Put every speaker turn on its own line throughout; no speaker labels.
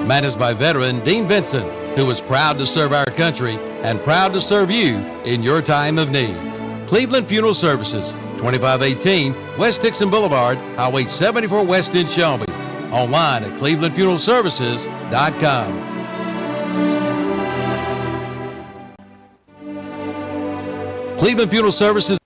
managed by veteran Dean Vincent, who is proud to serve our country and proud to serve you in your time of need. Cleveland Funeral Services, 2518 West Dixon Boulevard, Highway 74 West in Shelby. Online at clevelandfuneralservices.com. Cleveland Funeral Services.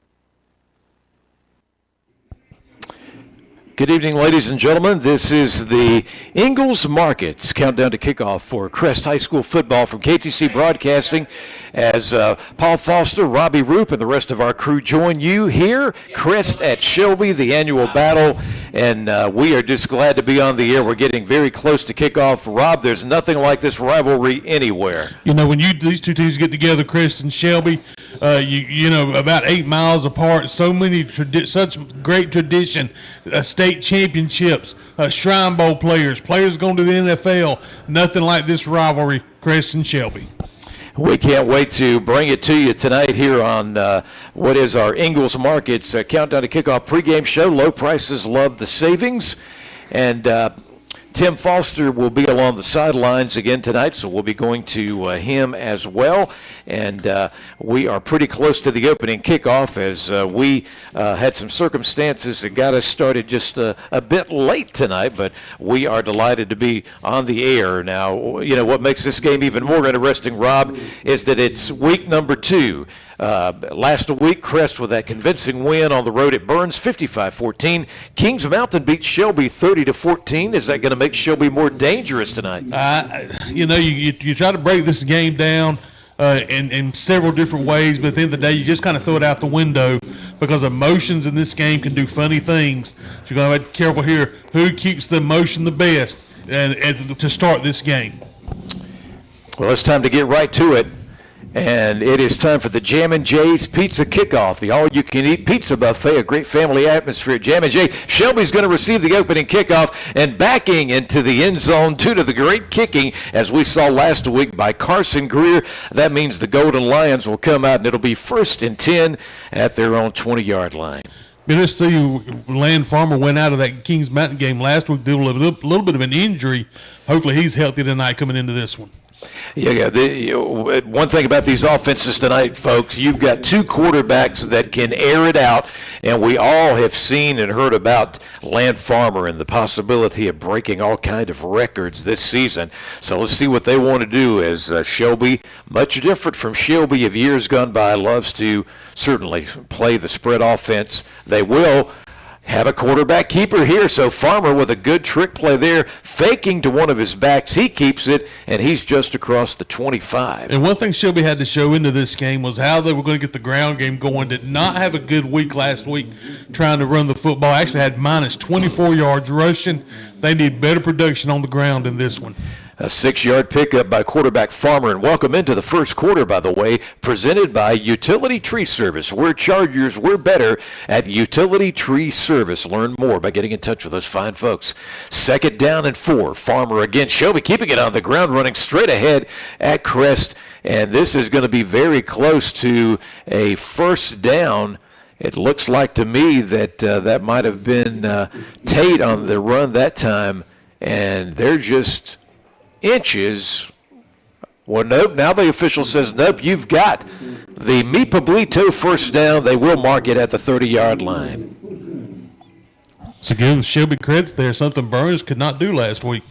Good evening, ladies and gentlemen. This is the Ingalls Markets countdown to kickoff for Crest High School football from KTC Broadcasting as Paul Foster, Robbie Roop, and the rest of our crew join you here, Crest at Shelby, the annual battle, and we are just glad to be on the air. We're getting very close to kickoff. Rob, there's nothing like this rivalry anywhere.
You know, when these two teams get together, Crest and Shelby, you know, about 8 miles apart, such great tradition, state championships, Shrine Bowl players going to the NFL. Nothing like this rivalry, Crest and Shelby.
We can't wait to bring it to you tonight here on what is our Ingalls Markets countdown to kickoff pregame show. Low prices love the savings. And Tim Foster will be along the sidelines again tonight, so we'll be going to him as well. And we are pretty close to the opening kickoff as we had some circumstances that got us started just a bit late tonight, but we are delighted to be on the air. Now, you know, what makes this game even more interesting, Rob, is that it's week number 2. Last week, Crest with that convincing win on the road at Burns, 55-14. Kings Mountain beat Shelby 30-14. Is that going to make Shelby more dangerous tonight?
You know, you try to break this game down in several different ways, but at the end of the day, you just kind of throw it out the window because emotions in this game can do funny things. So you're going to have to be careful here who keeps the emotion the best and to start this game.
Well, it's time to get right to it. And it is time for the Jammin' Jay's Pizza Kickoff, the all-you-can-eat pizza buffet, a great family atmosphere at Jammin' Jay. Shelby's going to receive the opening kickoff, and backing into the end zone due to the great kicking, as we saw last week by Carson Greer. That means the Golden Lions will come out, and it'll be 1st and 10 at their own 20-yard line.
Let's see, Land Farmer went out of that Kings Mountain game last week, due to a little bit of an injury. Hopefully he's healthy tonight coming into this one.
Yeah. One thing about these offenses tonight, folks, you've got 2 quarterbacks that can air it out, and we all have seen and heard about Land Farmer and the possibility of breaking all kind of records this season. So let's see what they want to do as Shelby, much different from Shelby of years gone by, loves to certainly play the spread offense. They will have a quarterback keeper here, so Farmer with a good trick play there, faking to one of his backs. He keeps it, and he's just across the 25.
And one thing Shelby had to show into this game was how they were going to get the ground game going. Did not have a good week last week trying to run the football. Actually had minus 24 yards rushing. They need better production on the ground in this one.
A 6-yard pickup by quarterback Farmer. And welcome into the first quarter, by the way, presented by Utility Tree Service. We're Chargers, we're better at Utility Tree Service. Learn more by getting in touch with those fine folks. 2nd down and 4. Farmer again. Shelby keeping it on the ground, running straight ahead at Crest. And this is going to be very close to a 1st down. It looks like to me that that might have been Tate on the run that time. And they're just inches. Well, nope. Now the official says, nope, you've got the Meepablito 1st down. They will mark it at the 30-yard line.
So give Shelby credit there, something Burns could not do last week.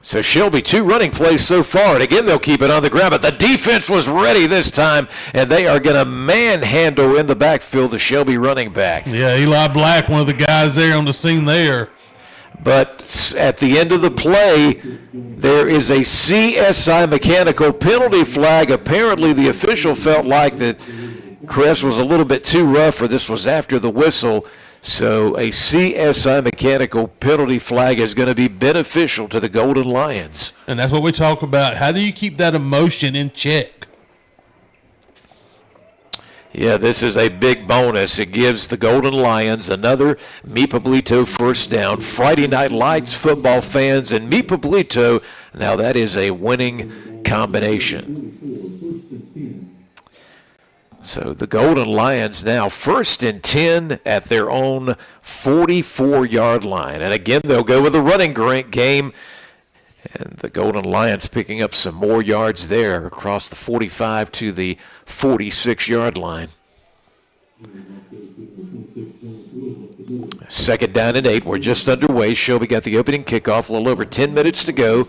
So Shelby, 2 running plays so far, and again they'll keep it on the ground, but the defense was ready this time, and they are going to manhandle in the backfield the Shelby running back.
Yeah, Eli Black, one of the guys there on the scene there.
But at the end of the play, there is a CSI mechanical penalty flag. Apparently the official felt like that Crest was a little bit too rough, or this was after the whistle. So a CSI mechanical penalty flag is going to be beneficial to the Golden Lions.
And that's what we talk about. How do you keep that emotion in check?
Yeah, this is a big bonus. It gives the Golden Lions another Meepablito 1st down. Friday Night Lights, football fans, and Meepablito, now that is a winning combination. So the Golden Lions now 1st and 10 at their own 44-yard line. And again, they'll go with a running game. And the Golden Lions picking up some more yards there across the 45 to the 46-yard line. 2nd down and 8. We're just underway. Shelby got the opening kickoff. A little over 10 minutes to go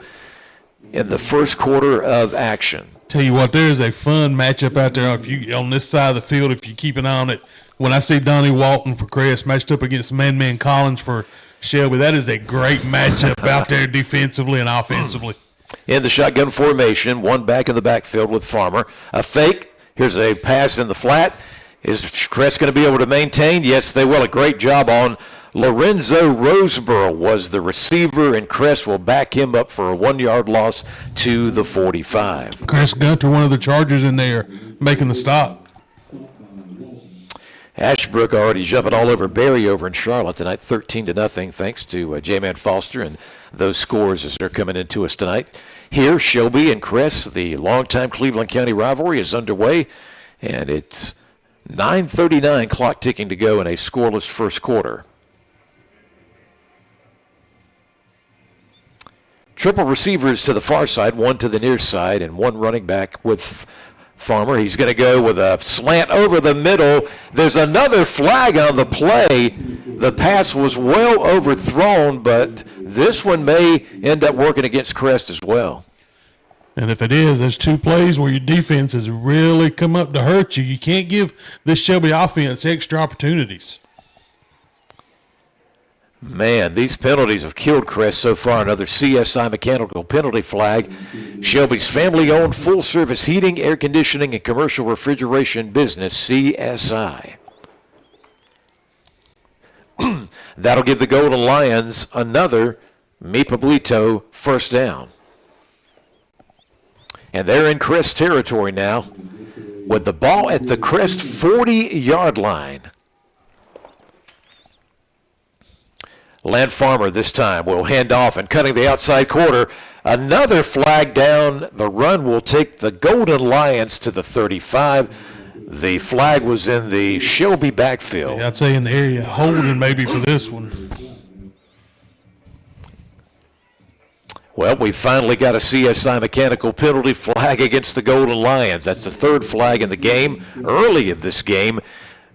in the first quarter of action.
Tell you what, there's a fun matchup out there if you on this side of the field. If you keep an eye on it, when I see Donnie Walton for Crest matched up against Man Collins for Shelby, that is a great matchup out there defensively and offensively.
In the shotgun formation, one back in the backfield with Farmer. A fake. Here's a pass in the flat. Is Crest going to be able to maintain? Yes, they will. A great job on Lorenzo Roseborough was the receiver, and Crest will back him up for a 1-yard loss to the 45.
Crest Gunter, one of the Chargers in there, making the stop.
Ashbrook already jumping all over Barry over in Charlotte tonight, 13-0, thanks to J-Man Foster and those scores as they're coming into us tonight. Here, Shelby and Crest, the longtime Cleveland County rivalry is underway, and it's 9:39 clock ticking to go in a scoreless first quarter. Triple receivers to the far side, one to the near side, and one running back with Farmer. He's going to go with a slant over the middle. There's another flag on the play. The pass was well overthrown, but this one may end up working against Crest as well.
And if it is, there's 2 plays where your defense has really come up to hurt you. You can't give this Shelby offense extra opportunities.
Man, these penalties have killed Crest so far. Another CSI mechanical penalty flag. Shelby's family-owned full-service heating, air conditioning, and commercial refrigeration business, CSI. That'll give the Golden Lions another Mi Pablito first down. And they're in Crest territory now with the ball at the Crest 40-yard line. Len Farmer this time will hand off and cutting the outside quarter. Another flag down. The run will take the Golden Lions to the 35. The flag was in the Shelby backfield.
Yeah, I'd say in the area holding maybe for this one.
Well, we finally got a CSI mechanical penalty flag against the Golden Lions. That's the 3rd flag in the game, early of this game.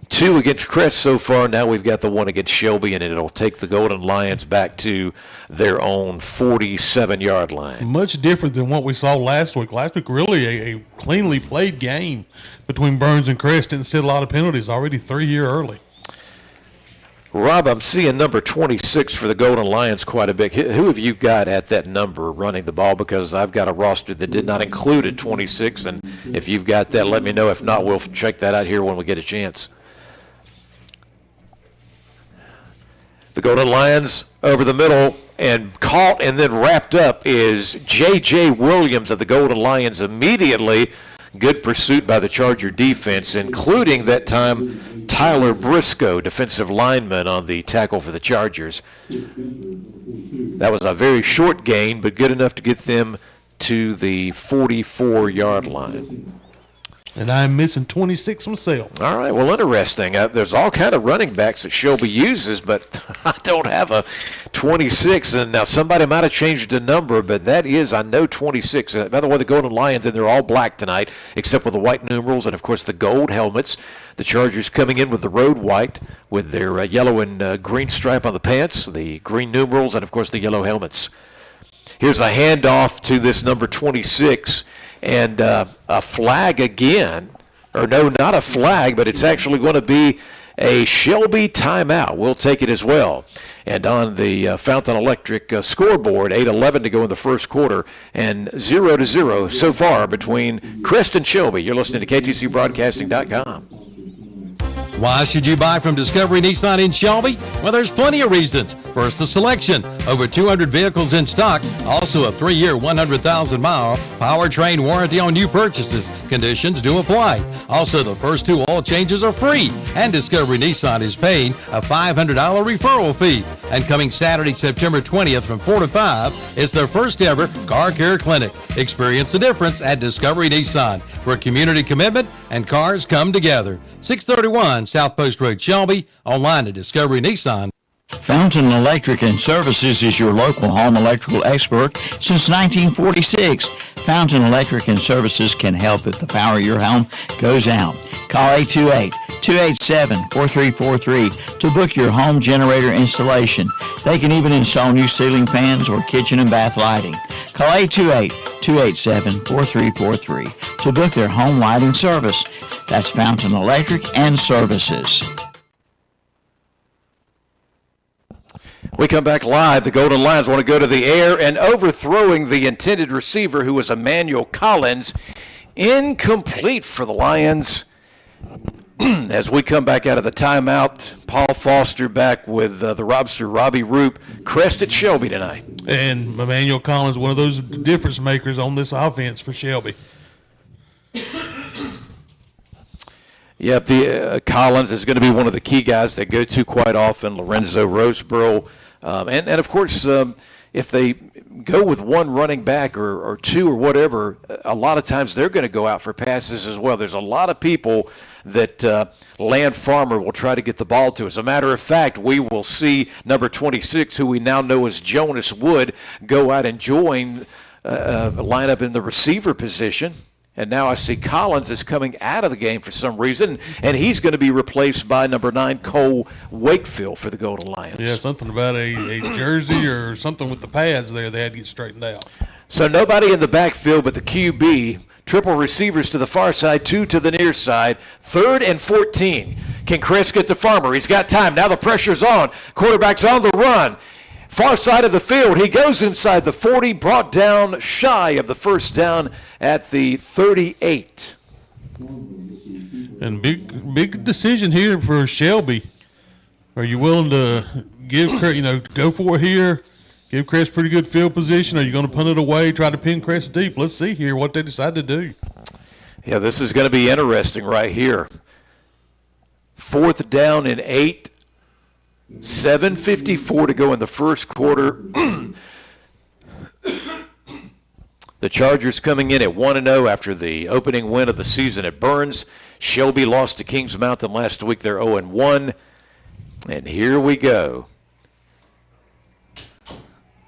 2 against Crest so far. Now we've got the 1 against Shelby, and it'll take the Golden Lions back to their own 47-yard line.
Much different than what we saw last week. Last week, really a cleanly played game between Burns and Crest. Didn't see a lot of penalties. Already 3 here early.
Rob, I'm seeing number 26 for the Golden Lions quite a bit. Who have you got at that number running the ball? Because I've got a roster that did not include a 26, and if you've got that, let me know. If not, we'll check that out here when we get a chance. The Golden Lions over the middle and caught and then wrapped up is J.J. Williams of the Golden Lions immediately. Good pursuit by the Charger defense, including that time Tyler Briscoe, defensive lineman, on the tackle for the Chargers. That was a very short gain, but good enough to get them to the 44-yard line.
And I'm missing 26 myself.
All right, well, interesting. There's all kind of running backs that Shelby uses, but I don't have a 26. And now somebody might have changed the number, but that is, I know, 26. By the way, the Golden Lions, and they're all black tonight, except with the white numerals and, of course, the gold helmets. The Chargers coming in with the road white with their yellow and green stripe on the pants, the green numerals, and, of course, the yellow helmets. Here's a handoff to this number 26. And a flag again, or no, not a flag, but it's actually going to be a Shelby timeout. We'll take it as well. And on the Fountain Electric scoreboard, 8:11 to go in the first quarter, and 0-0 so far between Crest and Shelby. You're listening to KTCBroadcasting.com.
Why should you buy from Discovery Nissan in Shelby? Well, there's plenty of reasons. First, the selection. Over 200 vehicles in stock. Also, a 3-year, 100,000-mile powertrain warranty on new purchases. Conditions do apply. Also, the first 2 oil changes are free. And Discovery Nissan is paying a $500 referral fee. And coming Saturday, September 20th from 4 to 5 is their first ever Car Care Clinic. Experience the difference at Discovery Nissan, where community commitment and cars come together. 631 South Post Road, Shelby. Online at Discovery Nissan.
Fountain Electric and Services is your local home electrical expert since 1946. Fountain Electric and Services can help if the power of your home goes out. Call 828-287-4343 to book your home generator installation. They can even install new ceiling fans or kitchen and bath lighting. Call 828-287-4343 to book their home lighting service. That's Fountain Electric and Services.
We come back live. The Golden Lions want to go to the air, and overthrowing the intended receiver, who was Emmanuel Collins. Incomplete for the Lions. As we come back out of the timeout, Paul Foster back with the Robster, Robbie Roop, Crest at Shelby tonight.
And Emmanuel Collins, one of those difference makers on this offense for Shelby.
Yep, the Collins is going to be one of the key guys that go to quite often. Lorenzo Roseborough, and of course, if they go with one running back or two or whatever, a lot of times they're going to go out for passes as well. There's a lot of people that Land Farmer will try to get the ball to. As a matter of fact, we will see number 26, who we now know as Jonas Wood, go out and join line up in the receiver position. And now I see Collins is coming out of the game for some reason, and he's going to be replaced by number 9, Cole Wakefield, for the Golden Lions.
Yeah, something about a jersey or something with the pads there they had to get straightened out.
So nobody in the backfield but the QB. Triple receivers to the far side, 2 to the near side. 3rd and 14. Can Crest get to Farmer? He's got time. Now the pressure's on. Quarterback's on the run. Far side of the field, he goes inside the 40, brought down shy of the first down at the 38.
And big decision here for Shelby. Are you willing to go for it here, give Crest pretty good field position? Are you going to punt it away, try to pin Crest deep? Let's see here what they decide to do.
Yeah, this is going to be interesting right here. 4th down and 8. 7:54 to go in the first quarter. The Chargers coming in at 1-0 after the opening win of the season at Burns. Shelby lost to Kings Mountain last week. They're 0-1. And here we go.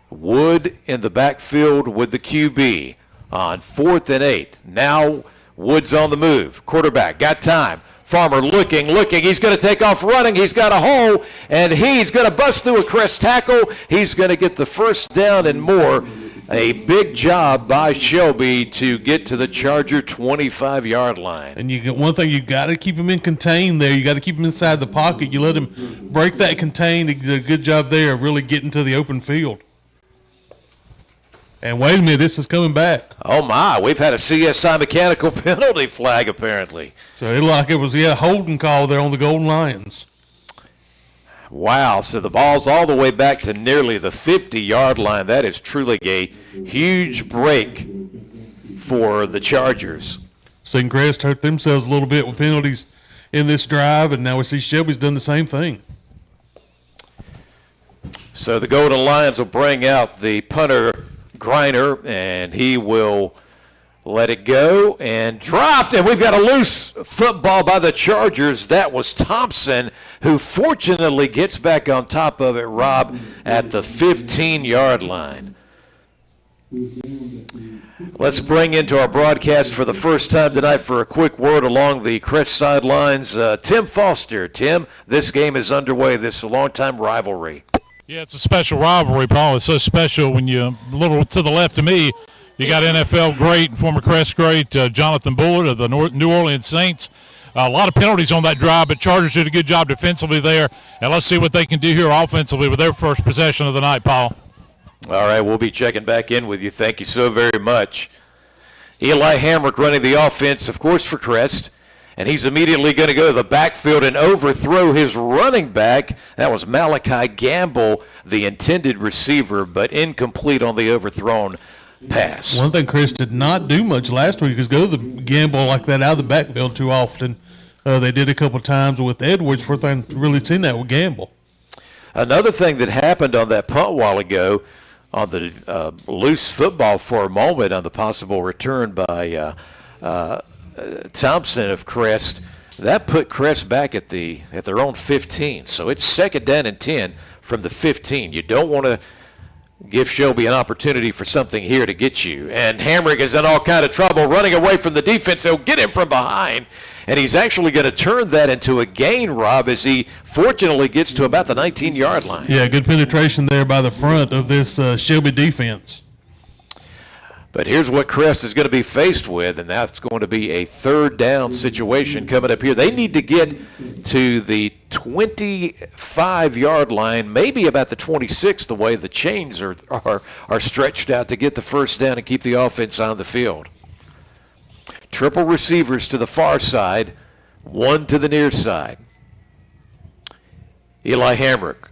Wood in the backfield with the QB on 4th and 8. Now Wood's on the move. Quarterback got time. Farmer looking. He's going to take off running. He's got a hole, and he's going to bust through a Crest tackle. He's going to get the first down and more. A big job by Shelby to get to the Charger 25-yard line.
And one thing, you got to keep him in contain there. You got to keep him inside the pocket. You let him break that contain. He did a good job there of really getting to the open field. And wait a minute, this is coming back.
Oh, my. We've had a CSI mechanical penalty flag, apparently.
So it looked like it was a holding call there on the Golden Lions.
Wow. So the ball's all the way back to nearly the 50-yard line. That is truly a huge break for the Chargers.
Seeing Crest hurt themselves a little bit with penalties in this drive, and now we see Shelby's done the same thing.
So the Golden Lions will bring out the punter, Griner, and he will let it go and dropped. And we've got a loose football by the Chargers. That was Thompson, who fortunately gets back on top of it, Rob, at the 15-yard line. Let's bring into our broadcast for the first time tonight for a quick word along the Crest sidelines, Tim Foster. Tim, this game is underway. This is a long-time rivalry.
Yeah, it's a special rivalry, Paul. It's so special when you're a little to the left of me. You got NFL great, former Crest great, Jonathan Bullard of the New Orleans Saints. A lot of penalties on that drive, but Chargers did a good job defensively there. And let's see what they can do here offensively with their first possession of the night, Paul.
All right, we'll be checking back in with you. Thank you so very much. Eli Hamrick running the offense, of course, for Crest. And he's immediately going to go to the backfield and overthrow his running back. That was Malachi Gamble, the intended receiver, but incomplete on the overthrown pass.
One thing Chris did not do much last week is go to the Gamble like that out of the backfield too often. They did a couple times with Edwards. First time really seen that with Gamble.
Another thing that happened on that punt a while ago, on the loose football for a moment on the possible return by Thompson of Crest, that put Crest back at their own 15. So it's 2nd down and 10 from the 15. You don't want to give Shelby an opportunity for something here to get you. And Hamrick is in all kind of trouble running away from the defense. They'll get him from behind. And he's actually going to turn that into a gain, Rob, as he fortunately gets to about the 19-yard line.
Yeah, good penetration there by the front of this Shelby defense.
But here's what Crest is going to be faced with, and that's going to be a 3rd down situation coming up here. They need to get to the 25-yard line, maybe about the 26, the way the chains are stretched out to get the 1st down and keep the offense on the field. Triple receivers to the far side, 1 to the near side. Eli Hamrick.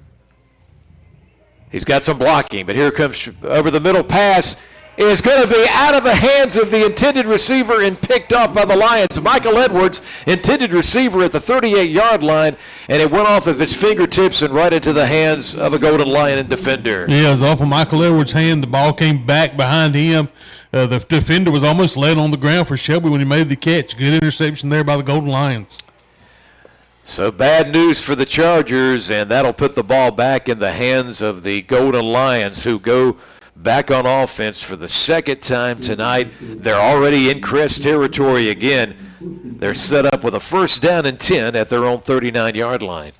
He's got some blocking, but here comes over the middle pass. Is going to be out of the hands of the intended receiver and picked off by the Lions. Michael Edwards, intended receiver at the 38-yard line, and it went off of his fingertips and right into the hands of a Golden Lion defender.
Yeah, it was off of Michael Edwards' hand. The ball came back behind him. The defender was almost laid on the ground for Shelby when he made the catch. Good interception there by the Golden Lions.
So bad news for the Chargers, and that'll put the ball back in the hands of the Golden Lions, who go back on offense for the 2nd time tonight. They're already in Crest territory again. They're set up with a 1st down and 10 at their own 39-yard line.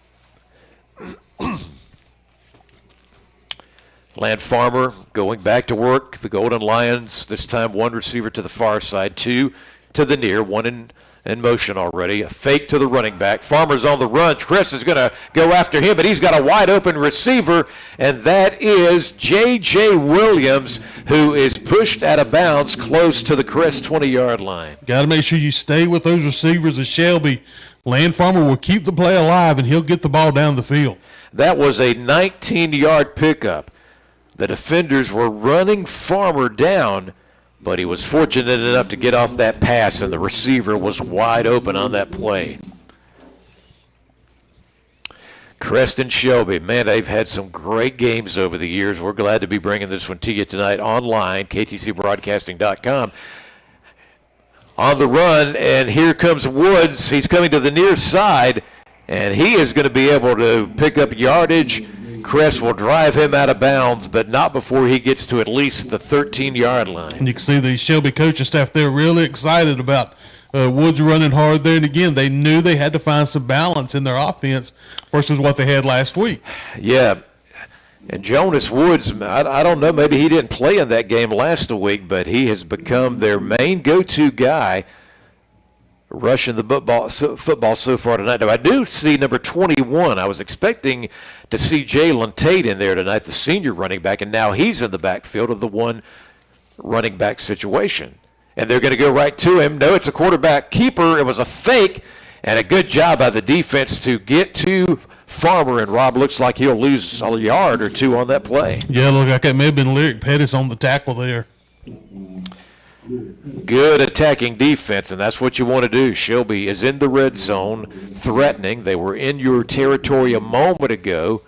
Land Farmer going back to work. The Golden Lions, this time 1 receiver to the far side, 2 to the near, 1 in motion already. A fake to the running back. Farmer's on the run. Chris is going to go after him, but he's got a wide open receiver, and that is J.J. Williams, who is pushed out of bounds close to the Crest 20-yard line.
Got to make sure you stay with those receivers of Shelby. Land Farmer will keep the play alive, and he'll get the ball down the field.
That was a 19-yard pickup. The defenders were running Farmer down, but he was fortunate enough to get off that pass, and the receiver was wide open on that play. Crest and Shelby, man, they've had some great games over the years. We're glad to be bringing this one to you tonight online, ktcbroadcasting.com. On the run, and here comes Woods. He's coming to the near side, and he is going to be able to pick up yardage. Crest will drive him out of bounds, but not before he gets to at least the 13-yard line.
And you can see the Shelby coaching staff, they're really excited about Woods running hard there. And again, they knew they had to find some balance in their offense versus what they had last week.
Yeah. And Jonas Woods, I don't know, maybe he didn't play in that game last week, but he has become their main go-to guy rushing the football so far tonight. Now, I do see number 21. I was expecting to see Jalen Tate in there tonight, the senior running back, and now he's in the backfield of the one running back situation. And they're going to go right to him. No, it's a quarterback keeper. It was a fake, and a good job by the defense to get to Farmer, and Rob looks like he'll lose a yard or 2 on that play.
Yeah, look like that may have been Lyric Pettis on the tackle there.
Good attacking defense, and that's what you want to do. Shelby is in the red zone, threatening. They were in your territory a moment ago.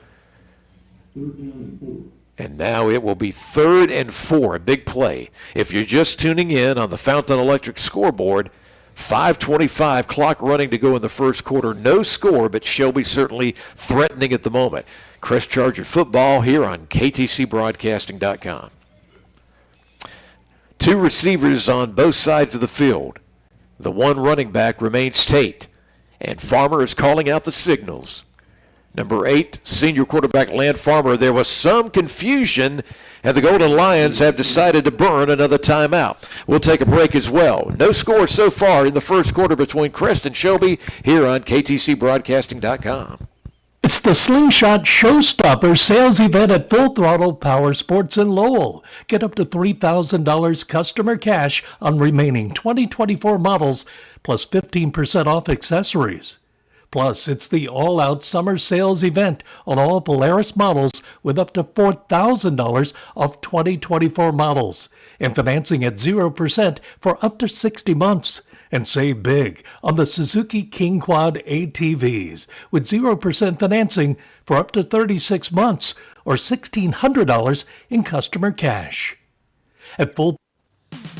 And now it will be 3rd and 4, a big play. If you're just tuning in on the Fountain Electric scoreboard, 5:25 clock running to go in the first quarter. No score, but Shelby certainly threatening at the moment. Crest Charger football here on ktcbroadcasting.com. 2 receivers on both sides of the field. The one running back remains Tate, and Farmer is calling out the signals. Number 8, senior quarterback Land Farmer. There was some confusion, and the Golden Lions have decided to burn another timeout. We'll take a break as well. No score so far in the first quarter between Crest and Shelby here on ktcbroadcasting.com.
It's the Slingshot Showstopper sales event at Full Throttle Power Sports in Lowell. Get up to $3,000 customer cash on remaining 2024 models, plus 15% off accessories. Plus, it's the all-out summer sales event on all Polaris models with up to $4,000 off 2024 models and financing at 0% for up to 60 months. And save big on the Suzuki King Quad ATVs with 0% financing for up to 36 months or $1,600 in customer cash. At full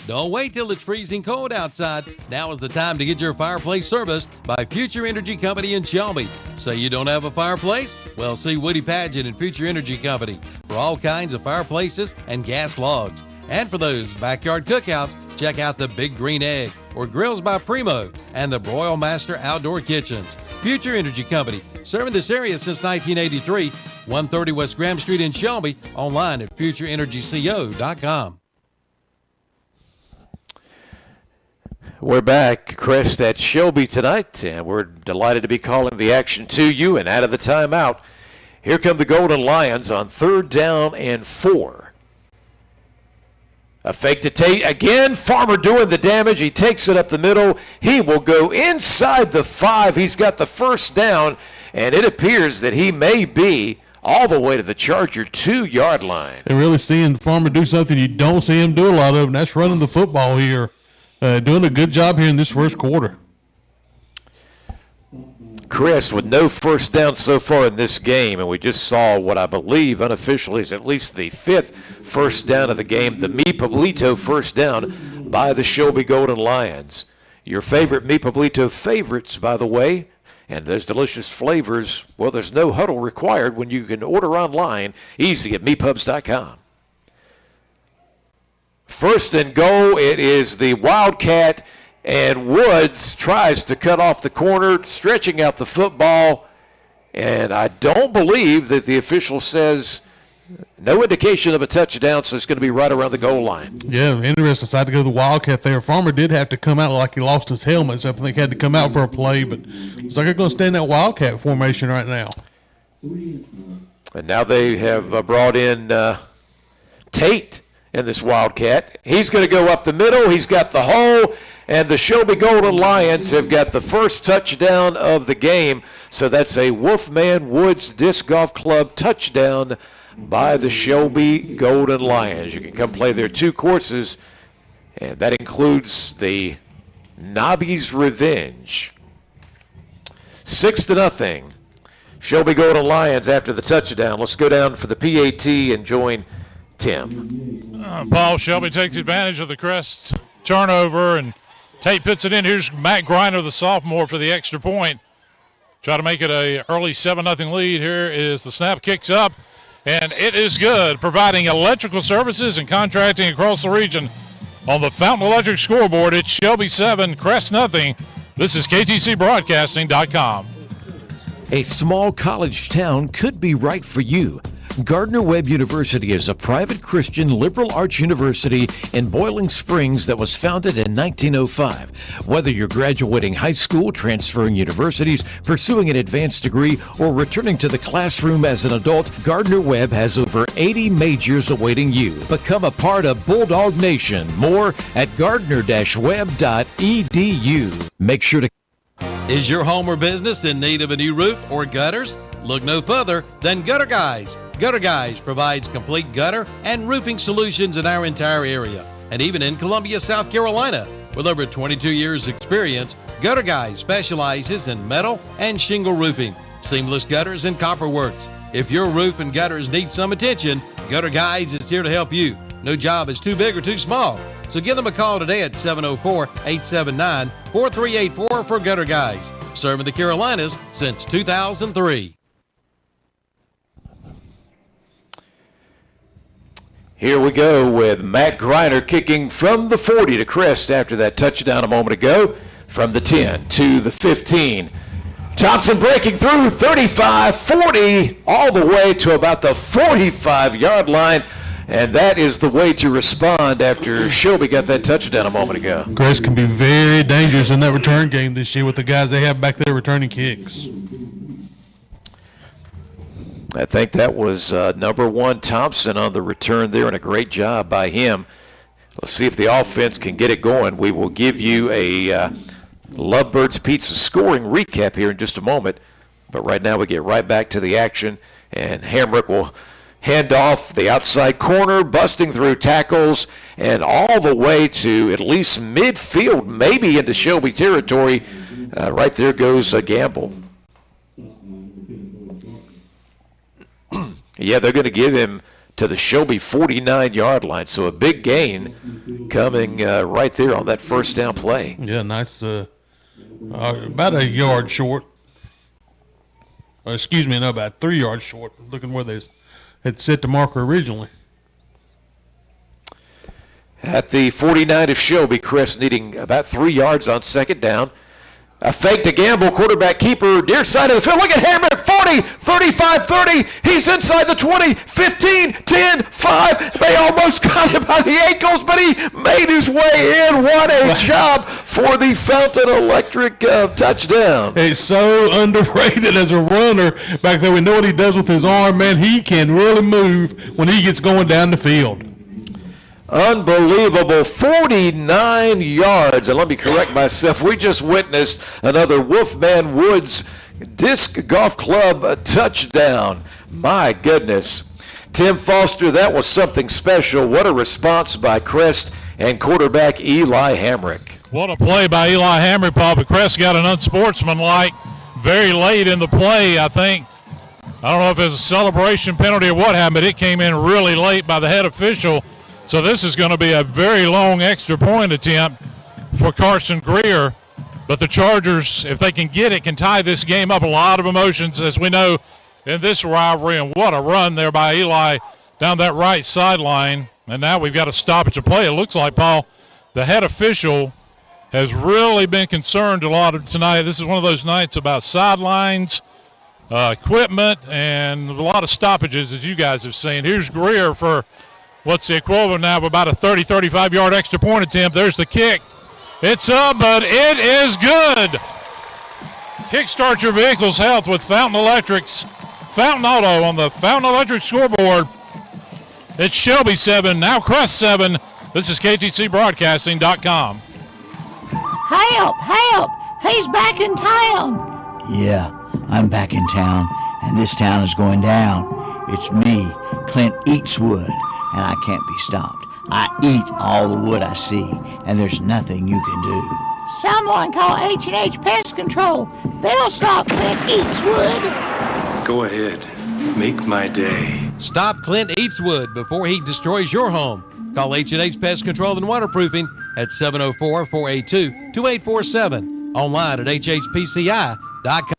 Don't wait till it's freezing cold outside. Now is the time to get your fireplace serviced by Future Energy Company in Shelby. Say you don't have a fireplace? Well, see Woody Padgett and Future Energy Company for all kinds of fireplaces and gas logs. And for those backyard cookouts, check out the Big Green Egg or Grills by Primo and the Broil Master Outdoor Kitchens. Future Energy Company, serving this area since 1983, 130 West Graham Street in Shelby, online at futureenergyco.com.
We're back, Crest at Shelby tonight, and we're delighted to be calling the action to you. And out of the timeout, here come the Golden Lions on 3rd down and 4. A fake to Tate again. Farmer doing the damage. He takes it up the middle. He will go inside the 5. He's got the first down, and it appears that he may be all the way to the Charger 2-yard line.
They're really seeing Farmer do something you don't see him do a lot of, and that's running the football here. Doing a good job here in this first quarter.
Crest with no first down so far in this game, and we just saw what I believe unofficially is at least the 5th first down of the game, the Mi Pablito first down by the Shelby Golden Lions. Your favorite Mi Pablito favorites, by the way, and those delicious flavors, well, there's no huddle required when you can order online, easy at mepubs.com. First and goal, it is the Wildcat, and Woods tries to cut off the corner, stretching out the football, and I don't believe that the official says no indication of a touchdown, so it's going to be right around the goal line.
Yeah, interesting side to go to the Wildcat there. Farmer did have to come out like he lost his helmet, so I think he had to come out for a play, but it's like they're going to stay in that Wildcat formation right now.
And now they have brought in Tate in this Wildcat. He's going to go up the middle. He's got the hole, and the Shelby Golden Lions have got the first touchdown of the game. So that's a Wolfman Woods Disc Golf Club touchdown by the Shelby Golden Lions. You can come play their 2 courses, and that includes the Nobby's Revenge. 6-0. Shelby Golden Lions after the touchdown. Let's go down for the PAT and join Tim.
Paul, Shelby takes advantage of the Crest turnover, and Tate puts it in. Here's Matt Griner, the sophomore, for the extra point. Try to make it a early 7-0 lead. Here is the snap, kicks up, and it is good, providing electrical services and contracting across the region. On the Fountain Electric scoreboard, it's Shelby 7, Crest nothing. This is KTCBroadcasting.com.
A small college town could be right for you. Gardner-Webb University is a private Christian liberal arts university in Boiling Springs that was founded in 1905. Whether you're graduating high school, transferring universities, pursuing an advanced degree, or returning to the classroom as an adult, Gardner-Webb has over 80 majors awaiting you. Become a part of Bulldog Nation. More at gardner-webb.edu. Make sure to...
Is your home or business in need of a new roof or gutters? Look no further than Gutter Guys. Gutter Guys provides complete gutter and roofing solutions in our entire area, and even in Columbia, South Carolina. With over 22 years experience, Gutter Guys specializes in metal and shingle roofing, seamless gutters, and copper works. If your roof and gutters need some attention, Gutter Guys is here to help you. No job is too big or too small. So give them a call today at 704-879-4384 for Gutter Guys. Serving the Carolinas since 2003.
Here we go with Matt Griner kicking from the 40 to Crest after that touchdown a moment ago. From the 10 to the 15. Thompson breaking through 35, 40, all the way to about the 45-yard line. And that is the way to respond after Shelby got that touchdown a moment ago.
Crest can be very dangerous in that return game this year with the guys they have back there returning kicks.
I think that was number 1 Thompson on the return there, and a great job by him. Let's see if the offense can get it going. We will give you a Lovebirds Pizza scoring recap here in just a moment. But right now we get right back to the action, and Hamrick will Handoff, the outside corner, busting through tackles, and all the way to at least midfield, maybe into Shelby territory. Right there goes a Gamble. Yeah, they're going to give him to the Shelby 49-yard line. So a big gain coming right there on that first down play.
Yeah, nice. About a yard short. About 3 yards short. Looking where they had set the marker originally.
At the 49 of Shelby, Crest needing about 3 yards on second down. A fake to Gamble, quarterback keeper, near side of the field. Look at Hammer at 40, 35, 30. He's inside the 20, 15, 10, 5. They almost got him by the ankles, but he made his way in. What a job for the Fountain Electric touchdown.
He's so underrated as a runner back there. We know what he does with his arm, man. He can really move when he gets going down the field.
Unbelievable, 49 yards. And let me correct myself. We just witnessed another Wolfman Woods Disc Golf Club touchdown. My goodness. Tim Foster, that was something special. What a response by Crest and quarterback Eli Hamrick.
What a play by Eli Hamrick, Paul. But Crest got an unsportsmanlike very late in the play, I think. I don't know if it was a celebration penalty or what happened, but it came in really late by the head official. So this is going to be a very long extra point attempt for Carson Greer. But the Chargers, if they can get it, can tie this game up. A lot of emotions, as we know, in this rivalry. And what a run there by Eli down that right sideline. And now we've got a stoppage of play. It looks like, Paul, the head official has really been concerned a lot of tonight. This is one of those nights about sidelines, equipment, and a lot of stoppages, as you guys have seen. Here's Greer for what's the equivalent now of about a 30, 35-yard extra point attempt. There's the kick. It's up, but it is good. Kickstart your vehicle's health with Fountain Electric's Fountain Auto on the Fountain Electric scoreboard. It's Shelby 7, now Crest 7. This is KTCBroadcasting.com.
Help! Help! He's back in town.
Yeah, I'm back in town, and this town is going down. It's me, Clint Eatswood, and I can't be stopped. I eat all the wood I see, and there's nothing you can do.
Someone call H&H Pest Control. They'll stop Clint Eatswood.
Go ahead. Make my day.
Stop Clint Eatswood before he destroys your home. Call H&H Pest Control and Waterproofing at 704-482-2847. Online at hhpci.com.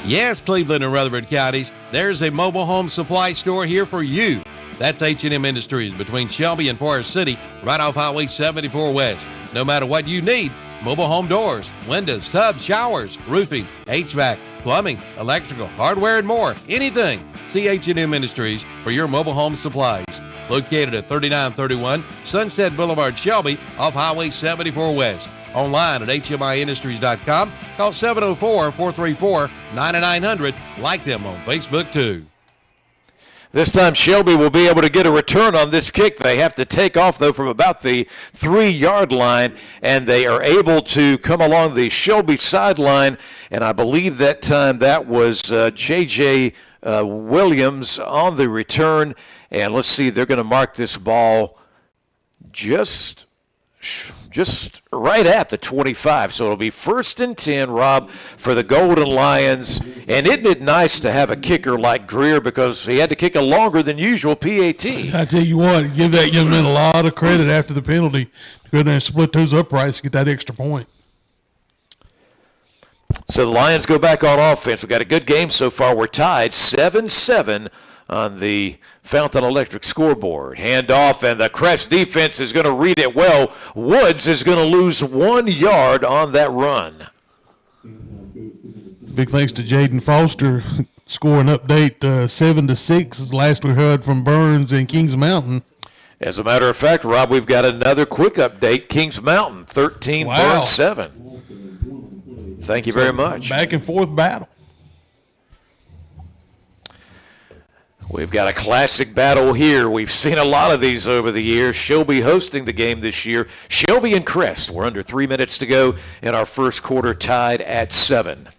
Yes, Cleveland and Rutherford counties, there's a mobile home supply store here for you. That's H&M Industries between Shelby and Forest City, right off Highway 74 West. No matter what you need, mobile home doors, windows, tubs, showers, roofing, HVAC, plumbing, electrical, hardware, and more. Anything. See H&M Industries for your mobile home supplies. Located at 3931 Sunset Boulevard, Shelby, off Highway 74 West. Online at hmiindustries.com. Call 704-434-9900. Like them on Facebook, too.
This time Shelby will be able to get a return on this kick. They have to take off, though, from about the 3-yard line, and they are able to come along the Shelby sideline, and I believe that time that was J.J. Williams on the return. And let's see, they're going to mark this ball just right at the 25. So it'll be 1st and 10, Rob, for the Golden Lions. And isn't it nice to have a kicker like Greer, because he had to kick a longer than usual PAT.
I tell you what, give that young man a lot of credit after the penalty to go down and split those uprights to get that extra point.
So the Lions go back on offense. We've got a good game so far. We're tied 7-7 on the Fountain Electric scoreboard. Handoff, and the Crest defense is going to read it well. Woods is going to lose 1 yard on that run.
Big thanks to Jaden Foster. Scoring update 7-6. Last we heard from Burns and Kings Mountain.
As a matter of fact, Rob, we've got another quick update. Kings Mountain 13,
wow.
Burns 7. Thank you very much.
Back and forth battle.
We've got a classic battle here. We've seen a lot of these over the years. Shelby hosting the game this year. Shelby and Crest. We're under 3 minutes to go in our first quarter, tied at 7.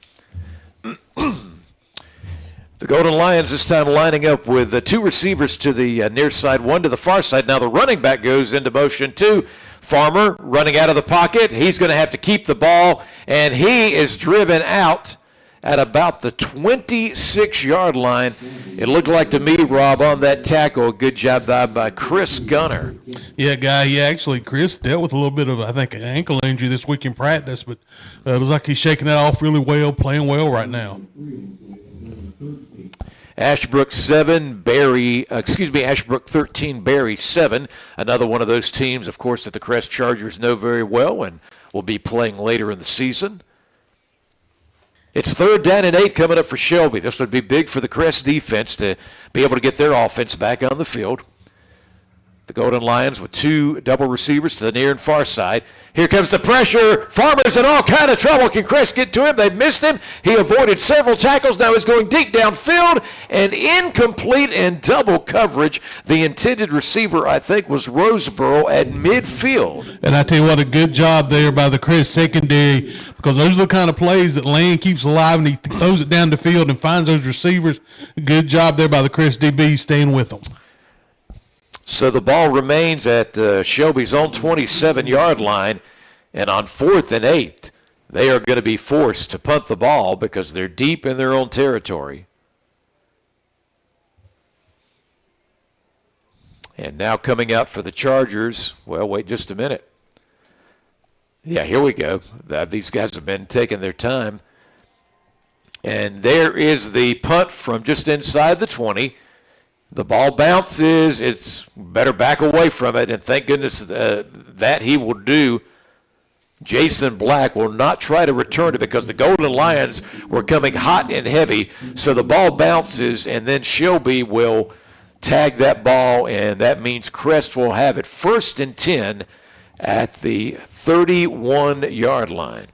The The Golden Lions this time lining up with two receivers to the near side, one to the far side. Now the running back goes into motion too. Farmer running out of the pocket. He's going to have to keep the ball, and he is driven out at about the 26-yard line. It looked like to me, Rob, on that tackle, a good job by Chris Gunner.
Yeah, actually, Chris dealt with a little bit of, I think, an ankle injury this week in practice, but it looks like he's shaking that off really well, playing well right now.
Ashbrook 13, Barry 7. Another one of those teams, of course, that the Crest Chargers know very well and will be playing later in the season. It's 3rd down and 8 coming up for Shelby. This would be big for the Crest defense to be able to get their offense back on the field. The Golden Lions with two double receivers to the near and far side. Here comes the pressure. Farmer's in all kind of trouble. Can Crest get to him? They missed him. He avoided several tackles. Now he's going deep downfield and incomplete and double coverage. The intended receiver, I think, was Roseboro at midfield.
And I tell you what, a good job there by the Crest secondary, because those are the kind of plays that Land keeps alive, and he throws it down the field and finds those receivers. Good job there by the Crest DB staying with them.
So the ball remains at Shelby's own 27-yard line, and on 4th and 8, they are going to be forced to punt the ball because they're deep in their own territory. And now coming out for the Chargers, well, wait just a minute. Yeah, here we go. These guys have been taking their time. And there is the punt from just inside the 20. The ball bounces. It's better back away from it, and thank goodness that he will do. Jason Black will not try to return it because the Golden Lions were coming hot and heavy. So the ball bounces, and then Shelby will tag that ball, and that means Crest will have it 1st and 10 at the 31-yard line.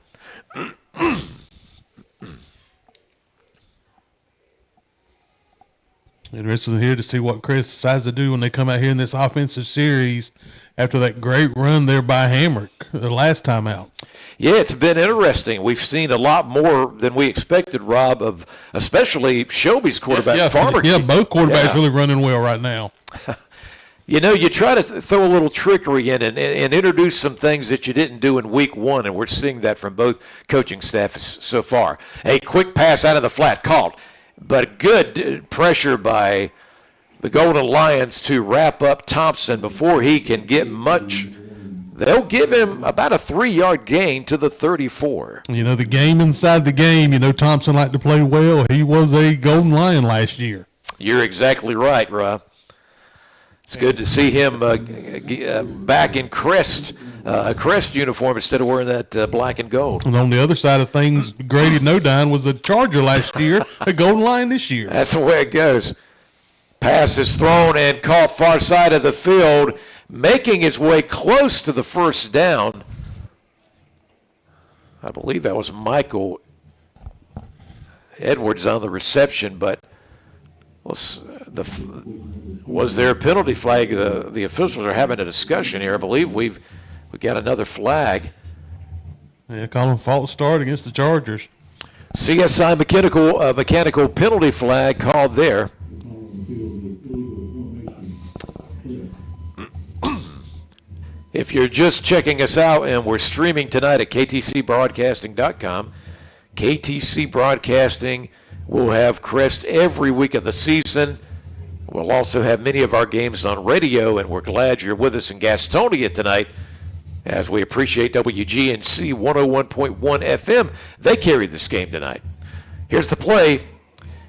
Interested here to see what Chris decides to do when they come out here in this offensive series after that great run there by Hamrick the last time out.
Yeah, it's been interesting. We've seen a lot more than we expected, Rob, of especially Shelby's quarterback, Farmer.
Yeah, both quarterbacks really running well right now.
You know, you try to throw a little trickery in and introduce some things that you didn't do in week 1, and we're seeing that from both coaching staffs so far. A quick pass out of the flat called. But good pressure by the Golden Lions to wrap up Thompson before he can get much. They'll give him about a 3-yard gain to the 34.
You know, the game inside the game, Thompson liked to play well. He was a Golden Lion last year.
You're exactly right, Rob. It's good to see him back in Crest uniform instead of wearing that black and gold.
And on the other side of things, Grady Nodine was a Charger last year, a Golden Lion this year.
That's the way it goes. Pass is thrown and caught far side of the field, making its way close to the 1st down. I believe that was Michael Edwards on the reception, but was there a penalty flag? The officials are having a discussion here. I believe we got another flag.
Yeah, calling false start against the Chargers.
CSI mechanical penalty flag called there. If you're just checking us out, and we're streaming tonight at ktcbroadcasting.com, KTC Broadcasting will have Crest every week of the season. We'll also have many of our games on radio, and we're glad you're with us in Gastonia tonight as we appreciate WGNC 101.1 FM. They carried this game tonight. Here's the play.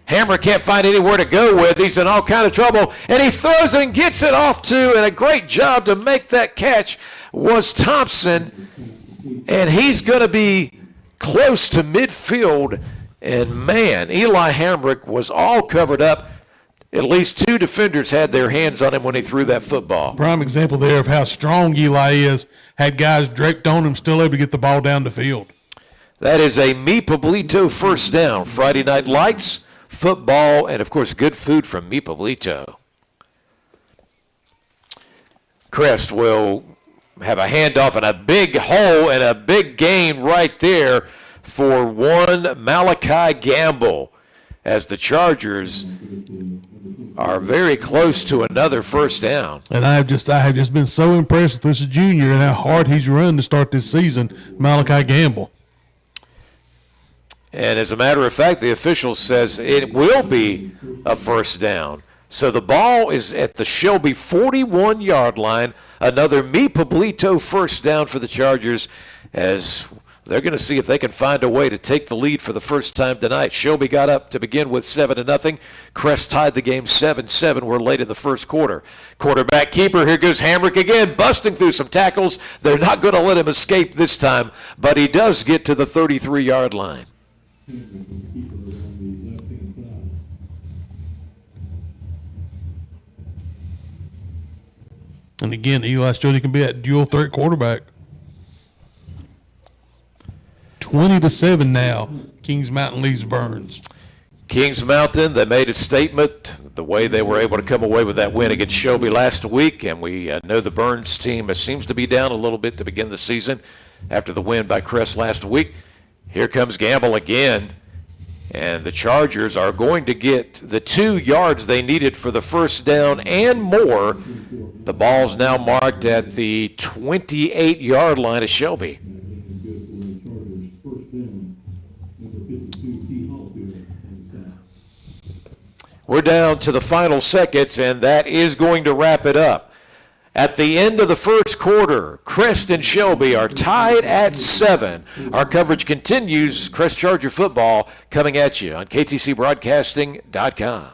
Hammer can't find anywhere to go with. He's in all kind of trouble, and he throws it and gets it off to, and a great job to make that catch was Thompson, and he's going to be close to midfield, and man, Eli Hamrick was all covered up. At least 2 defenders had their hands on him when he threw that football.
Prime example there of how strong Eli is. Had guys draped on him, still able to get the ball down the field.
That is a Mi Pablito 1st down. Friday Night Lights, football, and, of course, good food from Mi Pablito. Crest will have a handoff and a big hole and a big gain right there for one Malachi Gamble. as the Chargers are very close to another first down.
And I have just been so impressed with this junior and how hard he's run to start this season, Malachi Gamble.
And as a matter of fact, the official says it will be a first down. So the ball is at the Shelby 41-yard line. Another Mi Pablito first down for the Chargers, as they're going to see if they can find a way to take the lead for the first time tonight. Shelby got up to begin with 7-0. Crest tied the game 7-7. We're late in the first quarter. Quarterback keeper, here goes Hamrick again, busting through some tackles. They're not going to let him escape this time, but he does get to the 33-yard line.
And again, Eli showed he can be that dual threat quarterback. 20-7 now. Kings Mountain leaves Burns.
Kings Mountain, they made a statement the way they were able to come away with that win against Shelby last week, and we know the Burns team seems to be down a little bit to begin the season after the win by Crest last week. Here comes Gamble again, and the Chargers are going to get the 2 yards they needed for the first down and more. The ball's now marked at the 28-yard line of Shelby. We're down to the final seconds, and that is going to wrap it up. At the end of the first quarter, Crest and Shelby are tied at 7. Our coverage continues. Crest Charger football coming at you on ktcbroadcasting.com.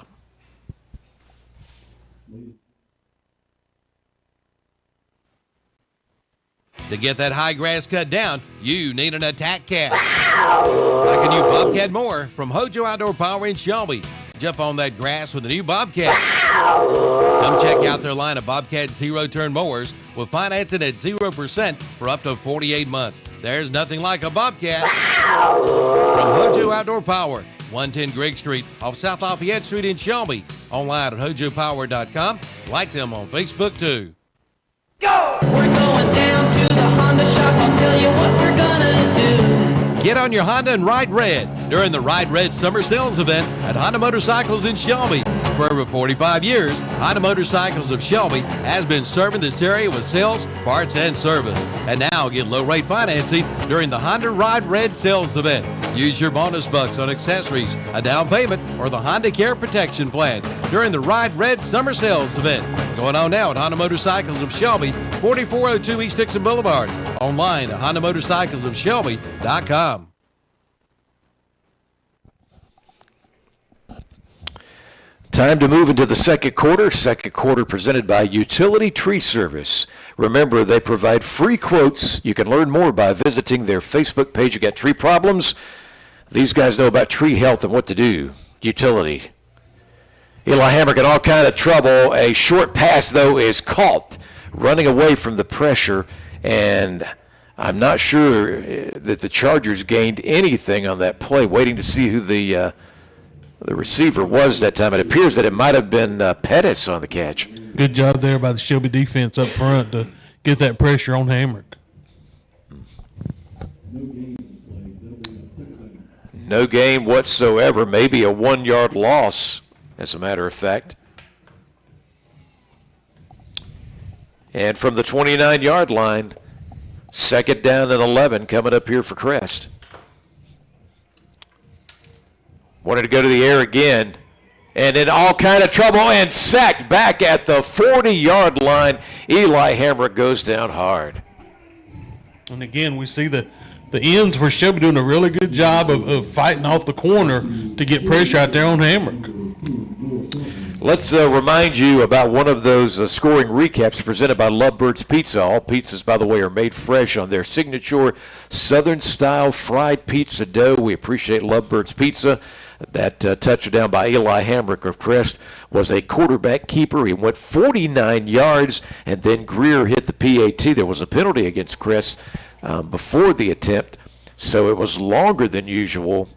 To get that high grass cut down, you need an attack cat. Like a new Bobcat mower from Hojo Outdoor Power in Shelby. Jump on that grass with a new Bobcat. Come check out their line of Bobcat zero-turn mowers with financing at 0% for up to 48 months. There's nothing like a Bobcat. From Hojo Outdoor Power, 110 Grigg Street off South Lafayette Street in Shelby. Online at hojopower.com. Like them on Facebook too.
Go! We're going down to the Honda shop. I'll tell you what we're gonna do.
Get on your Honda and ride red during the Ride Red Summer Sales Event at Honda Motorcycles in Shelby. For over 45 years, Honda Motorcycles of Shelby has been serving this area with sales, parts, and service. And now get low-rate financing during the Honda Ride Red Sales Event. Use your bonus bucks on accessories, a down payment, or the Honda Care Protection Plan during the Ride Red Summer Sales Event. Going on now at Honda Motorcycles of Shelby, 4402 East Dixon Boulevard. Online at HondaMotorcyclesofShelby.com.
Time to move into the second quarter. Second quarter presented by Utility Tree Service. Remember, they provide free quotes. You can learn more by visiting their Facebook page. You got tree problems? These guys know about tree health and what to do. Utility. Eli Hamrick in all kind of trouble. A short pass, though, is caught running away from the pressure, and I'm not sure that the Chargers gained anything on that play. Waiting to see who the receiver was that time. It appears that it might have been Pettis on the catch.
Good job there by the Shelby defense up front to get that pressure on Hamrick.
No gain whatsoever. Maybe a 1-yard loss, as a matter of fact. And from the 29-yard line, second down and 11 coming up here for Crest. Wanted to go to the air again, and in all kind of trouble and sacked back at the 40-yard line. Eli Hamrick goes down hard.
And again, we see the ends for Shelby doing a really good job of fighting off the corner to get pressure out there on Hamrick.
Let's remind you about one of those scoring recaps presented by Lovebirds Pizza. All pizzas, by the way, are made fresh on their signature Southern-style fried pizza dough. We appreciate Lovebirds Pizza. That touchdown by Eli Hamrick of Crest was a quarterback keeper. He went 49 yards, and then Greer hit the PAT. There was a penalty against Crest before the attempt, so it was longer than usual.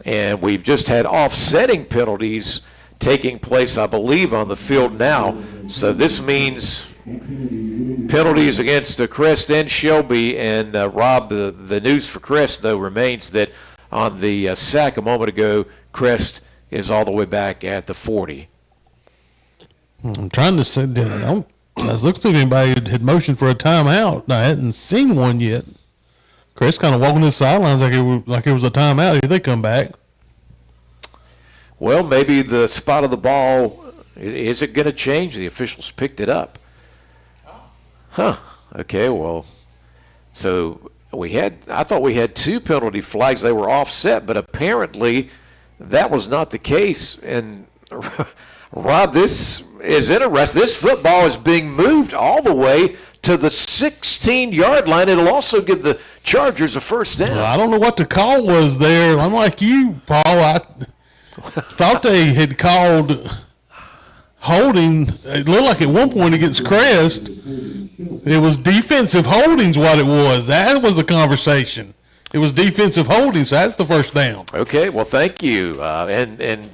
And we've just had offsetting penalties taking place, I believe, on the field now. So this means penalties against Crest and Shelby. And, Rob, the news for Crest, though, remains that on the sack a moment ago. Crest is all the way back at the 40.
I'm trying to say, it looks like anybody had motioned for a timeout. I hadn't seen one yet. Crest kind of walking the sidelines like it was a timeout. Here they come back.
Well, maybe the spot of the ball, is it going to change? The officials picked it up. Huh. Okay, well, so I thought we had 2 penalty flags. They were offset, but apparently that was not the case. And Rob, this is interesting. This football is being moved all the way to the 16-yard line. It'll also give the Chargers a first down.
Well, I don't know what the call was there. I'm like you, Paul. I thought they had called holding. It looked like at one point against Crest, it was defensive holdings what it was. That was the conversation. It was defensive holdings, so that's the first down.
Okay, well, thank you. And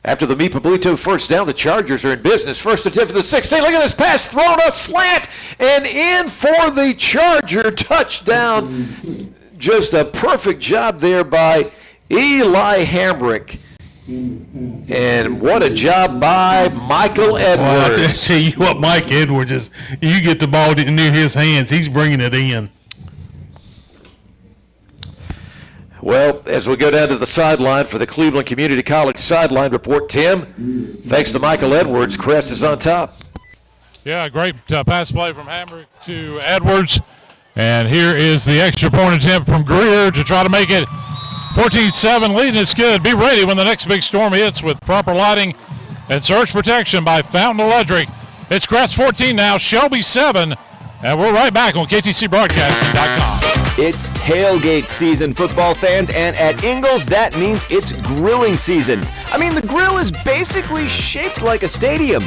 after the Mi Pablito first down, the Chargers are in business. First attempt for the 16. Look at this pass thrown up slant and in for the Charger touchdown. Just a perfect job there by Eli Hamrick. And what a job by Michael Edwards.
Well, I tell you what, Mike Edwards is. You get the ball near his hands, he's bringing it in.
Well, as we go down to the sideline for the Cleveland Community College sideline report, Tim, thanks to Michael Edwards, Crest is on top.
Yeah, great pass play from Hamrick to Edwards. And here is the extra point attempt from Greer to try to make it 14-7 lead. It's good. Be ready when the next big storm hits with proper lighting and surge protection by Fountain Electric. It's Crest 14 now, Shelby 7. And we're right back on KTCBroadcasting.com.
It's tailgate season, football fans, and at Ingles, that means it's grilling season. I mean, the grill is basically shaped like a stadium.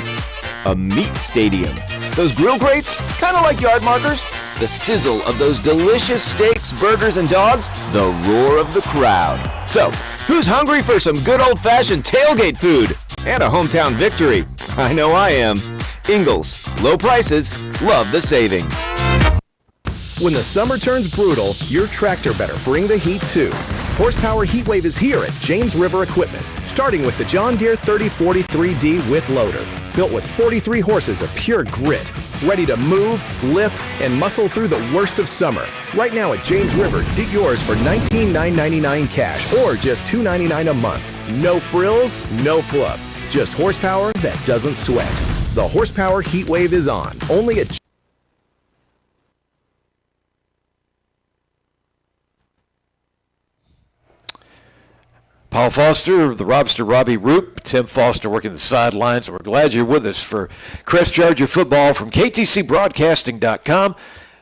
A meat stadium. Those grill grates, kind of like yard markers. The sizzle of those delicious steaks, burgers, and dogs. The roar of the crowd. So, who's hungry for some good old-fashioned tailgate food? And a hometown victory? I know I am. Ingles. Low prices. Love the savings.
When the summer turns brutal, your tractor better bring the heat too. Horsepower Heatwave is here at James River Equipment, starting with the John Deere 3043D with loader. Built with 43 horses of pure grit, ready to move, lift, and muscle through the worst of summer. Right now at James River, get yours for $19,999 cash or just $299 a month. No frills, no fluff. Just horsepower that doesn't sweat. The Horsepower Heatwave is on, only at
Paul Foster, the Robster Robbie Roop, Tim Foster working the sidelines. We're glad you're with us for Crest Charger football from KTCBroadcasting.com,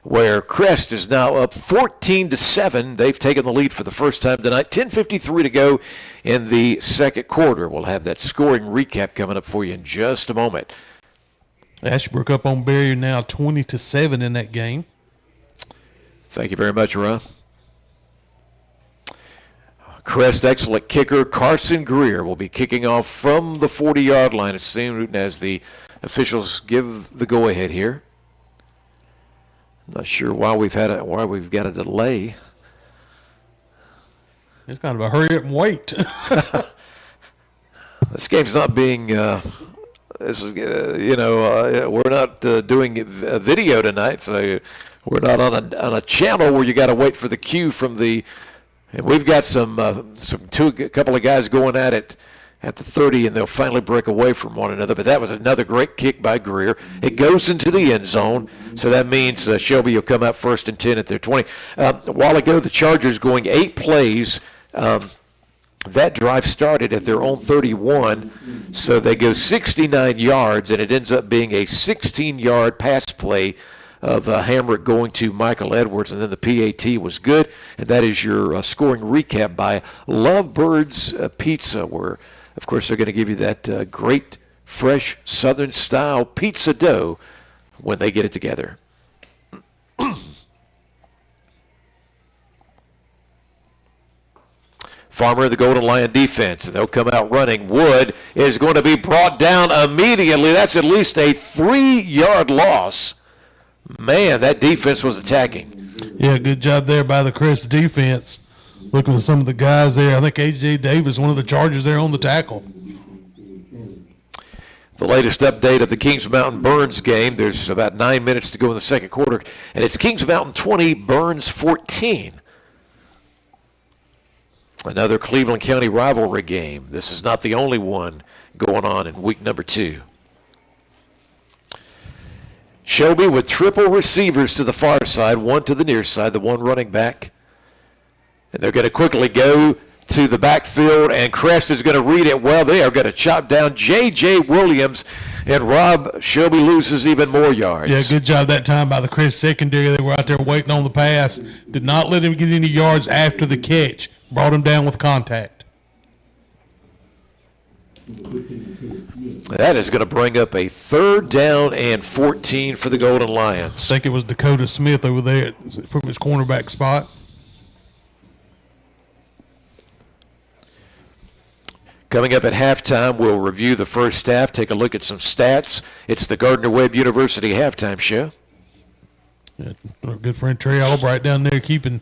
where Crest is now up 14-7. They've taken the lead for the first time tonight. 10:53 to go in the second quarter. We'll have that scoring recap coming up for you in just a moment.
Ashbrook up on Barrier now 20-7 in that game.
Thank you very much, Ron. Crest excellent kicker Carson Greer will be kicking off from the 40-yard line as soon as the officials give the go-ahead here. I'm not sure why we've got a delay.
It's kind of a hurry up and wait.
This game's not being. We're not doing video tonight, so we're not on a channel where you got to wait for the cue from the. And we've got a couple of guys going at it at the 30, and they'll finally break away from one another. But that was another great kick by Greer. It goes into the end zone, so that means Shelby will come out 1st and 10 at their 20. A while ago, the Chargers going 8 plays. That drive started at their own 31, so they go 69 yards, and it ends up being a 16-yard pass play of Hamrick going to Michael Edwards, and then the PAT was good. And that is your scoring recap by Lovebirds Pizza, where, of course, they're going to give you that great, fresh, Southern-style pizza dough when they get it together. Farmer, the Golden Lion defense, and they'll come out running. Wood is going to be brought down immediately. That's at least a 3-yard loss. Man, that defense was attacking.
Yeah, good job there by the Crest defense. Looking at some of the guys there, I think A.J. Davis, one of the Chargers there on the tackle.
The latest update of the Kings Mountain Burns game. There's about 9 minutes to go in the second quarter, and it's Kings Mountain 20, Burns 14. Another Cleveland County rivalry game. This is not the only one going on in week number 2. Shelby with triple receivers to the far side, one to the near side, the one running back. And they're going to quickly go to the backfield, and Crest is going to read it well. They are going to chop down J.J. Williams, and Rob Shelby loses even more yards.
Yeah, good job that time by the Crest secondary. They were out there waiting on the pass. Did not let him get any yards after the catch. Brought him down with contact.
That is going to bring up a 3rd down and 14 for the Golden Lions.
I think it was Dakota Smith over there from his cornerback spot.
Coming up at halftime, we'll review the first half, take a look at some stats. It's the Gardner-Webb University halftime show.
Yeah, our good friend Trey Albright down there keeping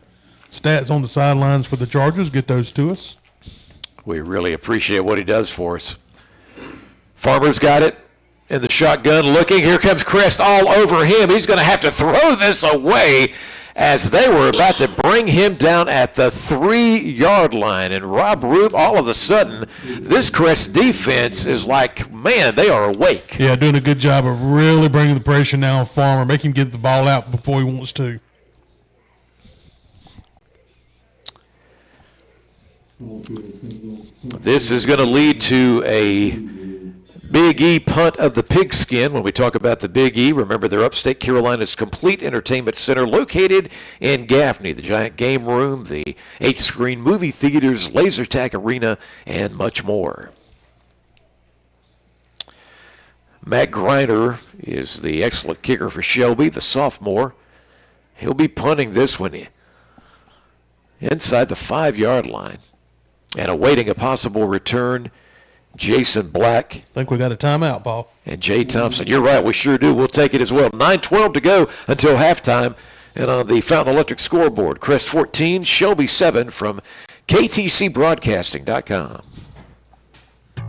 stats on the sidelines for the Chargers. Get those to us.
We really appreciate what he does for us. Farmer's got it in the shotgun looking. Here comes Crest all over him. He's going to have to throw this away as they were about to bring him down at the 3-yard line. And Rob Rube, all of a sudden, this Crest defense is like, man, they are awake.
Yeah, doing a good job of really bringing the pressure now on Farmer, make him get the ball out before he wants to.
This is going to lead to a Big E punt of the pigskin. When we talk about the Big E, remember they're Upstate Carolina's complete entertainment center located in Gaffney, the giant game room, the 8-screen movie theaters, laser tag arena, and much more. Matt Griner is the excellent kicker for Shelby, the sophomore. He'll be punting this one inside the 5-yard line and awaiting a possible return. Jason Black.
I think we got a timeout, Paul.
And Jay Thompson. You're right, we sure do. We'll take it as well. 9:12 to go until halftime. And on the Fountain Electric scoreboard, Crest 14, Shelby 7 from KTCBroadcasting.com.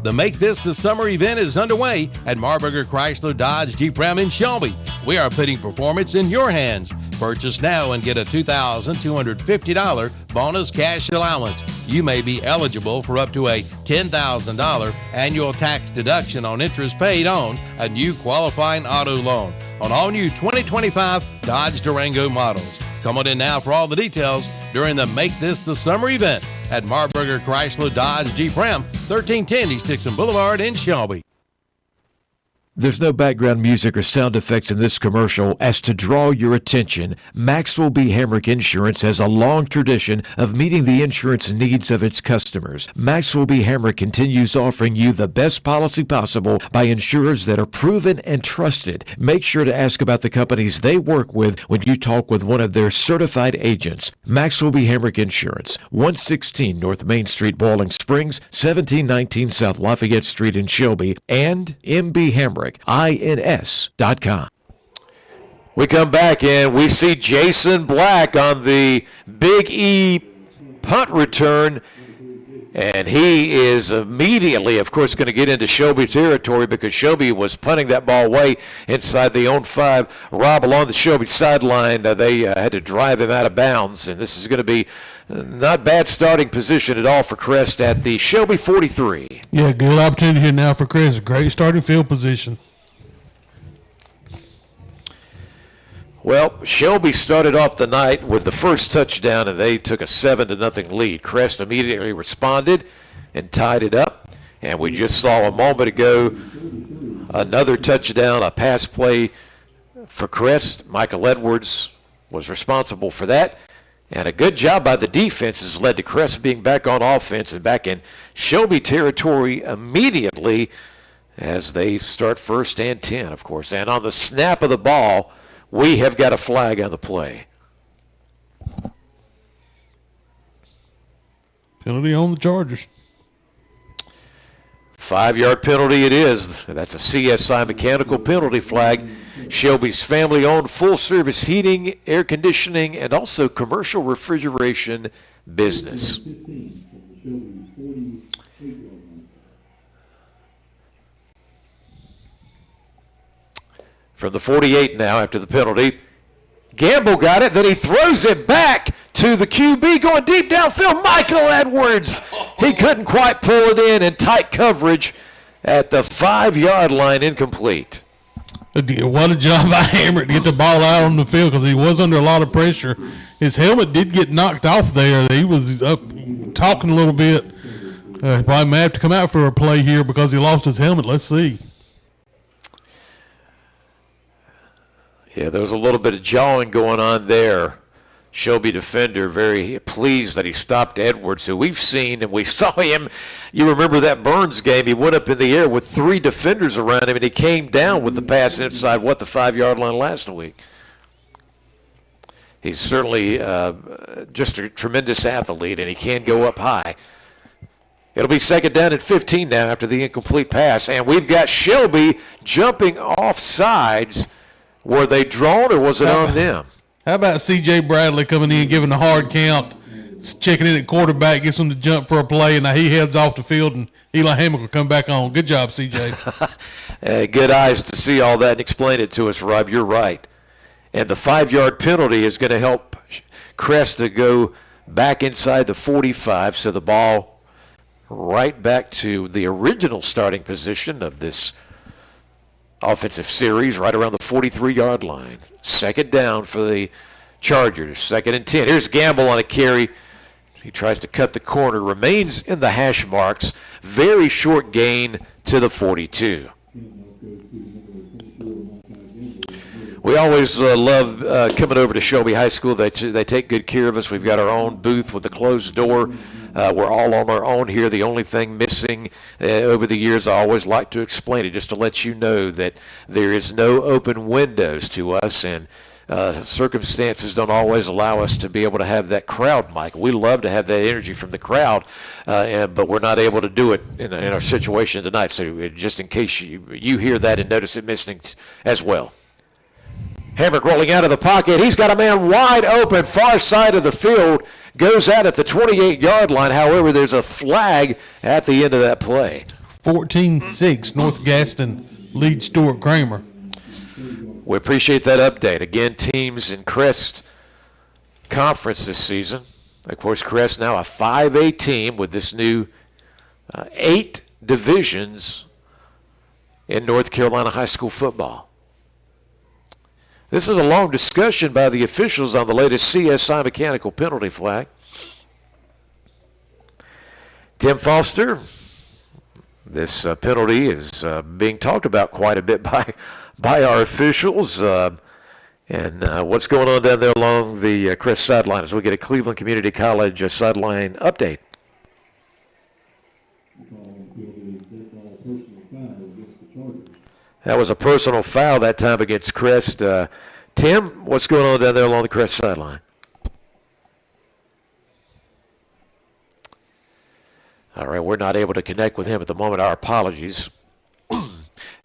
The Make This the Summer event is underway at Marburger Chrysler Dodge Jeep Ram in Shelby. We are putting performance in your hands. Purchase now and get a $2,250 bonus cash allowance. You may be eligible for up to a $10,000 annual tax deduction on interest paid on a new qualifying auto loan on all new 2025 Dodge Durango models. Come on in now for all the details during the Make This the Summer event at Marburger Chrysler Dodge Jeep Ram, 1310 East Dixon Boulevard in Shelby.
There's no background music or sound effects in this commercial as to draw your attention. Maxwell B. Hamrick Insurance has a long tradition of meeting the insurance needs of its customers. Maxwell B. Hamrick continues offering you the best policy possible by insurers that are proven and trusted. Make sure to ask about the companies they work with when you talk with one of their certified agents. Maxwell B. Hamrick Insurance, 116 North Main Street, Boiling Springs, 1719 South Lafayette Street in Shelby, and MB Hamrick. INS.com.
We come back and we see Jason Black on the Big E punt return, and he is immediately, of course, going to get into Shelby territory because Shelby was punting that ball away inside the own 5. Rob, along the Shelby sideline, they had to drive him out of bounds, and this is going to be not bad starting position at all for Crest at the Shelby 43.
Yeah, good opportunity here now for Crest. Great starting field position.
Well, Shelby started off the night with the first touchdown, and they took a 7-0 lead. Crest immediately responded and tied it up. And we just saw a moment ago another touchdown, a pass play for Crest. Michael Edwards was responsible for that. And a good job by the defense has led to Crest being back on offense and back in Shelby territory immediately as they start 1st and 10, of course. And on the snap of the ball, we have got a flag on the play.
Penalty on the Chargers.
5-yard penalty it is. That's a CSI mechanical penalty flag. Shelby's family-owned full-service heating, air conditioning, and also commercial refrigeration business. From the 48 now after the penalty. Gamble got it, then he throws it back to the QB going deep downfield. Michael Edwards. He couldn't quite pull it in tight coverage at the 5-yard line, incomplete.
What a job by Hammer to get the ball out on the field because he was under a lot of pressure. His helmet did get knocked off there. He was up talking a little bit. Probably may have to come out for a play here because he lost his helmet. Let's see.
Yeah, there was a little bit of jawing going on there. Shelby defender very pleased that he stopped Edwards, who we've seen, and we saw him. You remember that Burns game. He went up in the air with 3 defenders around him, and he came down with the pass inside, the 5-yard line last week. He's certainly just a tremendous athlete, and he can go up high. It'll be second down and 15 now after the incomplete pass, and we've got Shelby jumping off sides. Were they drawn, or was it on them?
How about C.J. Bradley coming in, giving a hard count, checking in at quarterback, gets him to jump for a play, and now he heads off the field, and Eli Hammock will come back on. Good job, C.J.
Good eyes to see all that and explain it to us, Rob. You're right. And the 5-yard penalty is going to help Crest to go back inside the 45, so the ball right back to the original starting position of this offensive series, right around the 43-yard line. Second down for the Chargers. 2nd and 10. Here's Gamble on a carry. He tries to cut the corner. Remains in the hash marks. Very short gain to the 42. We always love coming over to Shelby High School. They take good care of us. We've got our own booth with a closed door. We're all on our own here. The only thing missing over the years, I always like to explain it just to let you know that there is no open windows to us, and circumstances don't always allow us to be able to have that crowd, Mike. We love to have that energy from the crowd, but we're not able to do it in our situation tonight. So just in case you hear that and notice it missing as well. Hammock rolling out of the pocket. He's got a man wide open, far side of the field. Goes out at the 28-yard line. However, there's a flag at the end of that play.
14-6, North Gaston leads Stuart Kramer.
We appreciate that update. Again, teams in Crest Conference this season. Of course, Crest now a 5A team with this new 8 divisions in North Carolina high school football. This is a long discussion by the officials on the latest CSI mechanical penalty flag. Tim Foster, this penalty is being talked about quite a bit by our officials. And what's going on down there along the Crest sideline as we get a Cleveland Community College sideline update. That was a personal foul that time against Crest. Tim, what's going on down there along the Crest sideline? All right, we're not able to connect with him at the moment. Our apologies.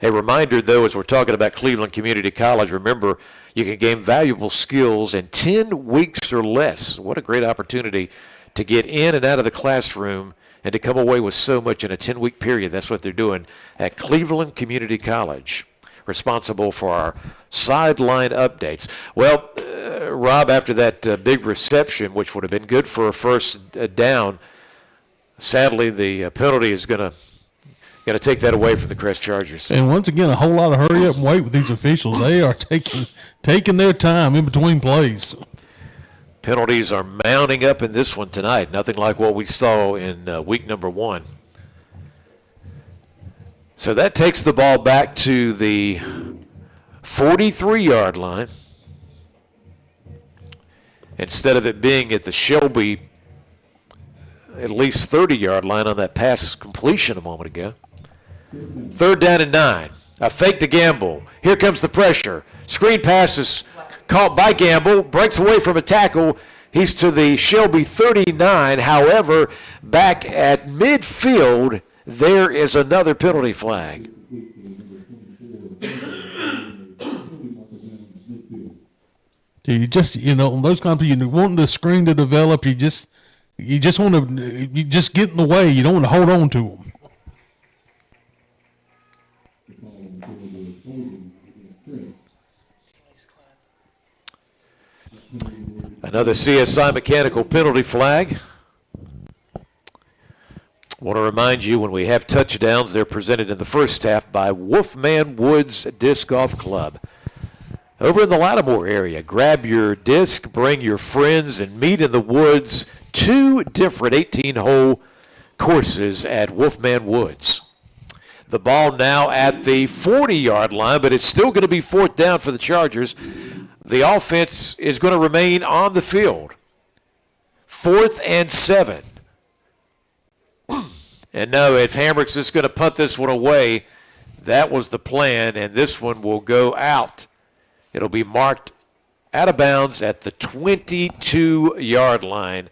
A reminder, though, as we're talking about Cleveland Community College, remember, you can gain valuable skills in 10 weeks or less. What a great opportunity to get in and out of the classroom and to come away with so much in a 10-week period. That's what they're doing at Cleveland Community College, responsible for our sideline updates. Well, Rob, after that big reception, which would have been good for a first down, sadly the penalty is going to take that away from the Crest Chargers.
And once again, a whole lot of hurry up and wait with these officials. They are taking their time in between plays.
Penalties are mounting up in this one tonight. Nothing like what we saw in week number 1. So that takes the ball back to the 43-yard line. Instead of it being at the Shelby at least 30-yard line on that pass completion a moment ago. 3rd down and 9. A fake to Gamble. Here comes the pressure. Screen pass is caught by Gamble. Breaks away from a tackle. He's to the Shelby 39. However, back at midfield there is another penalty flag.
You just, those kinds of, wanting the screen to develop, you just want to, you just get in the way. You don't want to hold on to them.
Another CSI mechanical penalty flag. Want to remind you, when we have touchdowns, they're presented in the first half by Wolfman Woods Disc Golf Club. Over in the Lattimore area, grab your disc, bring your friends, and meet in the woods. 2 different 18-hole courses at Wolfman Woods. The ball now at the 40-yard line, but it's still going to be 4th down for the Chargers. The offense is going to remain on the field. 4th and 7. And no, it's Hamrick's just going to punt this one away. That was the plan, and this one will go out. It'll be marked out of bounds at the 22-yard line.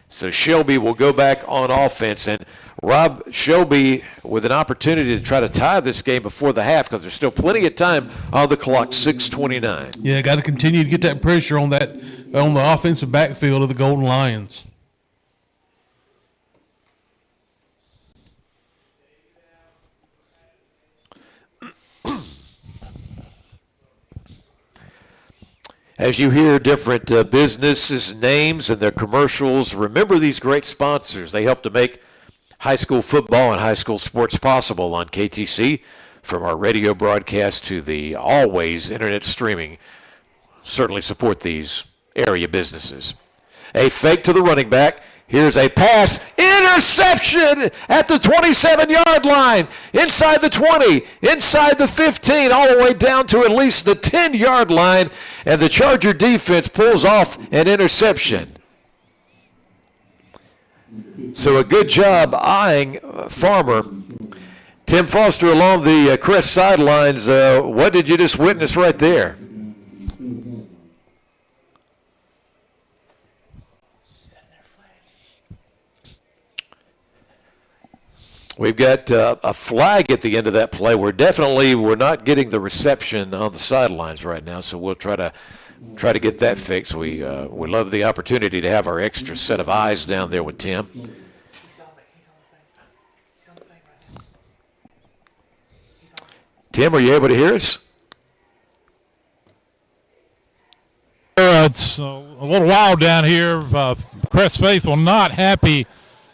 So Shelby will go back on offense. And Rob, Shelby with an opportunity to try to tie this game before the half because there's still plenty of time on the clock, 6:29.
Yeah, got to continue to get that pressure on the offensive backfield of the Golden Lions.
As you hear different businesses' names and their commercials, remember these great sponsors. They help to make high school football and high school sports possible on KTC. From our radio broadcast to the always internet streaming, certainly support these area businesses. A fake to the running back. Here's a pass. Interception at the 27-yard line. Inside the 20, inside the 15, all the way down to at least the 10-yard line. And the Charger defense pulls off an interception. So a good job eyeing Farmer. Tim Foster along the Crest sidelines. What did you just witness right there? We've got a flag at the end of that play. We're not getting the reception on the sidelines right now, so we'll try to get that fixed. We love the opportunity to have our extra set of eyes down there with Tim. Tim, are you able to hear us?
It's a little wild down here. Crest Faithful not happy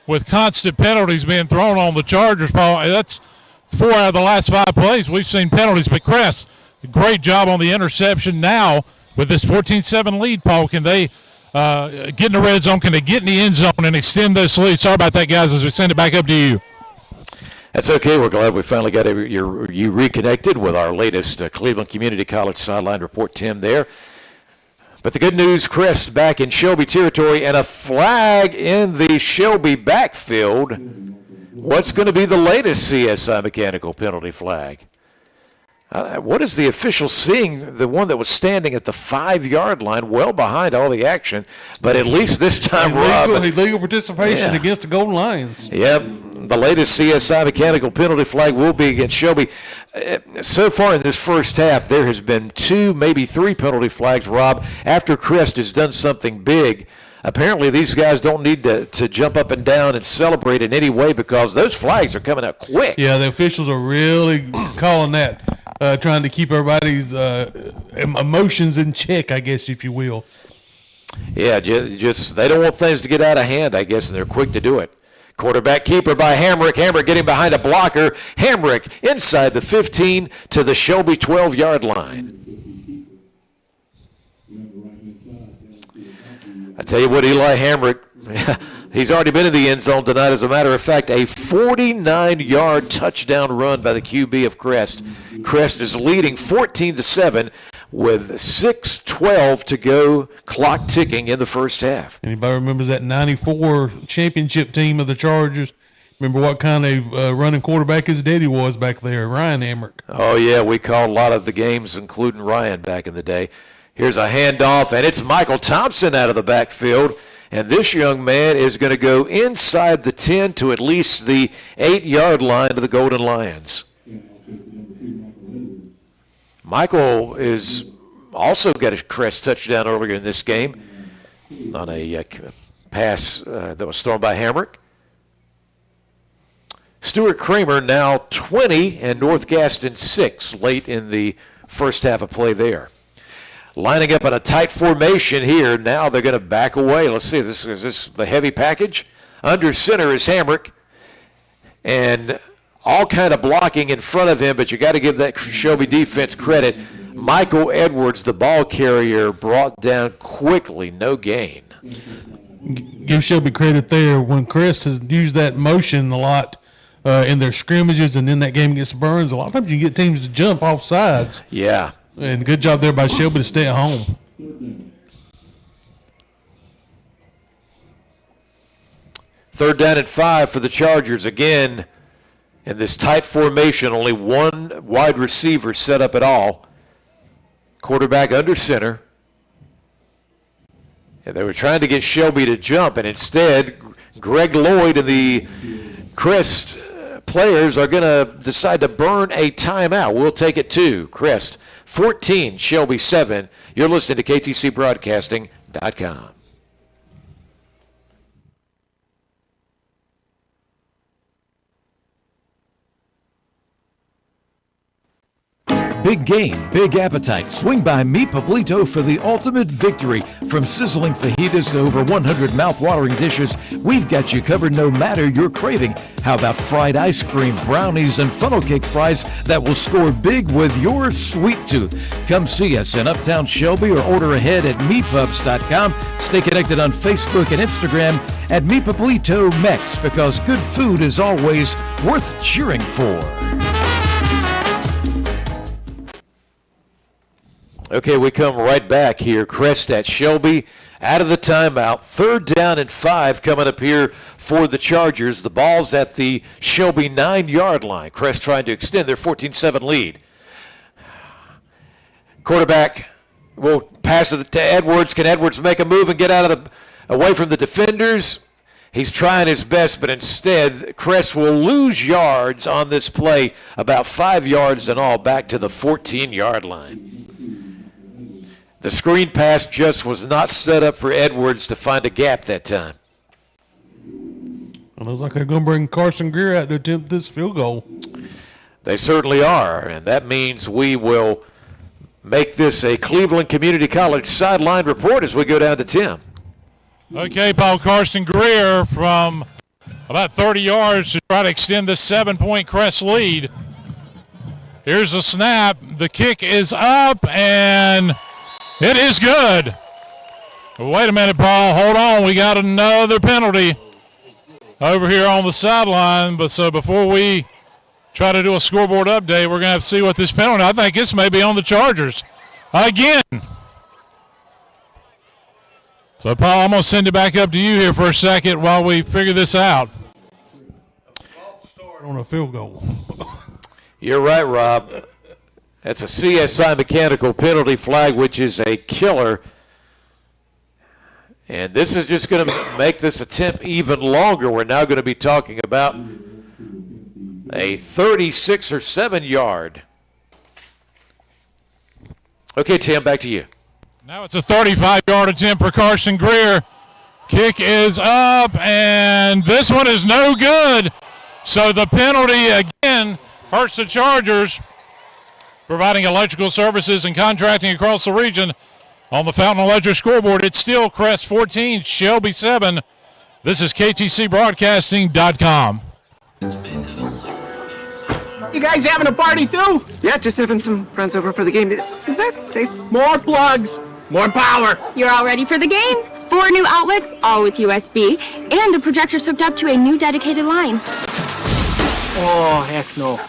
with constant penalties being thrown on the Chargers, Paul. That's 4 out of the last 5 plays we've seen penalties. But Crest, great job on the interception. Now, with this 14-7 lead, Paul, can they get in the red zone? Can they get in the end zone and extend this lead? Sorry about that, guys, as we send it back up to you.
That's okay. We're glad we finally got you reconnected with our latest Cleveland Community College sideline report, Tim, there. But the good news, Crest back in Shelby territory and a flag in the Shelby backfield. What's going to be the latest CSI mechanical penalty flag? What is the official seeing? The one that was standing at the 5-yard line, well behind all the action, but at least this time, Rob.
Illegal participation against the Golden Lions.
Yep. The latest CSI mechanical penalty flag will be against Shelby. So far in this first half, there has been 2, maybe 3 penalty flags, Rob, after Crest has done something big. Apparently, these guys don't need to jump up and down and celebrate in any way because those flags are coming out quick.
Yeah, the officials are really calling that, trying to keep everybody's emotions in check, I guess, if you will.
Yeah, just they don't want things to get out of hand, I guess, and they're quick to do it. Quarterback keeper by Hamrick. Hamrick getting behind a blocker. Hamrick inside the 15 to the Shelby 12-yard line. I tell you what, Eli Hamrick, he's already been in the end zone tonight. As a matter of fact, a 49-yard touchdown run by the QB of Crest. Crest is leading 14-7 with 6:12 to go, clock ticking in the first half.
Anybody remembers that 94 championship team of the Chargers? Remember what kind of running quarterback his daddy was back there, Ryan Hamrick.
Oh, yeah, we called a lot of the games, including Ryan back in the day. Here's a handoff, and it's Michael Thompson out of the backfield. And this young man is going to go inside the 10 to at least the 8-yard line of the Golden Lions. Michael is also got a Crest touchdown earlier in this game on a pass that was thrown by Hamrick. Stuart Kramer now 20 and North Gaston 6 late in the first half of play there. Lining up in a tight formation here. Now they're going to back away. Let's see. Is this the heavy package? Under center is Hamrick. And all kind of blocking in front of him, but you got to give that Shelby defense credit. Michael Edwards, the ball carrier, brought down quickly. No gain.
Give Shelby credit there. When Crest has used that motion a lot in their scrimmages and in that game against Burns, a lot of times you get teams to jump off sides.
Yeah.
And good job there by Shelby to stay at home.
Third down and 5 for the Chargers. Again, in this tight formation, only one wide receiver set up at all. Quarterback under center. And they were trying to get Shelby to jump, and instead, Greg Lloyd and the Crest players are going to decide to burn a timeout. We'll take it to Crest 14, Shelby 7. You're listening to KTCBroadcasting.com.
Big game, big appetite. Swing by Mi Poblito for the ultimate victory. From sizzling fajitas to over 100 mouth-watering dishes, we've got you covered no matter your craving. How about fried ice cream, brownies, and funnel cake fries that will score big with your sweet tooth? Come see us in Uptown Shelby or order ahead at MePubs.com. Stay connected on Facebook and Instagram at Mi Poblito Mex, because good food is always worth cheering for.
Okay, we come right back here. Crest at Shelby out of the timeout. Third down and 5 coming up here for the Chargers. The ball's at the Shelby 9-yard line. Crest trying to extend their 14-7 lead. Quarterback will pass it to Edwards. Can Edwards make a move and get away from the defenders? He's trying his best, but instead Crest will lose yards on this play, about 5 yards in all, back to the 14-yard line. The screen pass just was not set up for Edwards to find a gap that time.
It looks like they're going to bring Carson Greer out to attempt this field goal.
They certainly are, and that means we will make this a Cleveland Community College sideline report as we go down to Tim.
Okay, Paul, Carson Greer from about 30 yards to try to extend the 7-point Crest lead. Here's the snap. The kick is up, and it is good. Wait a minute, Paul. Hold on. We got another penalty over here on the sideline. But so before we try to do a scoreboard update, we're going to have to see what this penalty. I think this may be on the Chargers again. So, Paul, I'm going to send it back up to you here for a second while we figure this out.
Start on a field goal.
You're right, Rob. That's a CSI mechanical penalty flag, which is a killer. And this is just going to make this attempt even longer. We're now going to be talking about a 36 or 7 yard. Okay, Tim, back to you.
Now it's a 35-yard attempt for Carson Greer. Kick is up, and this one is no good. So the penalty again hurts the Chargers. Providing electrical services and contracting across the region. On the Fountain Electric scoreboard, it's still Crest 14, Shelby 7. This is KTCBroadcasting.com.
You guys having a party too? Yeah, just having some friends over for the game. Is that safe? More plugs, more power.
You're all ready for the game? 4 new outlets, all with USB, and the projector's hooked up to a new dedicated line.
Oh, heck no.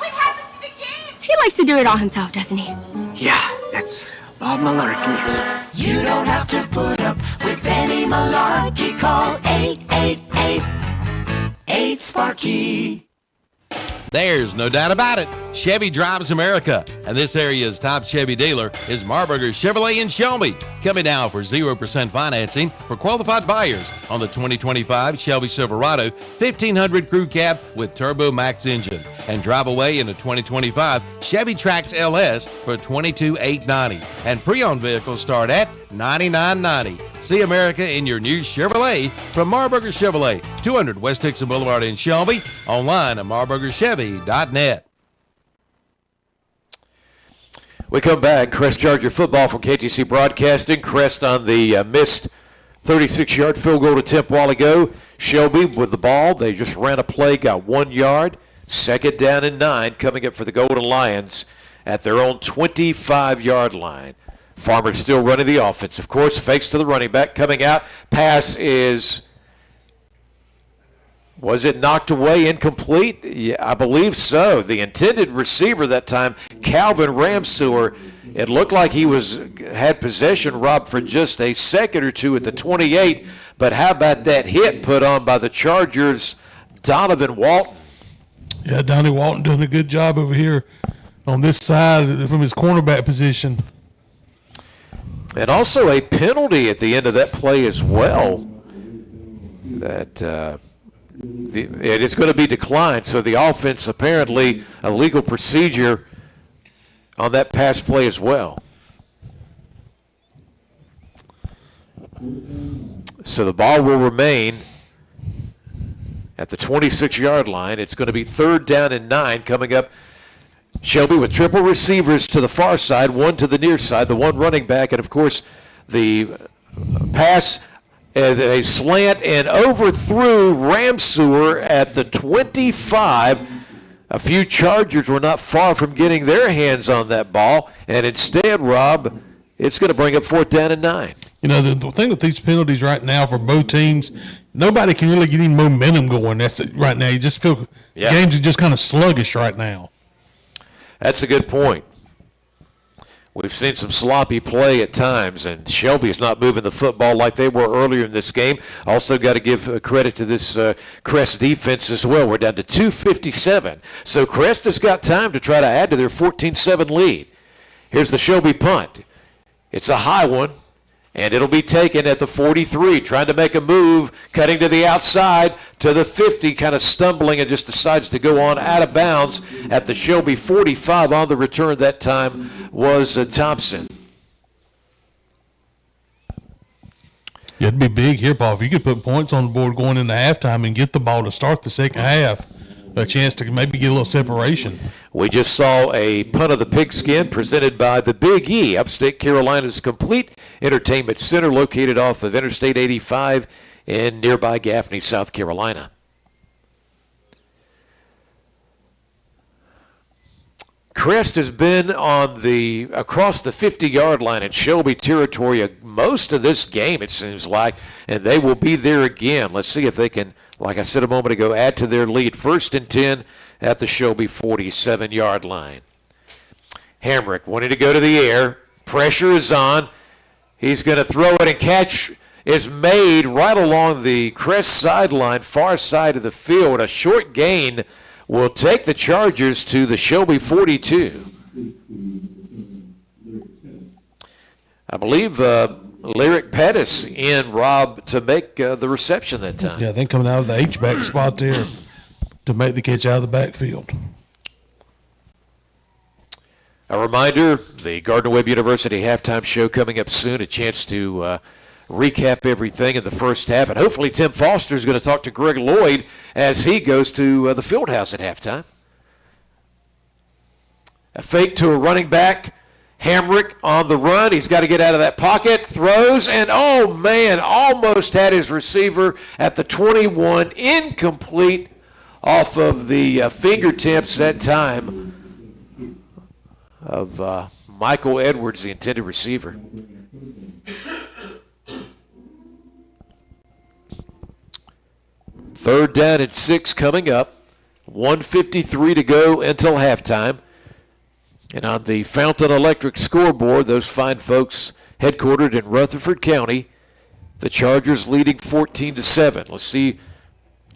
He likes to do it all himself, doesn't he?
Yeah, that's Bob Malarkey.
You don't have to put up with any malarkey. Call 888-8-SPARKY.
There's no doubt about it. Chevy drives America, and this area's top Chevy dealer is Marburger Chevrolet in Shelby. Coming now for 0% financing for qualified buyers on the 2025 Shelby Silverado 1500 Crew Cab with Turbo Max engine, and drive away in a 2025 Chevy Trax LS for $22,890, and pre-owned vehicles start at $99.90. See America in your new Chevrolet from Marburger Chevrolet, 200 West Dixon Boulevard in Shelby, online at marburgerchevy.net.
We come back. Crest Charger football from KTC Broadcasting. Crest on the missed 36-yard field goal attempt a while ago. Shelby with the ball. They just ran a play, got 1 yard. 2nd down and 9 coming up for the Golden Lions at their own 25-yard line. Farmer still running the offense. Of course, fakes to the running back. Coming out. Pass is... Was it knocked away, incomplete? Yeah, I believe so. The intended receiver that time, Calvin Ramsewer, it looked like he had possession, Rob, for just a second or two at the 28. But how about that hit put on by the Chargers, Donovan Walton?
Yeah, Donnie Walton doing a good job over here on this side from his cornerback position.
And also a penalty at the end of that play as well. That... it's going to be declined, so the offense apparently a legal procedure on that pass play as well. So the ball will remain at the 26-yard line. It's going to be 3rd down and 9 coming up. Shelby with triple receivers to the far side, one to the near side, the one running back, and of course the pass. A slant and overthrew Ramsewer at the 25. A few Chargers were not far from getting their hands on that ball, and instead, Rob, it's going to bring up 4th down and 9.
You know, the thing with these penalties right now for both teams, nobody can really get any momentum going. That's it right now. You just feel games are just kind of sluggish right now.
That's a good point. We've seen some sloppy play at times, and Shelby's not moving the football like they were earlier in this game. Also got to give credit to this Crest defense as well. We're down to 2:57. So Crest has got time to try to add to their 14-7 lead. Here's the Shelby punt. It's a high one, and it'll be taken at the 43, trying to make a move, cutting to the outside to the 50, kind of stumbling and just decides to go on out of bounds at the Shelby 45. On the return that time was Thompson.
Yeah, it'd be big here, Paul. If you could put points on the board going into halftime and get the ball to start the second half, a chance to maybe get a little separation.
We just saw a punt of the pigskin presented by the Big E, Upstate Carolina's complete entertainment center located off of Interstate 85 in nearby Gaffney, South Carolina. Crest has been on across the 50-yard line in Shelby territory most of this game, it seems like, and they will be there again. Let's see if they can, like I said a moment ago, add to their lead. 1st and 10 at the Shelby 47-yard line. Hamrick wanting to go to the air. Pressure is on. He's going to throw it, and catch is made right along the Crest sideline, far side of the field. A short gain will take the Chargers to the Shelby 42. I believe Lyric Pettis in, Rob, to make the reception that time.
Yeah, I think coming out of the H-back spot there to make the catch out of the backfield.
A reminder, the Gardner-Webb University halftime show coming up soon, a chance to recap everything in the first half. And hopefully Tim Foster is going to talk to Greg Lloyd as he goes to the field house at halftime. A fake to a running back. Hamrick on the run. He's got to get out of that pocket. Throws, and oh, man, almost had his receiver at the 21. Incomplete off of the fingertips that time of Michael Edwards, the intended receiver. Third down and 6 coming up. 1:53 to go until halftime. And on the Fountain Electric scoreboard, those fine folks headquartered in Rutherford County, the Chargers leading 14-7. Let's see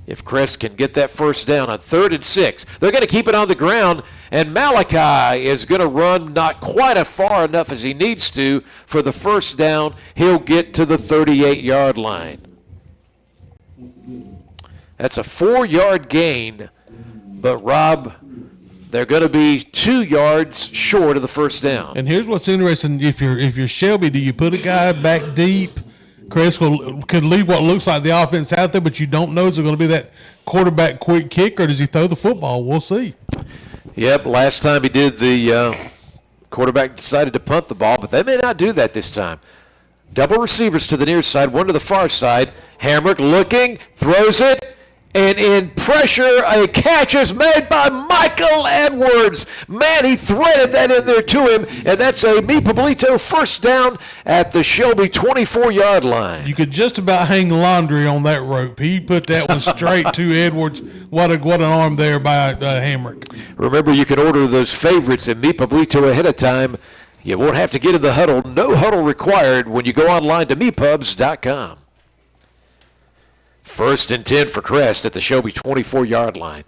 if Crest can get that first down on 3rd and 6. They're going to keep it on the ground, and Malachi is going to run not quite as far enough as he needs to for the first down. He'll get to the 38-yard line. That's a 4-yard gain, but Rob, they're going to be 2 yards short of the first down.
And here's what's interesting: if you're Shelby, do you put a guy back deep? Crest could leave what looks like the offense out there, but you don't know is it going to be that quarterback quick kick, or does he throw the football? We'll see.
Yep, last time he did, the quarterback decided to punt the ball, but they may not do that this time. Double receivers to the near side, one to the far side. Hamrick looking, throws it, and in pressure, a catch is made by Michael Edwards. Man, he threaded that in there to him, and that's a Mi Pablito first down at the Shelby 24-yard line.
You could just about hang laundry on that rope. He put that one straight to Edwards. What an arm there by Hamrick.
Remember, you can order those favorites in Mi Pablito ahead of time. You won't have to get in the huddle. No huddle required when you go online to mepubs.com. 1st and 10 for Crest at the Shelby 24-yard line.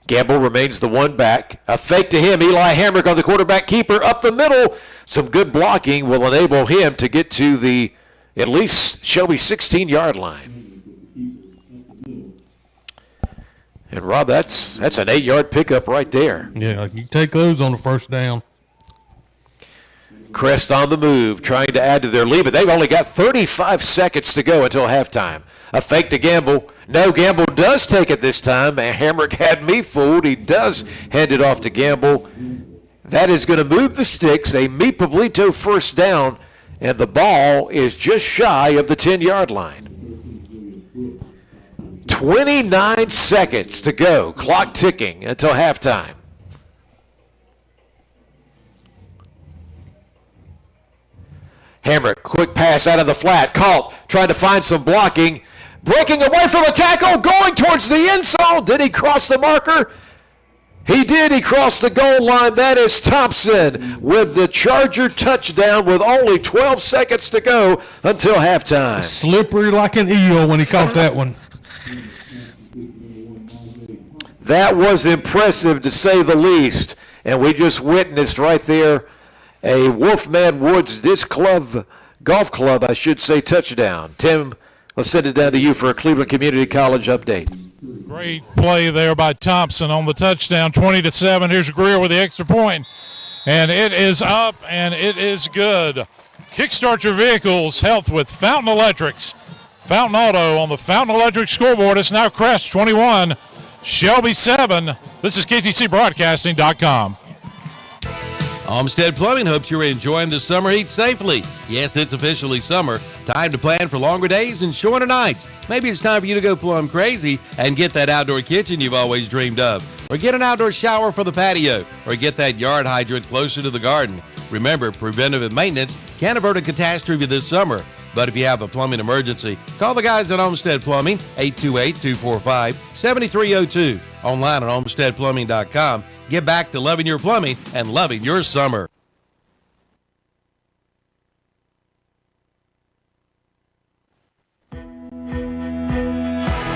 Gamble remains the one back. A fake to him. Eli Hamrick on the quarterback keeper up the middle. Some good blocking will enable him to get to the at least Shelby 16-yard line. And, Rob, that's an 8-yard pickup right there.
Yeah, you take those on the first down.
Crest on the move, trying to add to their lead, but they've only got 35 seconds to go until halftime. A fake to Gamble. No, Gamble does take it this time. Hamrick had me fooled. He does hand it off to Gamble. That is going to move the sticks. A Mi Pablito first down, and the ball is just shy of the 10-yard line. 29 seconds to go. Clock ticking until halftime. Hamrick, quick pass out of the flat. Caught, trying to find some blocking. Breaking away from a tackle, going towards the end zone. Did he cross the marker? He did. He crossed the goal line. That is Thompson with the Charger touchdown with only 12 seconds to go until halftime.
Slippery like an eel when he caught that one.
That was impressive, to say the least. And we just witnessed right there a Wolfman Woods golf club, I should say, touchdown. Tim, let's send it down to you for a Cleveland Community College update.
Great play there by Thompson on the touchdown, 20-7. Here's Greer with the extra point. And it is up, and it is good. Kickstart your vehicle's health with Fountain Electrics. Fountain Auto on the Fountain Electric scoreboard. It's now Crest 21, Shelby 7. This is KTCBroadcasting.com.
Olmsted Plumbing hopes you're enjoying the summer heat safely. Yes, it's officially summer. Time to plan for longer days and shorter nights. Maybe it's time for you to go plumb crazy and get that outdoor kitchen you've always dreamed of. Or get an outdoor shower for the patio. Or get that yard hydrant closer to the garden. Remember, preventative maintenance can avert a catastrophe this summer. But if you have a plumbing emergency, call the guys at Olmsted Plumbing, 828-245-7302. Online at olmstedplumbing.com. Get back to loving your plumbing and loving your summer.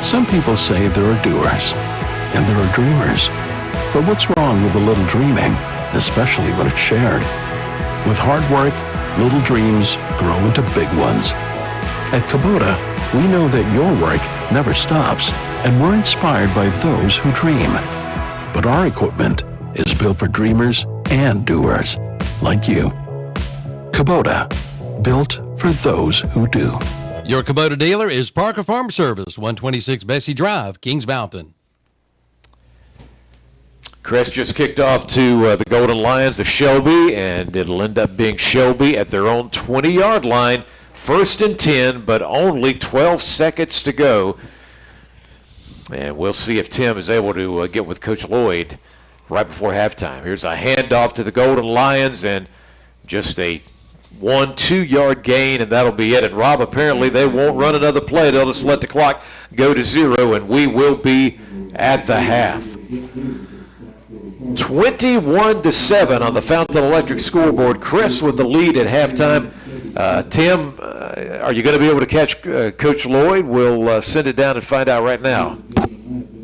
Some people say there are doers, and there are dreamers. But what's wrong with a little dreaming, especially when it's shared? With hard work, little dreams grow into big ones. At Kubota, we know that your work never stops, and we're inspired by those who dream. But our equipment is built for dreamers and doers, like you. Kubota, built for those who do.
Your Kubota dealer is Parker Farm Service, 126 Bessie Drive, Kings Mountain.
Crest just kicked off to the Golden Lions of Shelby, and it'll end up being Shelby at their own 20-yard line. 1st and 10, but only 12 seconds to go. And we'll see if Tim is able to get with Coach Lloyd right before halftime. Here's a handoff to the Golden Lions, and just a 1-2-yard gain, and that'll be it. And Rob, apparently they won't run another play. They'll just let the clock go to 0, and we will be at the half. 21-7 on the Fountain Electric scoreboard. Crest with the lead at halftime. Tim, are you going to be able to catch Coach Lloyd? We'll send it down and find out right now.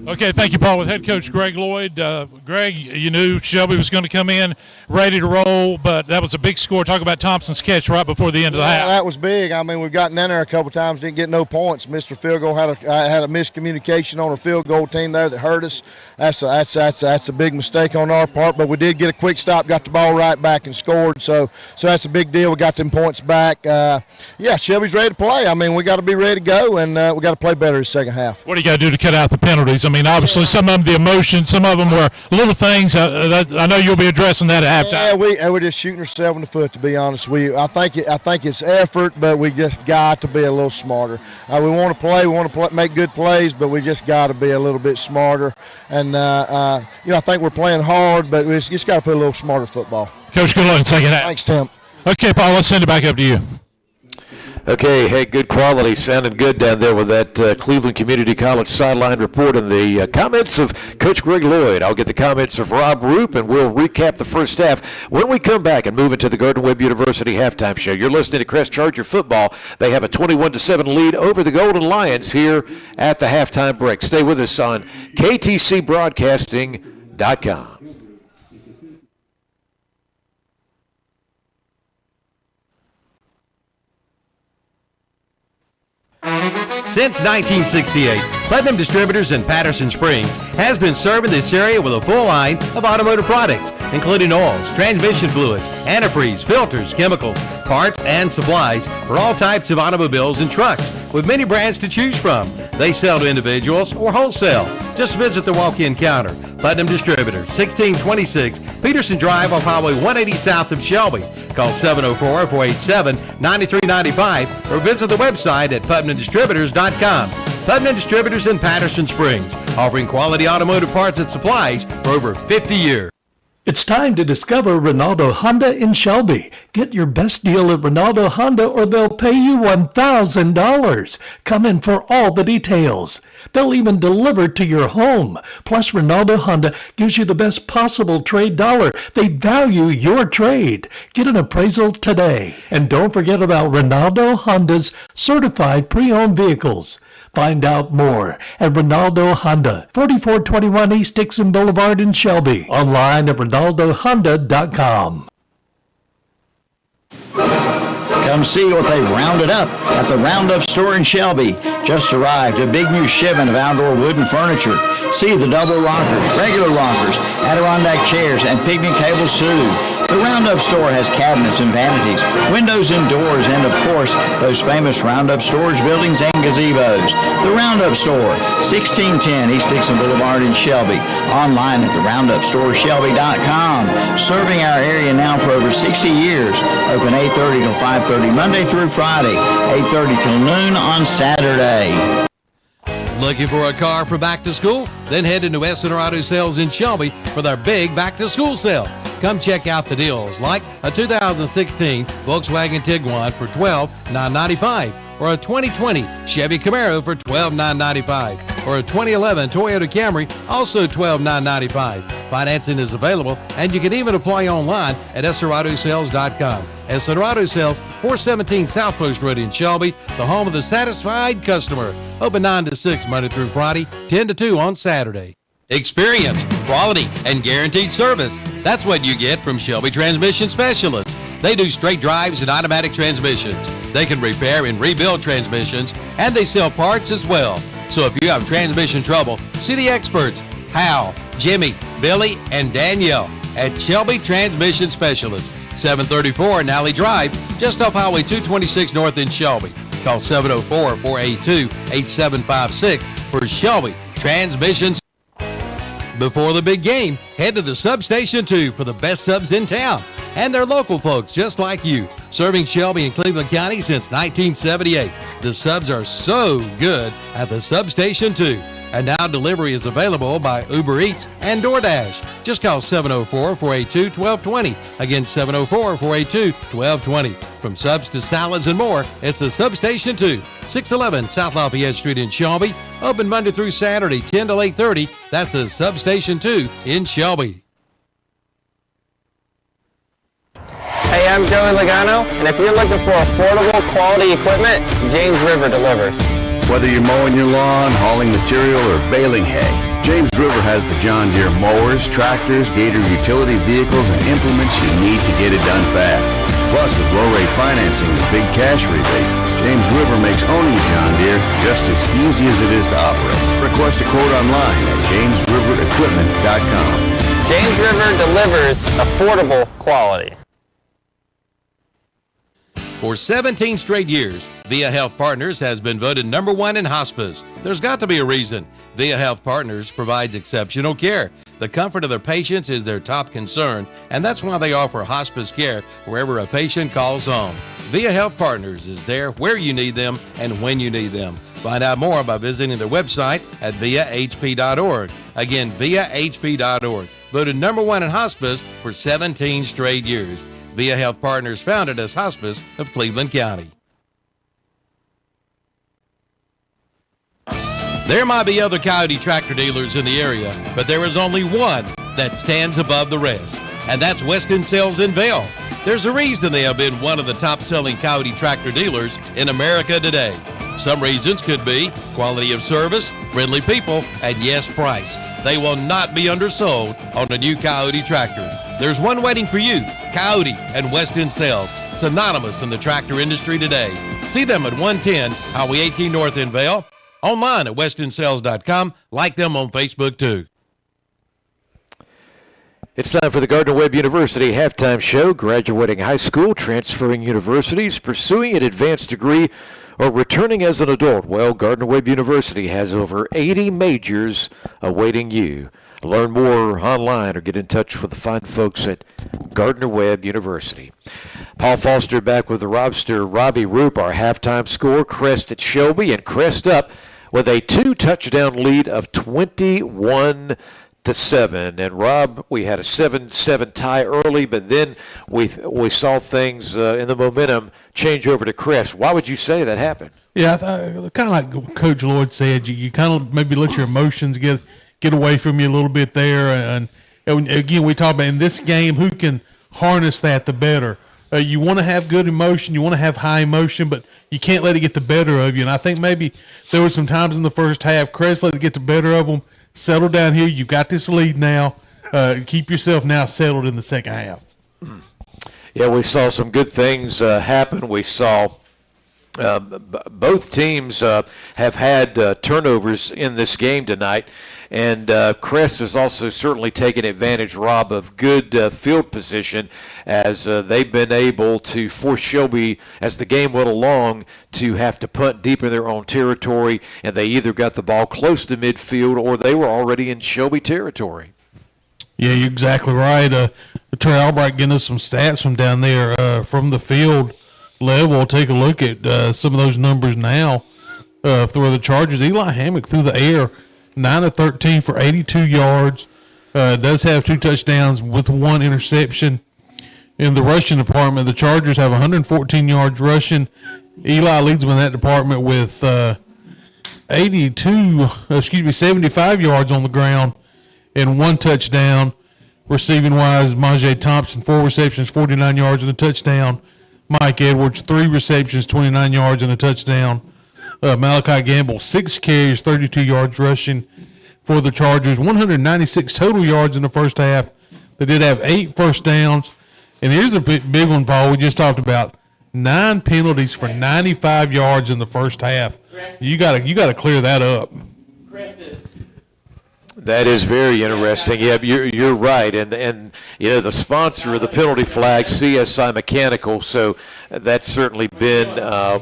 Okay, thank you, Paul. With head coach Greg Lloyd. Greg, you knew Shelby was going to come in ready to roll, but that was a big score. Talk about Thompson's catch right before the end of the half.
That was big. I mean, we've gotten in there a couple times, didn't get no points. Mr. Field Goal had a miscommunication on a field goal team there that hurt us. That's a big mistake on our part, but we did get a quick stop, got the ball right back and scored. So that's a big deal. We got them points back. Shelby's ready to play. I mean, we got to be ready to go, and we got to play better in the second half.
What do you got to do to cut out the penalties? I mean, obviously, some of them the emotion, some of them were little things. I know you'll be addressing that at halftime.
Yeah, we're just shooting ourselves in the foot, to be honest with you. I think it's effort, but we just got to be a little smarter. We want to play, make good plays, but we just got to be a little bit smarter. And I think we're playing hard, but we just got to play a little smarter football.
Coach, good luck in second half.
Thanks, Tim.
Okay, Paul, let's send it back up to you.
Okay, hey, good quality, sounding good down there with that Cleveland Community College sideline report and the comments of Coach Greg Lloyd. I'll get the comments of Rob Roop, and we'll recap the first half when we come back and move into the Gardner-Webb University halftime show. You're listening to Crest Charger football. They have a 21-7 lead over the Golden Lions here at the halftime break. Stay with us on KTCBroadcasting.com.
Since 1968, Putnam Distributors in Patterson Springs has been serving this area with a full line of automotive products, including oils, transmission fluids, antifreeze, filters, chemicals, parts, and supplies for all types of automobiles and trucks, with many brands to choose from. They sell to individuals or wholesale. Just visit the walk-in counter. Putnam Distributors, 1626 Peterson Drive off Highway 180 south of Shelby. Call 704-487-9395 or visit the website at PutnamDistributors.com. Putnam Distributors in Patterson Springs, offering quality automotive parts and supplies for over 50 years.
It's time to discover Ronaldo Honda in Shelby. Get your best deal at Ronaldo Honda or they'll pay you $1,000. Come in for all the details. They'll even deliver to your home. Plus, Ronaldo Honda gives you the best possible trade dollar. They value your trade. Get an appraisal today. And don't forget about Ronaldo Honda's certified pre-owned vehicles. Find out more at Ronaldo Honda, 4421 East Dixon Boulevard in Shelby. Online at RonaldoHonda.com.
Come see what they've rounded up at the Roundup store in Shelby. Just arrived a big new shipment of outdoor wooden furniture. See the double rockers, regular rockers, Adirondack chairs, and picnic tables too. The Roundup store has cabinets and vanities, windows and doors, and of course, those famous Roundup storage buildings and gazebos. The Roundup store, 1610 East Dixon Boulevard in Shelby. Online at theroundupstoreshelby.com. Serving our area now for over 60 years. Open 8:30 till 5:30 Monday through Friday, 8:30 till noon on Saturday.
Looking for a car for back to school? Then head into Essener Auto Sales in Shelby for their big back to school sale. Come check out the deals like a 2016 Volkswagen Tiguan for $12,995, or a 2020 Chevy Camaro for $12,995, or a 2011 Toyota Camry, also $12,995. Financing is available, and you can even apply online at EsserAutoSales.com. Essener Auto Sales, 417 South Post Road in Shelby, the home of the satisfied customer. Open 9 to 6 Monday through Friday, 10 to 2 on Saturday. Experience, quality, and guaranteed service. That's what you get from Shelby Transmission Specialists. They do straight drives and automatic transmissions. They can repair and rebuild transmissions, and they sell parts as well. So if you have transmission trouble, see the experts, Hal, Jimmy, Billy, and Danielle at Shelby Transmission Specialists, 734 Nally Drive, just off Highway 226 North in Shelby. Call 704-482-8756 for Shelby Transmissions. Before the big game, head to the Substation 2 for the best subs in town. And they're local folks just like you, serving Shelby and Cleveland County since 1978. The subs are so good at the Substation 2. And now delivery is available by Uber Eats and DoorDash. Just call 704-482-1220. Again, 704-482-1220. From subs to salads and more, it's the Substation 2, 611 South Lafayette Street in Shelby. Open Monday through Saturday, 10 to 8:30. That's the Substation 2 in Shelby.
Hey, I'm Joey Logano, and if you're looking for affordable, quality equipment, James River delivers.
Whether you're mowing your lawn, hauling material, or baling hay, James River has the John Deere mowers, tractors, Gator utility vehicles, and implements you need to get it done fast. Plus, with low-rate financing and big cash rebates, James River makes owning a John Deere just as easy as it is to operate. Request a quote online at jamesriverequipment.com.
James River delivers affordable quality.
For 17 straight years, Via Health Partners has been voted #1 in hospice. There's got to be a reason. Via Health Partners provides exceptional care. The comfort of their patients is their top concern, and that's why they offer hospice care wherever a patient calls home. Via Health Partners is there where you need them and when you need them. Find out more by visiting their website at viahp.org. Again, viahp.org. Voted #1 in hospice for 17 straight years. Via Health Partners, founded as Hospice of Cleveland County. There might be other Coyote tractor dealers in the area, but there is only one that stands above the rest, and that's Weston Sales in Vail. There's a reason they have been one of the top-selling Coyote tractor dealers in America today. Some reasons could be quality of service, friendly people, and yes, price. They will not be undersold on a new Coyote tractor. There's one waiting for you, Coyote and Weston Sales, synonymous in the tractor industry today. See them at 110 Highway 18 North in Vail, online at westonsales.com, like them on Facebook too.
It's time for the Gardner-Webb University Halftime Show. Graduating high school, transferring universities, pursuing an advanced degree, or returning as an adult. Well, Gardner-Webb University has over 80 majors awaiting you. Learn more online or get in touch with the fine folks at Gardner-Webb University. Paul Foster back with the Robster. Robbie Roop, our halftime score. Crest at Shelby, and Crest up with a 2-touchdown lead of 21-7. And Rob, we had a 7-7 tie early, but then we saw things in the momentum change over to Crest. Why would you say that happened?
Yeah, kind of like Coach Lloyd said, you kind of maybe let your emotions get away from you a little bit there. And again, we talk about in this game, who can harness that the better. You want to have good emotion, you want to have high emotion, but you can't let it get the better of you. And I think maybe there were some times in the first half, Crest let it get the better of them. Settle down here. You've got this lead now. Keep yourself now settled in the second half.
Yeah, we saw some good things happen. We saw both teams have had turnovers in this game tonight, and Crest has also certainly taken advantage, Rob, of good field position as they've been able to force Shelby, as the game went along, to have to punt deep in their own territory, and they either got the ball close to midfield or they were already in Shelby territory.
Yeah, you're exactly right. Trey Albright getting us some stats from down there from the field level. Take a look at some of those numbers now for the Chargers. Eli Hammock through the air, 9 of 13 for 82 yards. Does have 2 touchdowns with 1 interception. In the rushing department, the Chargers have 114 yards rushing. Eli leads them in that department with 75 yards on the ground and 1 touchdown. Receiving wise, Majay Thompson, 4 receptions, 49 yards and a touchdown. Mike Edwards, 3 receptions, 29 yards and a touchdown. Malachi Gamble, 6 carries, 32 yards rushing for the Chargers. 196 total yards in the first half. They did have 8 first downs. And here's a big one, Paul, we just talked about. 9 penalties for 95 yards in the first half. You got to clear that up.
That is very interesting. Yeah, you're right, and you know the sponsor of the penalty flag, CSI Mechanical. So that's certainly been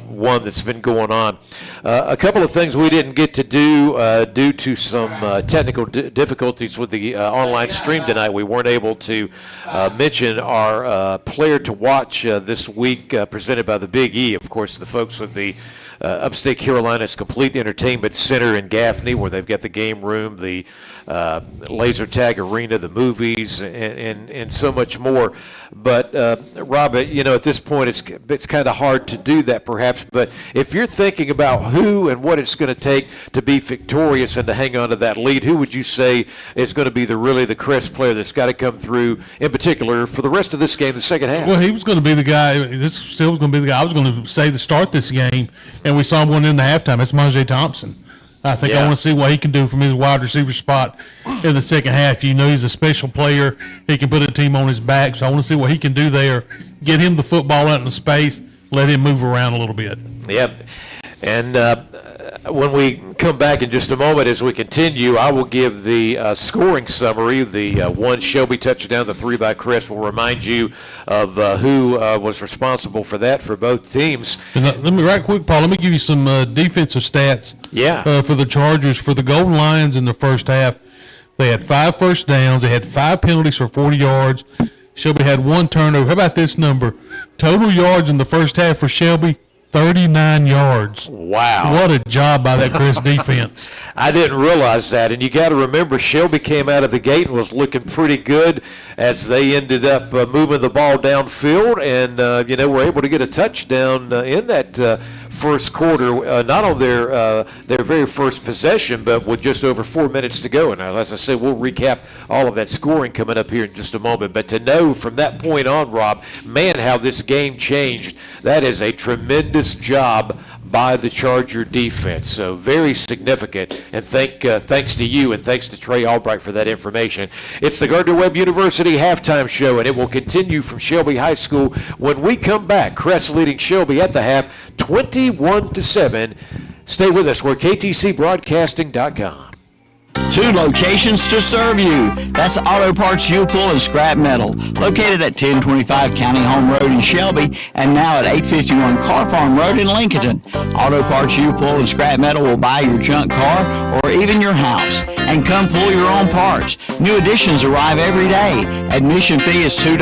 one that's been going on. A couple of things we didn't get to do due to some technical difficulties with the online stream tonight. We weren't able to mention our player to watch this week, presented by the Big E. Of course, the folks with the Upstate Carolina's Complete Entertainment Center in Gaffney, where they've got the game room, the laser tag arena, the movies, and so much more. But Rob, you know, at this point, it's kind of hard to do that perhaps. But if you're thinking about who and what it's going to take to be victorious and to hang on to that lead, who would you say is going to be the Crest player that's got to come through in particular for the rest of this game, the second half?
Well, he was going to be the guy. This still was going to be the guy I was going to say to start this game, and we saw him going into halftime. It's Monjay Thompson. I think I want to see what he can do from his wide receiver spot in the second half. You know, he's a special player. He can put a team on his back, so I want to see what he can do there. Get him the football out in the space, let him move around a little bit.
Yep. And when we come back in just a moment, as we continue, I will give the scoring summary. The one Shelby touchdown, the 3 by Crest will remind you of who was responsible for that for both teams.
And let me, right quick, Paul, let me give you some defensive stats for the Chargers. For the Golden Lions in the first half, they had 5 first downs. They had 5 penalties for 40 yards. Shelby had 1 turnover. How about this number? Total yards in the first half for Shelby, 39 yards.
Wow.
What a job by that Crest defense.
I didn't realize that. And you got to remember, Shelby came out of the gate and was looking pretty good as they ended up moving the ball downfield and, were able to get a touchdown in that first quarter, not on their very first possession, but with just over 4 minutes to go. And as I said, we'll recap all of that scoring coming up here in just a moment. But to know from that point on, Rob, man, how this game changed, that is a tremendous job by the Charger defense. So very significant. And thanks to you and thanks to Trey Albright for that information. It's the Gardner-Webb University halftime show, and it will continue from Shelby High School when we come back. Crest leading Shelby at the half, 21-7. Stay with us. We're KTCBroadcasting.com.
2 locations to serve you. That's Auto Parts, U-Pull, and Scrap Metal. Located at 1025 County Home Road in Shelby and now at 851 Car Farm Road in Lincoln. Auto Parts, U-Pull, and Scrap Metal will buy your junk car or even your house. And come pull your own parts. New additions arrive every day. Admission fee is $2.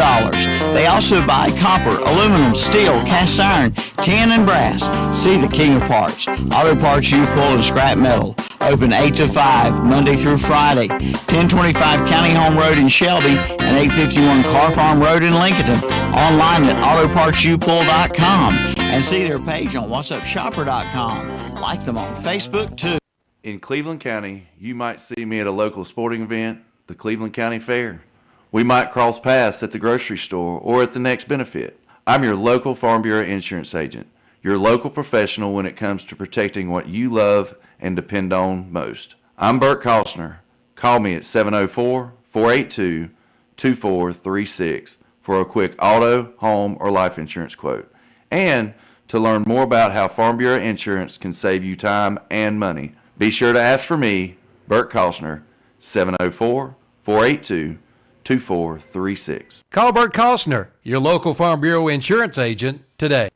They also buy copper, aluminum, steel, cast iron, tin, and brass. See the king of parts. Auto Parts, U-Pull, and Scrap Metal. Open 8 to 5, Monday through Friday. 1025 County Home Road in Shelby and 851 Car Farm Road in Lincoln. Online at autopartsupull.com and see their page on whatsupshopper.com. Like them on Facebook too.
In Cleveland County, you might see me at a local sporting event, the Cleveland County Fair. We might cross paths at the grocery store or at the next benefit. I'm your local Farm Bureau insurance agent, your local professional when it comes to protecting what you love and depend on most. I'm Bert Costner. Call me at 704-482-2436 for a quick auto, home, or life insurance quote. And to learn more about how Farm Bureau Insurance can save you time and money, be sure to ask for me, Bert Costner, 704-482-2436.
Call Bert Costner, your local Farm Bureau insurance agent, today.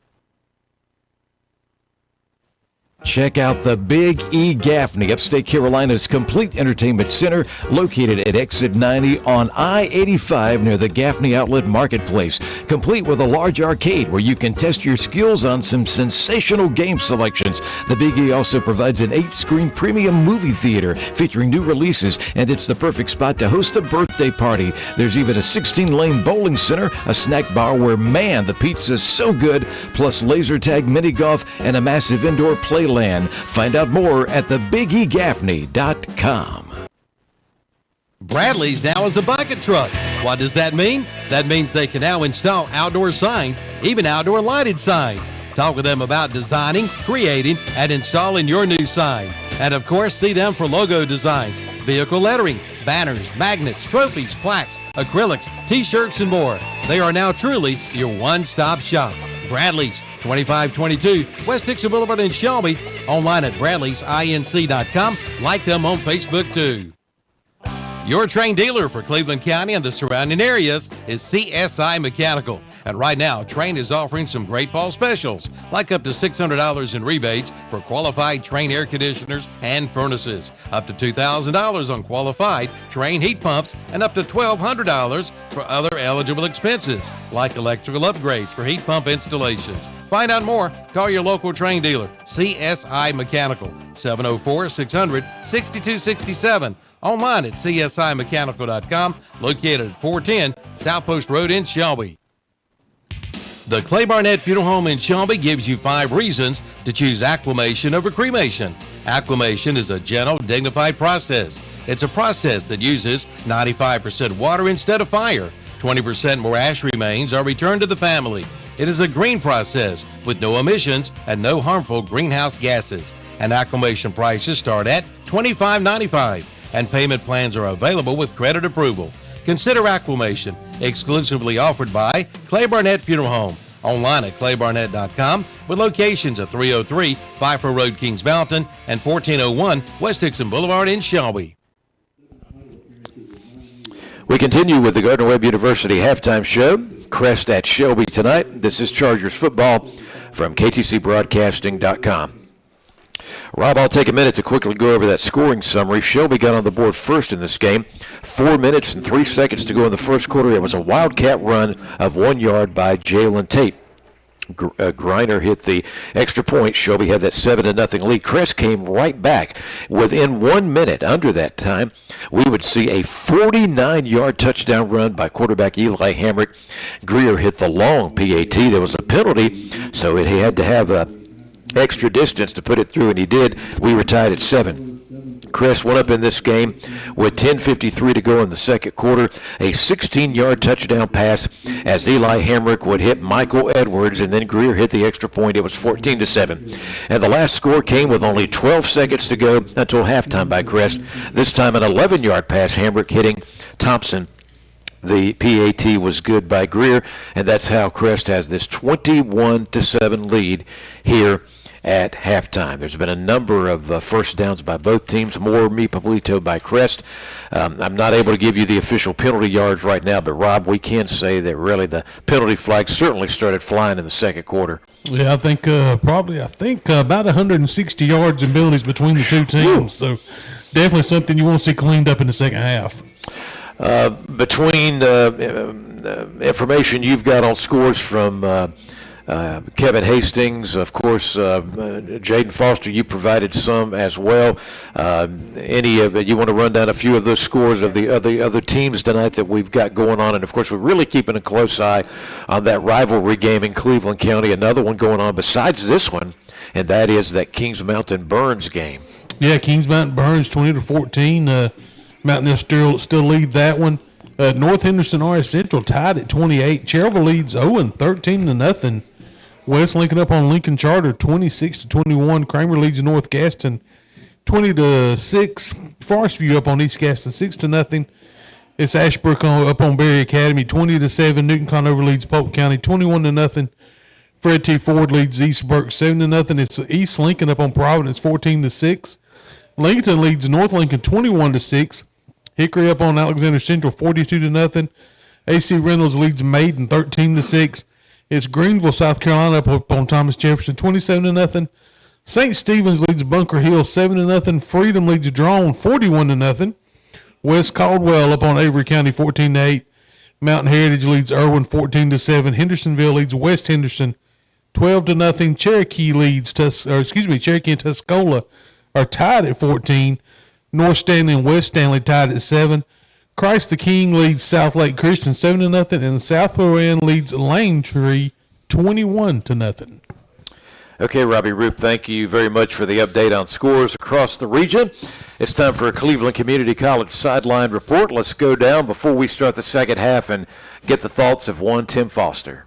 Check out the Big E Gaffney, Upstate Carolina's complete entertainment center, located at Exit 90 on I-85 near the Gaffney Outlet Marketplace, complete with a large arcade where you can test your skills on some sensational game selections. The Big E also provides an 8-screen premium movie theater featuring new releases, and it's the perfect spot to host a birthday party. There's even a 16-lane bowling center, a snack bar where, man, the pizza's so good, plus laser tag, mini golf, and a massive indoor playland. Find out more at thebigEgaffney.com.
Bradley's now is a bucket truck. What does that mean? That means they can now install outdoor signs, even outdoor lighted signs. Talk with them about designing, creating, and installing your new sign. And of course, see them for logo designs, vehicle lettering, banners, magnets, trophies, plaques, acrylics, t-shirts, and more. They are now truly your one-stop shop. Bradley's, 2522 West Dixon Boulevard in Shelby. Online at bradleysinc.com. Like them on Facebook too. Your Train dealer for Cleveland County and the surrounding areas is CSI Mechanical. And right now, Train is offering some great fall specials, like up to $600 in rebates for qualified Train air conditioners and furnaces, up to $2,000 on qualified Train heat pumps, and up to $1,200 for other eligible expenses, like electrical upgrades for heat pump installations. Find out more. Call your local Train dealer, CSI Mechanical, 704-600-6267. Online at csimechanical.com, located at 410 South Post Road in Shelby. The Clay Barnett Funeral Home in Shelby gives you 5 reasons to choose acclimation over cremation. Acclimation is a gentle, dignified process. It's a process that uses 95% water instead of fire. 20% more ash remains are returned to the family. It is a green process with no emissions and no harmful greenhouse gases. And acclimation prices start at $25.95, and payment plans are available with credit approval. Consider acclimation, exclusively offered by Clay Barnett Funeral Home. Online at claybarnett.com with locations at 303 Pfeiffer Road, Kings Mountain, and 1401 West Dixon Boulevard in Shelby.
We continue with the Gardner-Webb University halftime show. Crest at Shelby tonight. This is Chargers football from ktcbroadcasting.com. Rob, I'll take a minute to quickly go over that scoring summary. Shelby got on the board first in this game. 4 minutes and 3 seconds to go in the first quarter. It was a wildcat run of 1 yard by Jalen Tate. Griner hit the extra point. Shelby had that 7-0 lead. Crest came right back. Within 1 minute, under that time, we would see a 49-yard touchdown run by quarterback Eli Hamrick. Greer hit the long PAT. There was a penalty, so he had to have a extra distance to put it through, and he did. We were tied at 7. Crest went up in this game with 10:53 to go in the second quarter. A 16-yard touchdown pass as Eli Hamrick would hit Michael Edwards, and then Greer hit the extra point. It was 14-7. And the last score came with only 12 seconds to go until halftime by Crest. This time an 11-yard pass, Hamrick hitting Thompson. The PAT was good by Greer, and that's how Crest has this 21-7 lead here at halftime. There's been a number of first downs by both teams, more Mi Pablito by Crest. I'm not able to give you the official penalty yards right now, but Rob, we can say that really the penalty flag certainly started flying in the second quarter.
Yeah, I think about 160 yards in penalties between the two teams. So definitely something you want to see cleaned up in the second half.
Between information you've got on scores from Kevin Hastings, of course, Jaden Foster, you provided some as well. You want to run down a few of those scores of the other teams tonight that we've got going on? And, of course, we're really keeping a close eye on that rivalry game in Cleveland County, another one going on besides this one, and that is that Kings Mountain-Burns game.
Yeah, Kings Mountain-Burns, 20-14. Mountaineers still lead that one. North Henderson RS Central tied at 28. Cherville leads 13-0. West Lincoln up on Lincoln Charter 26-21. Kramer leads North Gaston 20-6. Forest View up on East Gaston 6-0. It's Ashbrook up on Berry Academy 20-7. Newton Conover leads Polk County 21-0. Fred T. Ford leads East Burke 7-0. It's East Lincoln up on Providence 14-6. Lincoln leads North Lincoln 21-6. Hickory up on Alexander Central 42-0. AC Reynolds leads Maiden 13-6. It's Greenville, South Carolina up on Thomas Jefferson 27-0. St. Stephen's leads Bunker Hill 7-0. Freedom leads Drone 41-0. West Caldwell up on Avery County 14-8. Mountain Heritage leads Irwin 14-7. Hendersonville leads West Henderson 12-0. Cherokee and Tuscola are tied at 14. North Stanley and West Stanley tied at 7. Christ the King leads South Lake Christian 7-0, and South Loran leads Lane Tree 21-0.
Okay, Robbie Roop, thank you very much for the update on scores across the region. It's time for a Cleveland Community College sideline report. Let's go down before we start the second half and get the thoughts of one Tim Foster.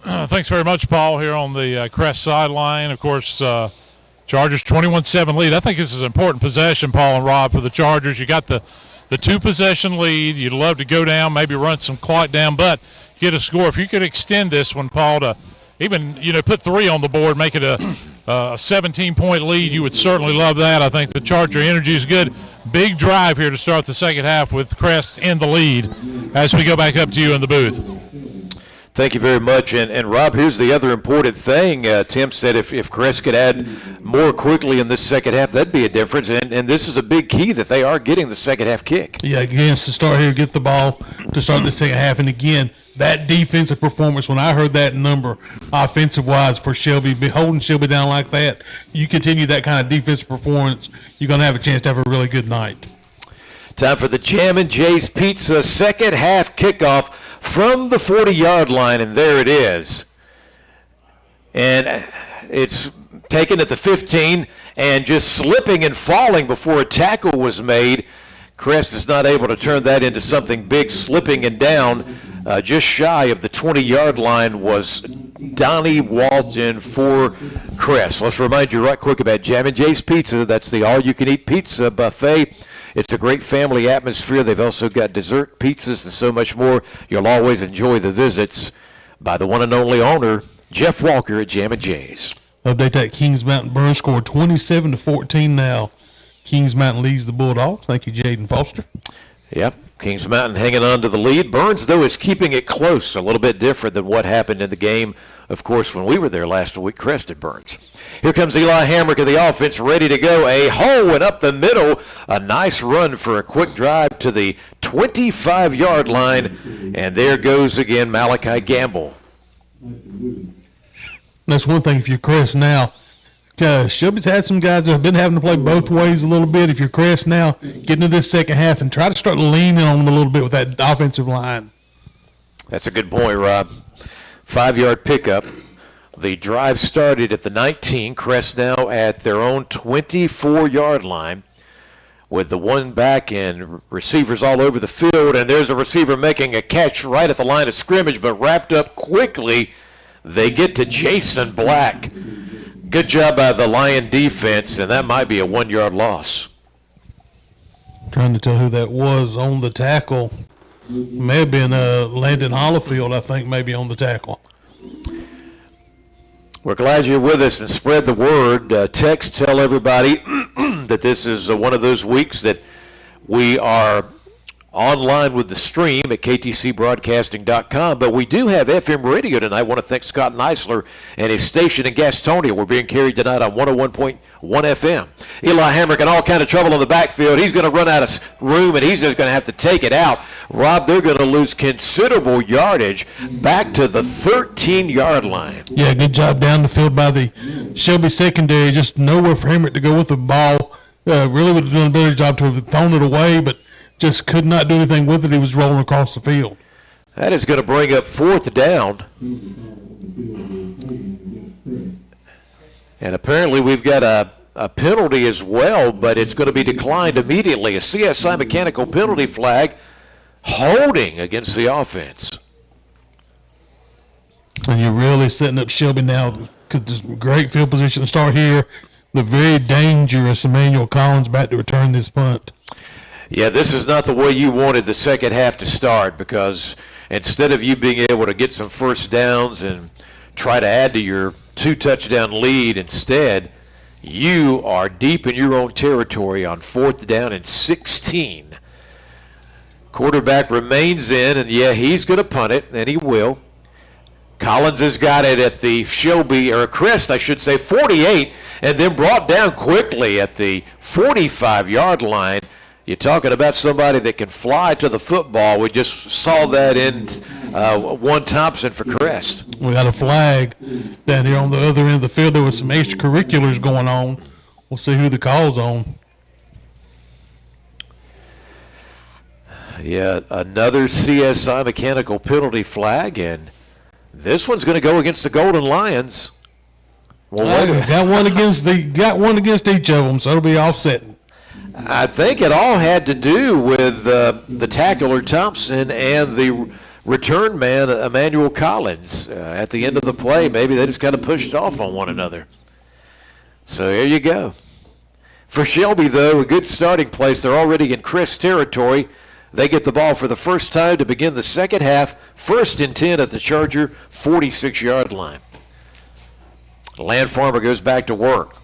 Thanks very much, Paul, here on the Crest sideline. Of course, Chargers 21-7 lead. I think this is an important possession, Paul and Rob, for the Chargers. You got the 2-possession lead. You'd love to go down, maybe run some clock down, but get a score. If you could extend this one, Paul, to even put 3 on the board, make it a 17-point lead, you would certainly love that. I think the Charger energy is good. Big drive here to start the second half with Crest in the lead as we go back up to you in the booth.
Thank you very much. And Rob, here's the other important thing. Tim said if Crest could add more quickly in this second half, that'd be a difference. And this is a big key that they are getting the second half kick.
Yeah, again, to start here, get the ball to start the second half. And again, that defensive performance, when I heard that number offensive-wise for Shelby, holding Shelby down like that, you continue that kind of defensive performance, you're going to have a chance to have a really good night.
Time for the Jammin' Jay's Pizza second half kickoff from the 40-yard line, and there it is. And it's taken at the 15 and just slipping and falling before a tackle was made. Crest is not able to turn that into something big, slipping and down. Just shy of the 20-yard line was Donnie Walton for Crest. Let's remind you right quick about Jammin' Jay's Pizza. That's the all-you-can-eat pizza buffet. It's a great family atmosphere. They've also got dessert, pizzas, and so much more. You'll always enjoy the visits by the one and only owner, Jeff Walker at Jammin' Jay's.
Update that Kings Mountain Burn score 27-14 now. Kings Mountain leads the Bulldogs. Thank you, Jaden Foster.
Yep, Kings Mountain hanging on to the lead. Burns, though, is keeping it close, a little bit different than what happened in the game, of course, when we were there last week. Crest at Burns. Here comes Eli Hamrick of the offense, ready to go. A hole and up the middle. A nice run for a quick drive to the 25-yard line. And there goes again Malachi Gamble.
That's one thing if you're Crest now. Shelby's had some guys that have been having to play both ways a little bit. If you're Crest now, get into this second half and try to start leaning on them a little bit with that offensive line.
That's a good point, Rob. 5-yard pickup. The drive started at the 19. Crest now at their own 24-yard line with the one back and receivers all over the field. And there's a receiver making a catch right at the line of scrimmage, but wrapped up quickly. They get to Jason Black. Good job by the Lion defense, and that might be a 1-yard loss.
Trying to tell who that was on the tackle. May have been Landon Hollifield, I think, maybe on the tackle.
We're glad you're with us, and spread the word. Text, tell everybody that this is one of those weeks that we are online with the stream at ktcbroadcasting.com, but we do have FM radio tonight. I want to thank Scott Neisler and his station in Gastonia. We're being carried tonight on 101.1 FM. Eli Hamrick in all kind of trouble in the backfield. He's going to run out of room, and he's just going to have to take it out. Rob, they're going to lose considerable yardage back to the 13-yard line.
Yeah, good job down the field by the Shelby secondary. Just nowhere for Hamrick to go with the ball. Really would have done a better job to have thrown it away, but just could not do anything with it. He was rolling across the field.
That is going to bring up 4th down. And apparently we've got a penalty as well, but it's going to be declined immediately. A CSI mechanical penalty flag holding against the offense.
And you're really setting up Shelby now. Great field position to start here. The very dangerous Emmanuel Collins back to return this punt.
Yeah, this is not the way you wanted the second half to start, because instead of you being able to get some first downs and try to add to your 2-touchdown lead, instead you are deep in your own territory on 4th down and 16. Quarterback remains in, and yeah, he's going to punt it, and he will. Collins has got it at the Shelby, or Crest, I should say, 48, and then brought down quickly at the 45-yard line. You're talking about somebody that can fly to the football. We just saw that in One Thompson for Crest.
We got a flag down here on the other end of the field. There was some extracurriculars going on. We'll see who the call's on.
Yeah, another CSI mechanical penalty flag, and this one's going to go against the Golden Lions.
Well, got one against each of them, so it'll be offsetting.
I think it all had to do with the tackler Thompson and the return man Emmanuel Collins at the end of the play. Maybe they just kind of pushed off on one another. So there you go. For Shelby, though, a good starting place. They're already in Crest territory. They get the ball for the first time to begin the second half. 1st and 10 at the Charger 46-yard line. Land Farmer goes back to work.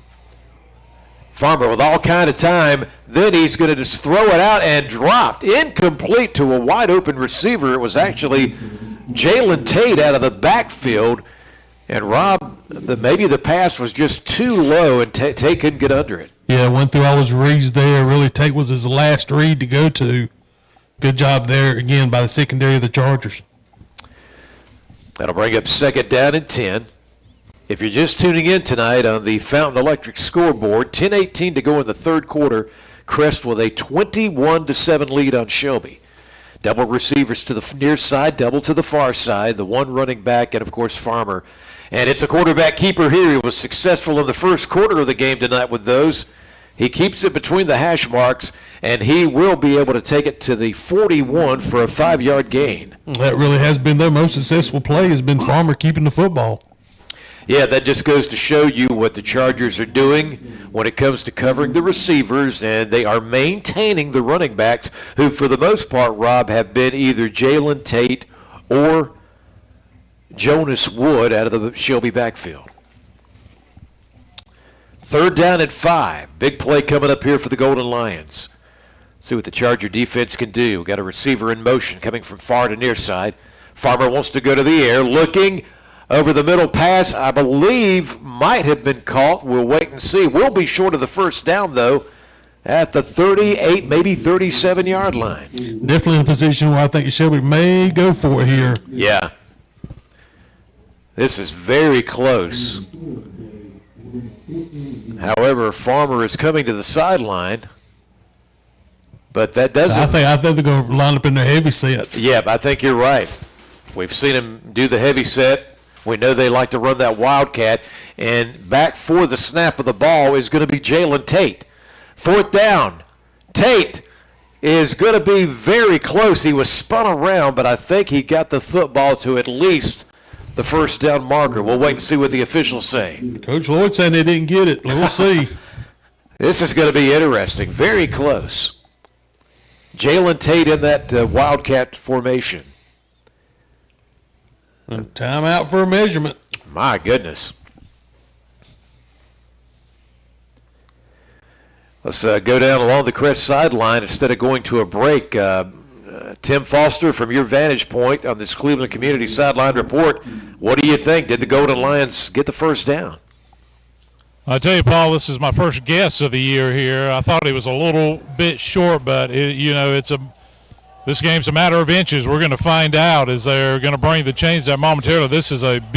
Farmer with all kind of time. Then he's going to just throw it out and dropped. Incomplete to a wide-open receiver. It was actually Jalen Tate out of the backfield. And Rob, maybe the pass was just too low, and Tate couldn't get under it.
Yeah, went through all his reads there. Really, Tate was his last read to go to. Good job there, again, by the secondary of the Chargers.
That'll bring up 2nd down and 10. If you're just tuning in tonight on the Fountain Electric scoreboard, 10:18 to go in the third quarter. Crest with a 21-7 lead on Shelby. Double receivers to the near side, double to the far side, the one running back, and, of course, Farmer. And it's a quarterback keeper here. He was successful in the first quarter of the game tonight with those. He keeps it between the hash marks, and he will be able to take it to the 41 for a 5-yard gain.
That really has been their most successful play, has been Farmer keeping the football.
Yeah, that just goes to show you what the Chargers are doing when it comes to covering the receivers, and they are maintaining the running backs who, for the most part, Rob, have been either Jalen Tate or Jonas Wood out of the Shelby backfield. 3rd down and 5. Big play coming up here for the Golden Lions. See what the Charger defense can do. Got a receiver in motion coming from far to near side. Farmer wants to go to the air, looking over the middle pass. I believe might have been caught. We'll wait and see. We'll be short of the first down, though, at the 38, maybe 37-yard line.
Definitely in a position where I think Shelby may go for it here.
Yeah. This is very close. However, Farmer is coming to the sideline, but that doesn't.
I think they're going to line up in their heavy set.
Yeah, I think you're right. We've seen him do the heavy set. We know they like to run that wildcat, and back for the snap of the ball is going to be Jalen Tate. 4th down. Tate is going to be very close. He was spun around, but I think he got the football to at least the first down marker. We'll wait and see what the officials say.
Coach Lloyd saying they didn't get it. We'll see.
This is going to be interesting. Very close. Jalen Tate in that wildcat formation.
And timeout for a measurement.
My goodness. Let's go down along the Crest sideline instead of going to a break. Tim Foster, from your vantage point on this Cleveland Community Sideline Report, what do you think? Did the Golden Lions get the first down?
I tell you, Paul, this is my first guess of the year here. I thought he was a little bit short, but this game's a matter of inches. We're going to find out as they're going to bring the chains down momentarily. This is could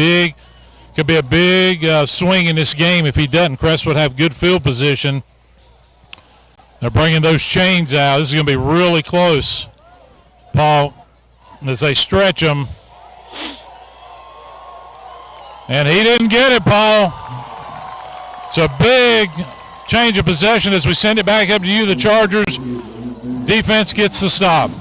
be a big swing in this game if he doesn't. Crest would have good field position. They're bringing those chains out. This is going to be really close, Paul, as they stretch them. And he didn't get it, Paul. It's a big change of possession as we send it back up to you, the Chargers. Defense gets the stop.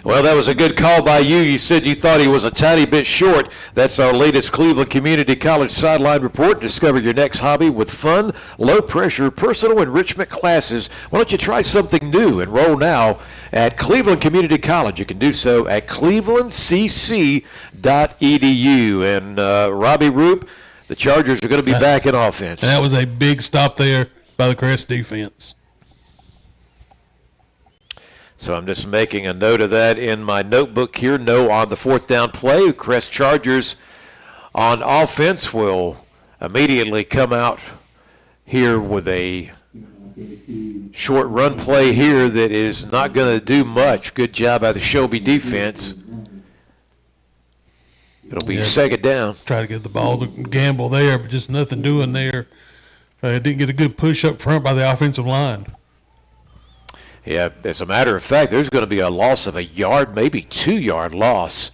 Well, that was a good call by you. You said you thought he was a tiny bit short. That's our latest Cleveland Community College Sideline Report. Discover your next hobby with fun, low-pressure, personal enrichment classes. Why don't you try something new? Enroll now at Cleveland Community College. You can do so at clevelandcc.edu. And Robbie Roop, the Chargers are going to be back in offense.
That was a big stop there by the Crest defense.
So I'm just making a note of that in my notebook here. No on the 4th down play. Crest Chargers on offense will immediately come out here with a short run play here that is not going to do much. Good job by the Shelby defense. It'll be 2nd down.
Try to get the ball to Gamble there, but just nothing doing there. Didn't get a good push up front by the offensive line.
Yeah, as a matter of fact, there's going to be a loss of a yard, maybe 2-yard loss.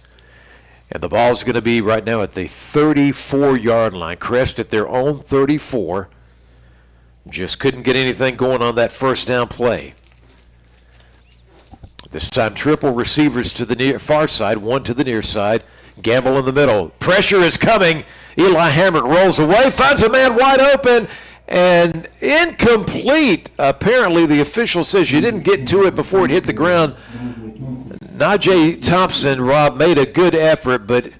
And the ball's going to be right now at the 34-yard line. Crest at their own 34. Just couldn't get anything going on that first down play. This time triple receivers to the far side, one to the near side. Gamble in the middle. Pressure is coming. Eli Hamrick rolls away, finds a man wide open, and incomplete. Apparently the official says you didn't get to it before it hit the ground. Najee Thompson, Rob, made a good effort, but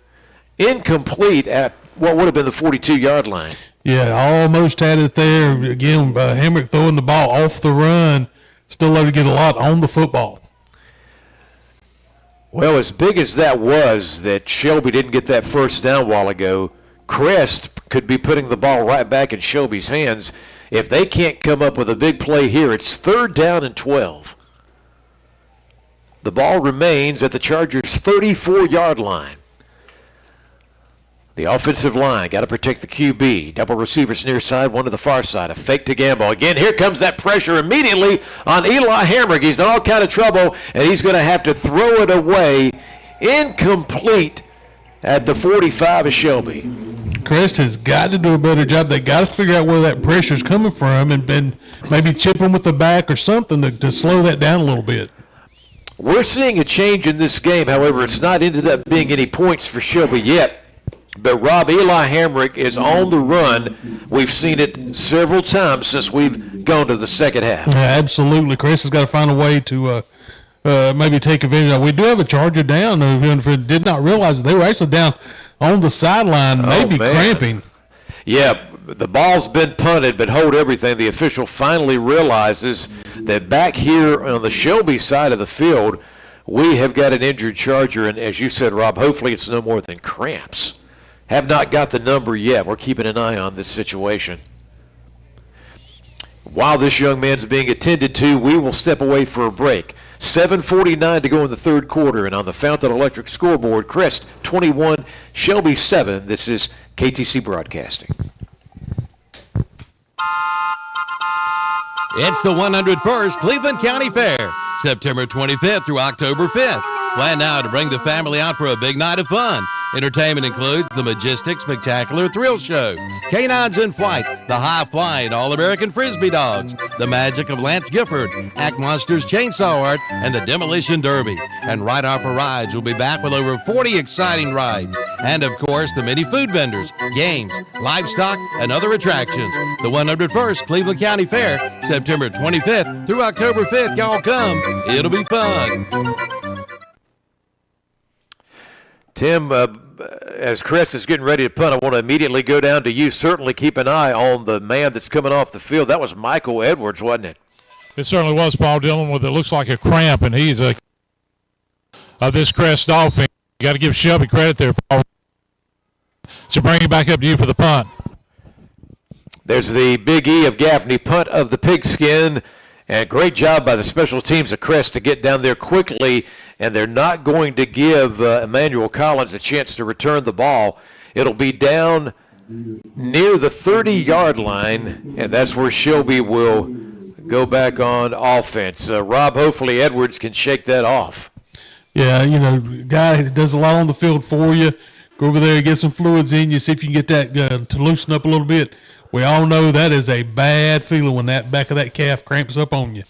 incomplete at what would have been the 42-yard line.
Yeah, almost had it there. Again, Hamrick throwing the ball off the run. Still able to get a lot on the football.
Well, as big as that was that Shelby didn't get that first down a while ago, Crest could be putting the ball right back in Shelby's hands. If they can't come up with a big play here, it's 3rd down and 12. The ball remains at the Chargers' 34-yard line. The offensive line, got to protect the QB. Double receivers near side, one to the far side. A fake to Gamble. Again, here comes that pressure immediately on Eli Hamrick. He's in all kind of trouble, and he's going to have to throw it away. Incomplete at the 45 of Shelby.
Crest has got to do a better job. They got to figure out where that pressure is coming from and maybe chip him with the back or something to slow that down a little bit.
We're seeing a change in this game. However, it's not ended up being any points for Shelby yet. But, Rob, Eli Hamrick is on the run. We've seen it several times since we've gone to the second half.
Yeah, absolutely. Crest has got to find a way to maybe take advantage of it. We do have a Charger down. If we did not realize they were actually down on the sideline, maybe cramping.
Yeah, the ball's been punted, but hold everything. The official finally realizes that back here on the Shelby side of the field, we have got an injured Charger. And as you said, Rob, hopefully it's no more than cramps. Have not got the number yet. We're keeping an eye on this situation. While this young man's being attended to, we will step away for a break. 7:49 to go in the third quarter, and on the Fountain Electric scoreboard, Crest 21, Shelby 7. This is KTC Broadcasting.
It's the 101st Cleveland County Fair, September 25th through October 5th. Plan now to bring the family out for a big night of fun. Entertainment includes the Majestic Spectacular Thrill Show, Canines in Flight, the High-Flying All-American Frisbee Dogs, the Magic of Lance Gifford, Act Monsters Chainsaw Art, and the Demolition Derby. And right off for rides, we'll be back with over 40 exciting rides. And, of course, the many food vendors, games, livestock, and other attractions. The 101st Cleveland County Fair, September 25th through October 5th. Y'all come. It'll be fun.
Tim, as Crest is getting ready to punt, I want to immediately go down to you. Certainly keep an eye on the man that's coming off the field. That was Michael Edwards, wasn't it?
It certainly was, Paul, dealing with it looks like a cramp, and he's this Crest offense. You got to give Shelby credit there, Paul. So bring it back up to you for the punt.
There's the Big E of Gaffney, punt of the pigskin. And great job by the special teams of Crest to get down there quickly, and they're not going to give Emmanuel Collins a chance to return the ball. It'll be down near the 30-yard line, and that's where Shelby will go back on offense. Rob, hopefully Edwards can shake that off.
Yeah, guy that does a lot on the field for you. Go over there, get some fluids in you, see if you can get that to loosen up a little bit. We all know that is a bad feeling when that back of that calf cramps up on you.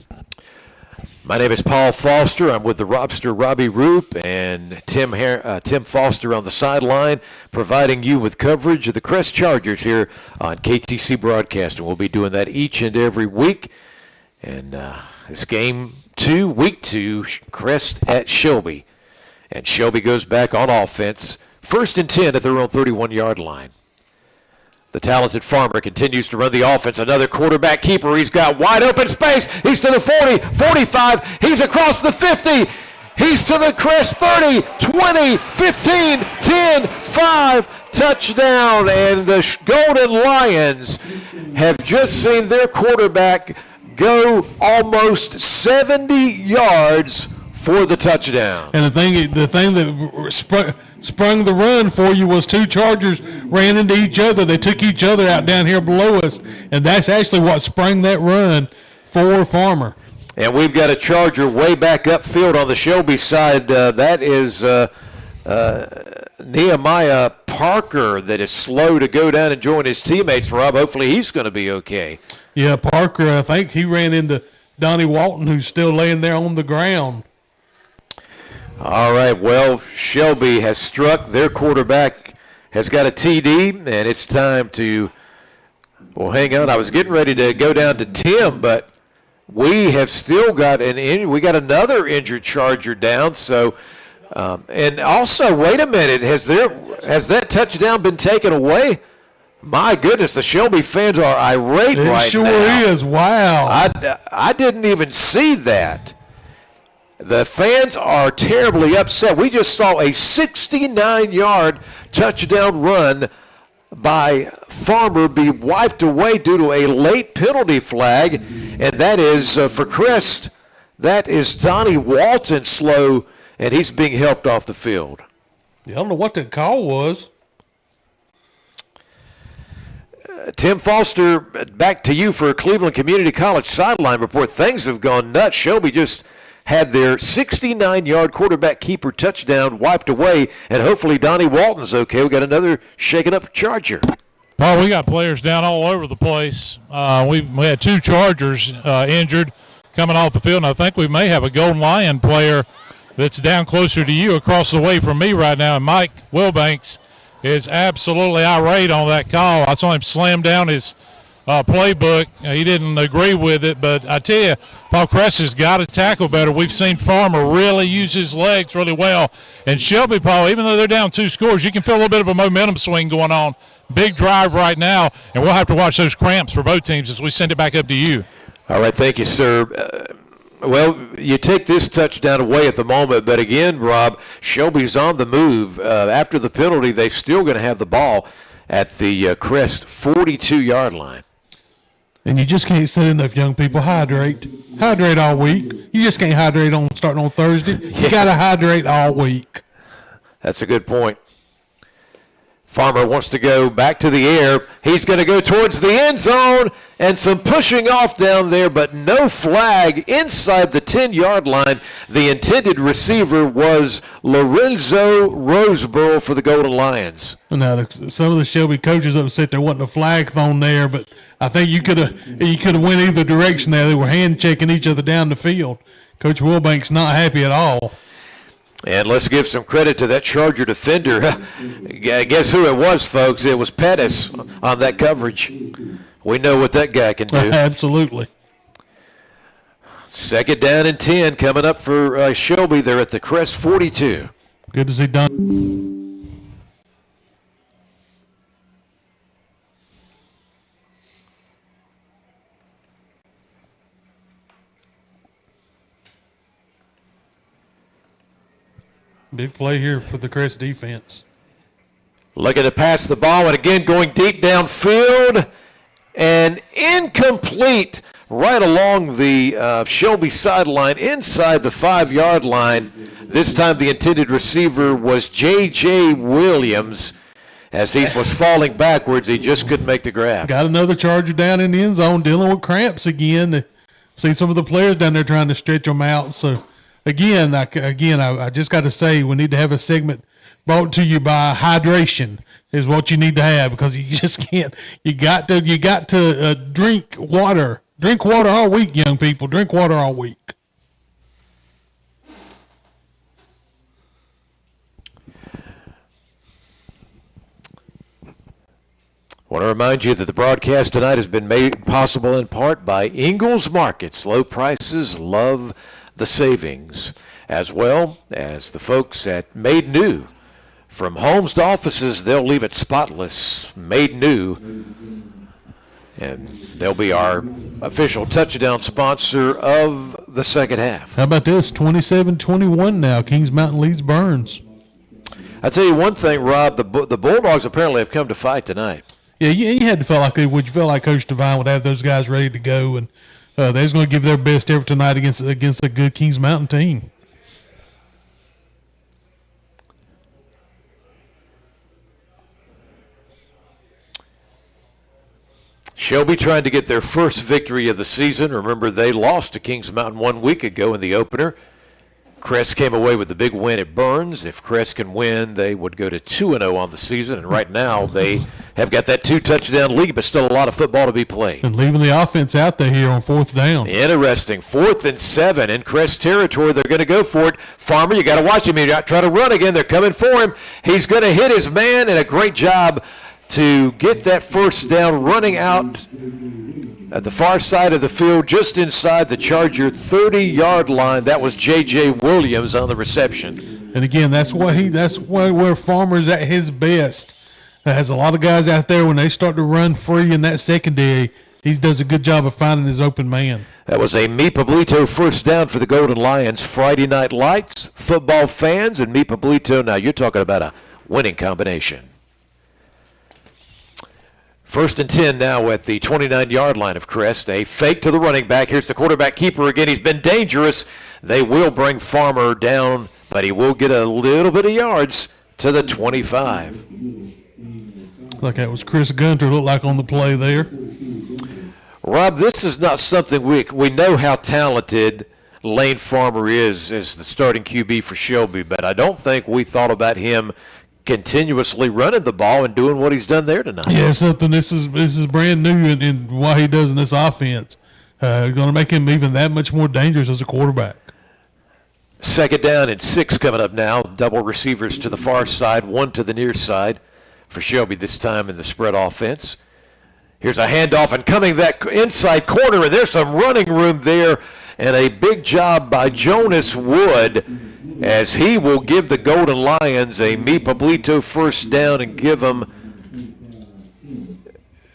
My name is Paul Foster. I'm with the Robster Robbie Roop and Tim Foster on the sideline, providing you with coverage of the Crest Chargers here on KTC Broadcasting. We'll be doing that each and every week. And this game 2, week 2, Crest at Shelby. And Shelby goes back on offense. 1st and 10 at their own 31-yard line. The talented Farmer continues to run the offense. Another quarterback keeper. He's got wide open space. He's to the 40, 45. He's across the 50. He's to the Crest 30, 20, 15, 10, 5. Touchdown. And the Golden Lions have just seen their quarterback go almost 70 yards for the touchdown.
And the thing that sprung the run for you was 2 Chargers ran into each other. They took each other out down here below us, and that's actually what sprung that run for Farmer.
And we've got a Charger way back upfield on the Shelby side. That is Nehemiah Parker that is slow to go down and join his teammates. Rob, hopefully he's going to be okay.
Yeah, Parker, I think he ran into Donnie Walton, who's still laying there on the ground.
All right, well, Shelby has struck. Their quarterback has got a TD, and it's time to, well, hang on. I was getting ready to go down to Tim, but we have still got we got another injured Charger down. So, and also, wait a minute, has that touchdown been taken away? My goodness, the Shelby fans are irate right now.
It sure is. Wow.
I didn't even see that. The fans are terribly upset. We just saw a 69-yard touchdown run by Farmer be wiped away due to a late penalty flag, and that is for Crest. That is Donnie Walton slow, and he's being helped off the field.
I don't know what that call was.
Tim Foster, back to you for a Cleveland Community College sideline report. Things have gone nuts. Shelby just had their 69-yard quarterback keeper touchdown wiped away, and hopefully Donnie Walton's okay. We got another shaken-up Charger.
Well, we got players down all over the place. We had 2 Chargers injured coming off the field, and I think we may have a Golden Lion player that's down closer to you across the way from me right now, and Mike Wilbanks is absolutely irate on that call. I saw him slam down his playbook. He didn't agree with it, but I tell you, Paul Crest has got to tackle better. We've seen Farmer really use his legs really well. And Shelby, Paul, even though they're down 2 scores, you can feel a little bit of a momentum swing going on. Big drive right now, and we'll have to watch those cramps for both teams as we send it back up to you.
All right, thank you, sir. Well, you take this touchdown away at the moment, but again, Rob, Shelby's on the move. After the penalty, they're still going to have the ball at the Crest 42-yard line.
And you just can't say enough, young people. Hydrate. Hydrate all week. You just can't hydrate starting on Thursday. You got to hydrate all week.
That's a good point. Farmer wants to go back to the air. He's going to go towards the end zone, and some pushing off down there, but no flag inside the 10-yard line. The intended receiver was Lorenzo Roseborough for the Golden Lions.
Now, some of the Shelby coaches upset there wasn't a flag thrown there, but I think you could have went either direction there. They were hand-checking each other down the field. Coach Wilbanks not happy at all.
And let's give some credit to that Charger defender. Guess who it was, folks? It was Pettis on that coverage. We know what that guy can do.
Absolutely.
2nd down and 10 coming up for Shelby. They're at the Crest 42.
Good to see Don. Big play here for the Crest defense.
Looking to pass the ball, and again going deep downfield, and incomplete right along the Shelby sideline inside the 5-yard line. This time the intended receiver was J.J. Williams. As he was falling backwards, he just couldn't make the grab.
Got another Charger down in the end zone dealing with cramps again. See some of the players down there trying to stretch them out, so... Again, I just got to say we need to have a segment brought to you by hydration is what you need to have, because you just can't. You got to drink water. Drink water all week, young people. Drink water all week.
I want to remind you that the broadcast tonight has been made possible in part by Ingalls Markets. Low prices, love the savings, as well as the folks at Made New. From homes to offices, they'll leave it spotless, made new. And they'll be our official touchdown sponsor of the second half.
How about this? 27-21 now. Kings Mountain leads Burns.
I'll tell you one thing, Rob. The Bulldogs apparently have come to fight tonight.
Yeah, you had to feel like you felt like Coach Devine would have those guys ready to go, and they're going to give their best effort tonight against a good Kings Mountain team.
Shelby trying to get their first victory of the season. Remember, they lost to Kings Mountain 1 week ago in the opener. Crest came away with the big win at Burns. If Crest can win, they would go to 2-0 on the season. And right now, they have got that 2-touchdown lead, but still a lot of football to be played.
And leaving the offense out there here on 4th down.
Interesting. 4th and 7 in Crest territory. They're going to go for it. Farmer, you got to watch him. He's try to run again. They're coming for him. He's going to hit his man, and a great job to get that first down, running out at the far side of the field, just inside the Charger 30-yard line. That was J.J. Williams on the reception.
And again, that's where Farmer's at his best. Has a lot of guys out there when they start to run free in that secondary. He does a good job of finding his open man.
That was a Mi Pablito first down for the Golden Lions. Friday Night Lights, football fans, and Mi Pablito. Now you're talking about a winning combination. 1st and 10 now at the 29-yard line of Crest. A fake to the running back. Here's the quarterback keeper again. He's been dangerous. They will bring Farmer down, but he will get a little bit of yards to the 25.
Like that was Chris Gunter, looked like on the play there.
Rob, this is not something we know how talented Lane Farmer is as the starting QB for Shelby, but I don't think we thought about him continuously running the ball and doing what he's done there tonight.
Yeah, something this is brand new in what he does in this offense. Going to make him even that much more dangerous as a quarterback.
2nd down and 6 coming up now. Double receivers to the far side, one to the near side for Shelby this time in the spread offense. Here's a handoff and coming that inside corner, and there's some running room there, and a big job by Jonas Wood as he will give the Golden Lions a Mi Pablito first down and give them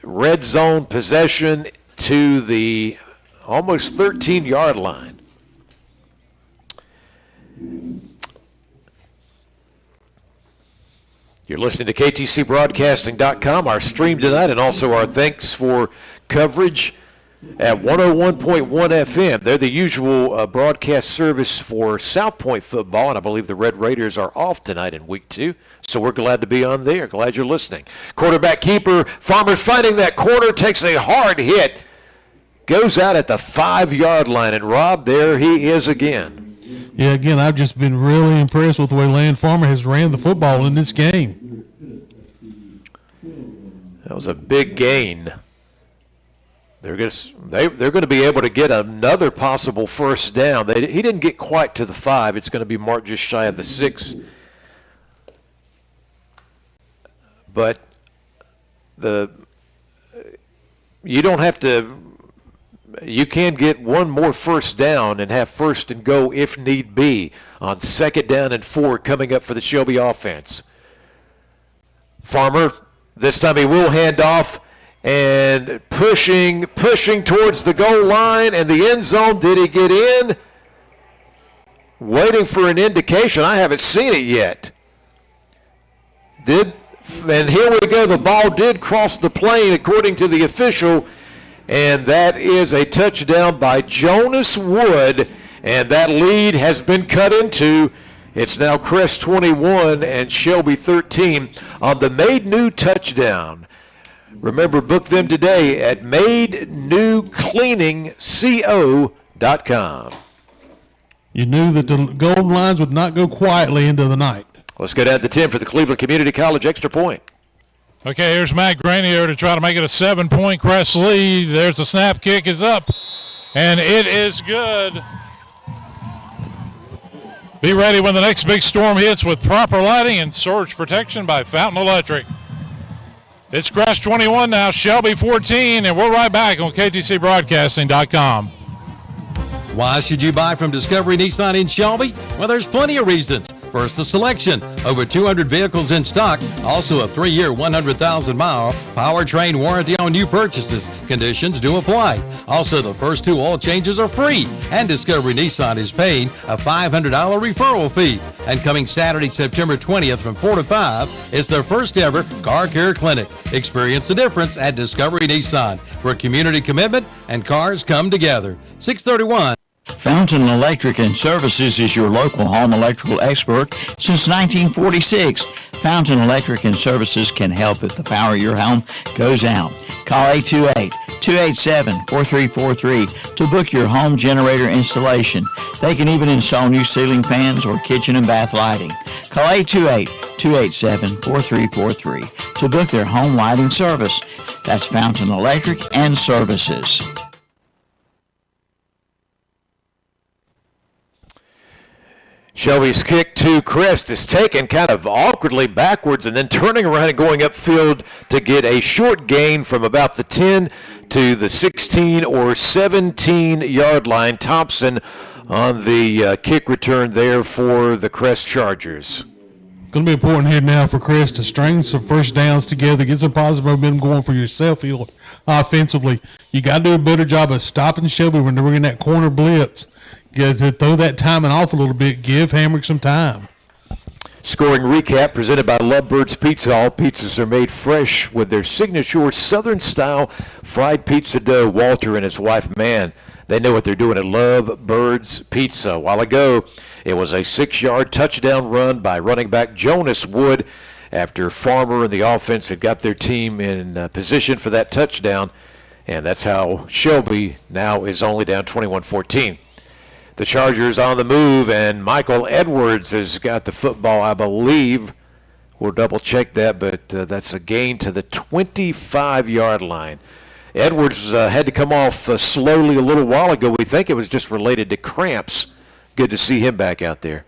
red zone possession to the almost 13-yard line. You're listening to KTCBroadcasting.com, our stream tonight, and also our thanks for coverage at 101.1 FM. They're the usual broadcast service for South Point football, and I believe the Red Raiders are off tonight in week 2, so we're glad to be on there. Glad you're listening. Quarterback keeper, Farmer's finding that corner, takes a hard hit, goes out at the 5-yard line, and Rob, there he is again.
Yeah, again, I've just been really impressed with the way Lane Farmer has ran the football in this game.
That was a big gain. They're going to be able to get another possible first down. He didn't get quite to the 5. It's going to be marked just shy of the 6. But you don't have to. You can get one more first down and have first and go if need be on 2nd down and 4 coming up for the Shelby offense. Farmer, this time he will hand off and pushing towards the goal line and the end zone. Did he get in? Waiting for an indication. I haven't seen it yet. And here we go. The ball did cross the plane according to the official. And that is a touchdown by Jonas Wood, and that lead has been cut into. It's now Crest 21 and Shelby 13 on the Made New touchdown. Remember, book them today at madenewcleaningco.com.
You knew that the Golden Lions would not go quietly into the night.
Let's go down to 10 for the Cleveland Community College extra point.
Okay, here's Matt Granier to try to make it a 7-point Crest lead. There's the snap, kick is up, and it is good. Be ready when the next big storm hits with proper lighting and surge protection by Fountain Electric. It's Crest 21 now, Shelby 14, and we're right back on KTCBroadcasting.com.
Why should you buy from Discovery Nissan in Shelby? Well, there's plenty of reasons. First, the selection. Over 200 vehicles in stock. Also a 3-year, 100,000-mile powertrain warranty on new purchases. Conditions do apply. Also, the first 2 oil changes are free. And Discovery Nissan is paying a $500 referral fee. And coming Saturday, September 20th from 4 to 5 is their first ever car care clinic. Experience the difference at Discovery Nissan, where community commitment and cars come together. 631.
Fountain Electric and Services is your local home electrical expert since 1946. Fountain Electric and Services can help if the power of your home goes out. Call 828-287-4343 to book your home generator installation. They can even install new ceiling fans or kitchen and bath lighting. Call 828-287-4343 to book their home lighting service. That's Fountain Electric and Services.
Shelby's kick to Crest is taken kind of awkwardly backwards and then turning around and going upfield to get a short gain from about the 10 to the 16 or 17-yard line. Thompson on the kick return there for the Crest Chargers.
Going to be important here now for Crest to string some first downs together, get some positive momentum going for yourself offensively. You got to do a better job of stopping Shelby when they're in that corner blitz. Get to throw that timing off a little bit, give Hamrick some time.
Scoring recap presented by Lovebirds Pizza. All pizzas are made fresh with their signature Southern-style fried pizza dough. Walter and his wife, man, they know what they're doing at Lovebirds Pizza. A while ago, it was a 6-yard touchdown run by running back Jonas Wood after Farmer and the offense had got their team in position for that touchdown. And that's how Shelby now is only down 21-14. The Chargers on the move, and Michael Edwards has got the football, I believe. We'll double-check that, but that's a gain to the 25-yard line. Edwards had to come off slowly a little while ago. We think it was just related to cramps. Good to see him back out there.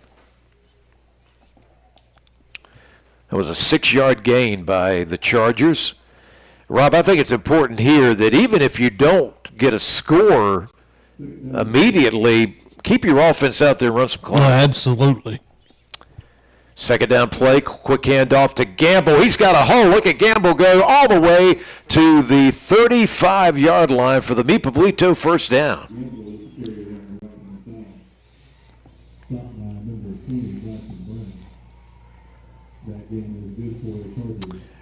That was a 6-yard gain by the Chargers. Rob, I think it's important here that even if you don't get a score immediately, keep your offense out there and run some clock.
Oh, absolutely.
Second down play, quick handoff to Gamble. He's got a hole. Look at Gamble go all the way to the 35-yard line for the Mi Pueblito first down.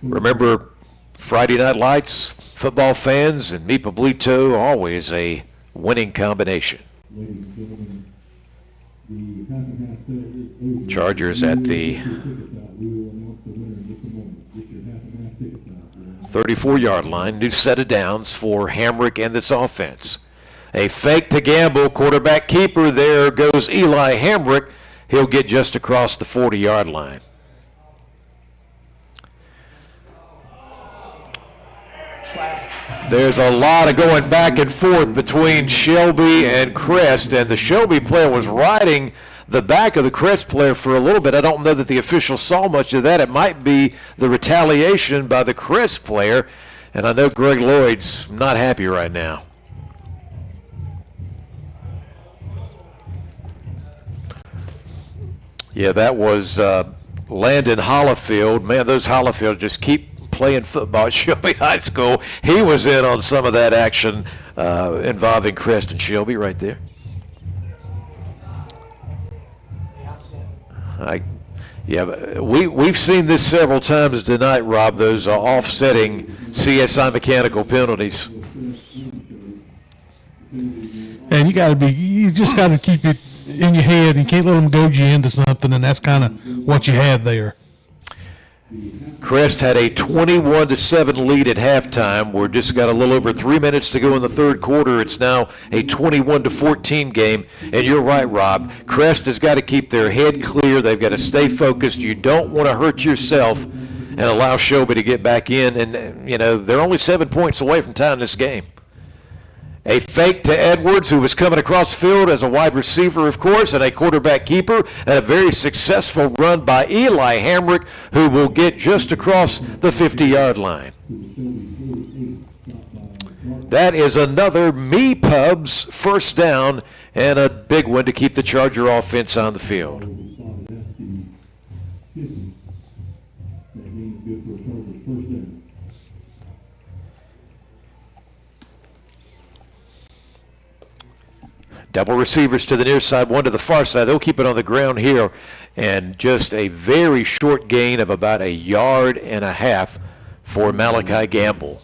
Remember, Friday Night Lights, football fans, and Mi Pueblito, always a winning combination. Chargers at the 34-yard line. New set of downs for Hamrick and this offense. A fake to Gamble, quarterback keeper. There goes Eli Hamrick. He'll get just across the 40-yard line. There's a lot of going back and forth between Shelby and Crest, and the Shelby player was riding the back of the Crest player for a little bit. I don't know that the officials saw much of that. It might be the retaliation by the Crest player, and I know Greg Lloyd's not happy right now. Yeah, that was Landon Hollifield. Man, those Hollifield just keep playing football at Shelby High School. He was in on some of that action involving Crest and Shelby right there. We've seen this several times tonight, Rob, those offsetting CSI mechanical penalties.
And you just got to keep it in your head and can't let them goad you into something, and that's kind of what you had there.
Crest had a 21-7 lead at halftime. We're just got a little over 3 minutes to go in the third quarter. It's now a 21-14 game. And you're right, Rob. Crest has got to keep their head clear. They've got to stay focused. You don't want to hurt yourself and allow Shelby to get back in. And, they're only 7 points away from tying this game. A fake to Edwards, who was coming across the field as a wide receiver, of course, and a quarterback keeper, and a very successful run by Eli Hamrick, who will get just across the 50-yard line. That is another Mi Pubs first down, and a big one to keep the Charger offense on the field. Double receivers to the near side, one to the far side. They'll keep it on the ground here. And just a very short gain of about 1.5 yards for Malachi Gamble.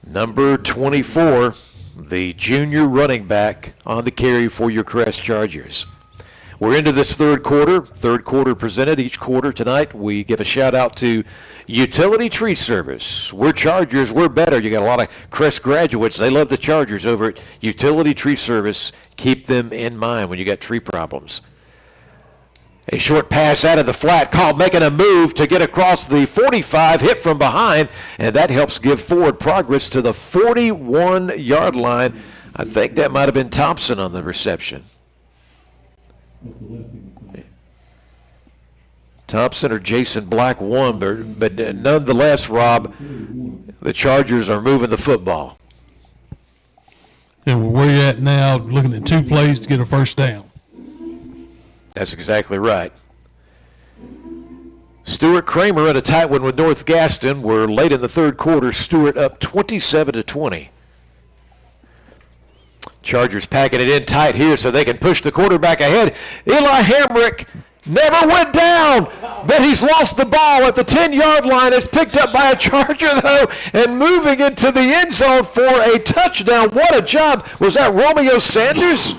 Number 24, the junior running back on the carry for your Crest Chargers. We're into this third quarter. Third quarter presented each quarter tonight. We give a shout out to Utility Tree Service. We're Chargers, we're better. You got a lot of Crest graduates. They love the Chargers over at Utility Tree Service. Keep them in mind when you got tree problems. A short pass out of the flat, called making a move to get across the 45, hit from behind, and that helps give forward progress to the 41-yard line. I think that might have been Thompson on the reception. Thompson or Jason Black won, but nonetheless, Rob, the Chargers are moving the football.
And where you're at now, looking at 2 plays to get a first down.
That's exactly right. Stuart Kramer at a tight one with North Gaston. We're late in the third quarter. Stuart up 27-20. Chargers packing it in tight here so they can push the quarterback ahead. Eli Hamrick never went down, but he's lost the ball at the 10-yard line. It's picked up by a Charger, though, and moving into the end zone for a touchdown. What a job. Was that Romeo Sanders?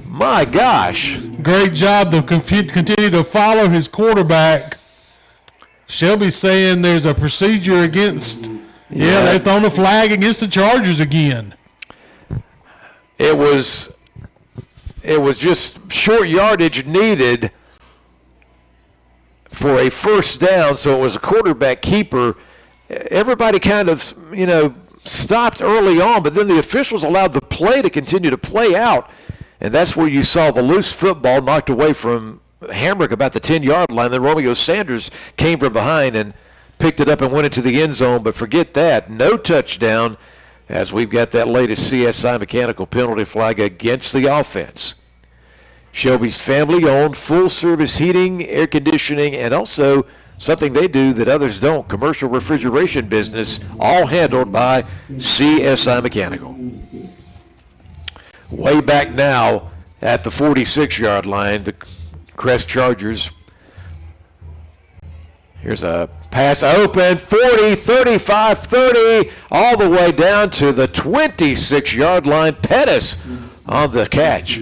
My gosh.
Great job to continue to follow his quarterback. Shelby's saying there's a procedure against. Yeah, they've thrown a flag against the Chargers again.
It was just short yardage needed for a first down, so it was a quarterback keeper. Everybody kind of, stopped early on, but then the officials allowed the play to continue to play out, and that's where you saw the loose football knocked away from Hamrick about the 10-yard line. Then Romeo Sanders came from behind and picked it up and went into the end zone, but forget that. No touchdown, as we've got that latest CSI mechanical penalty flag against the offense. Shelby's family-owned full-service heating, air conditioning, and also something they do that others don't, commercial refrigeration business, all handled by CSI Mechanical. Way back now at the 46-yard line, the Crest Chargers. Here's a pass open, 40, 35, 30, all the way down to the 26-yard line. Pettis on the catch.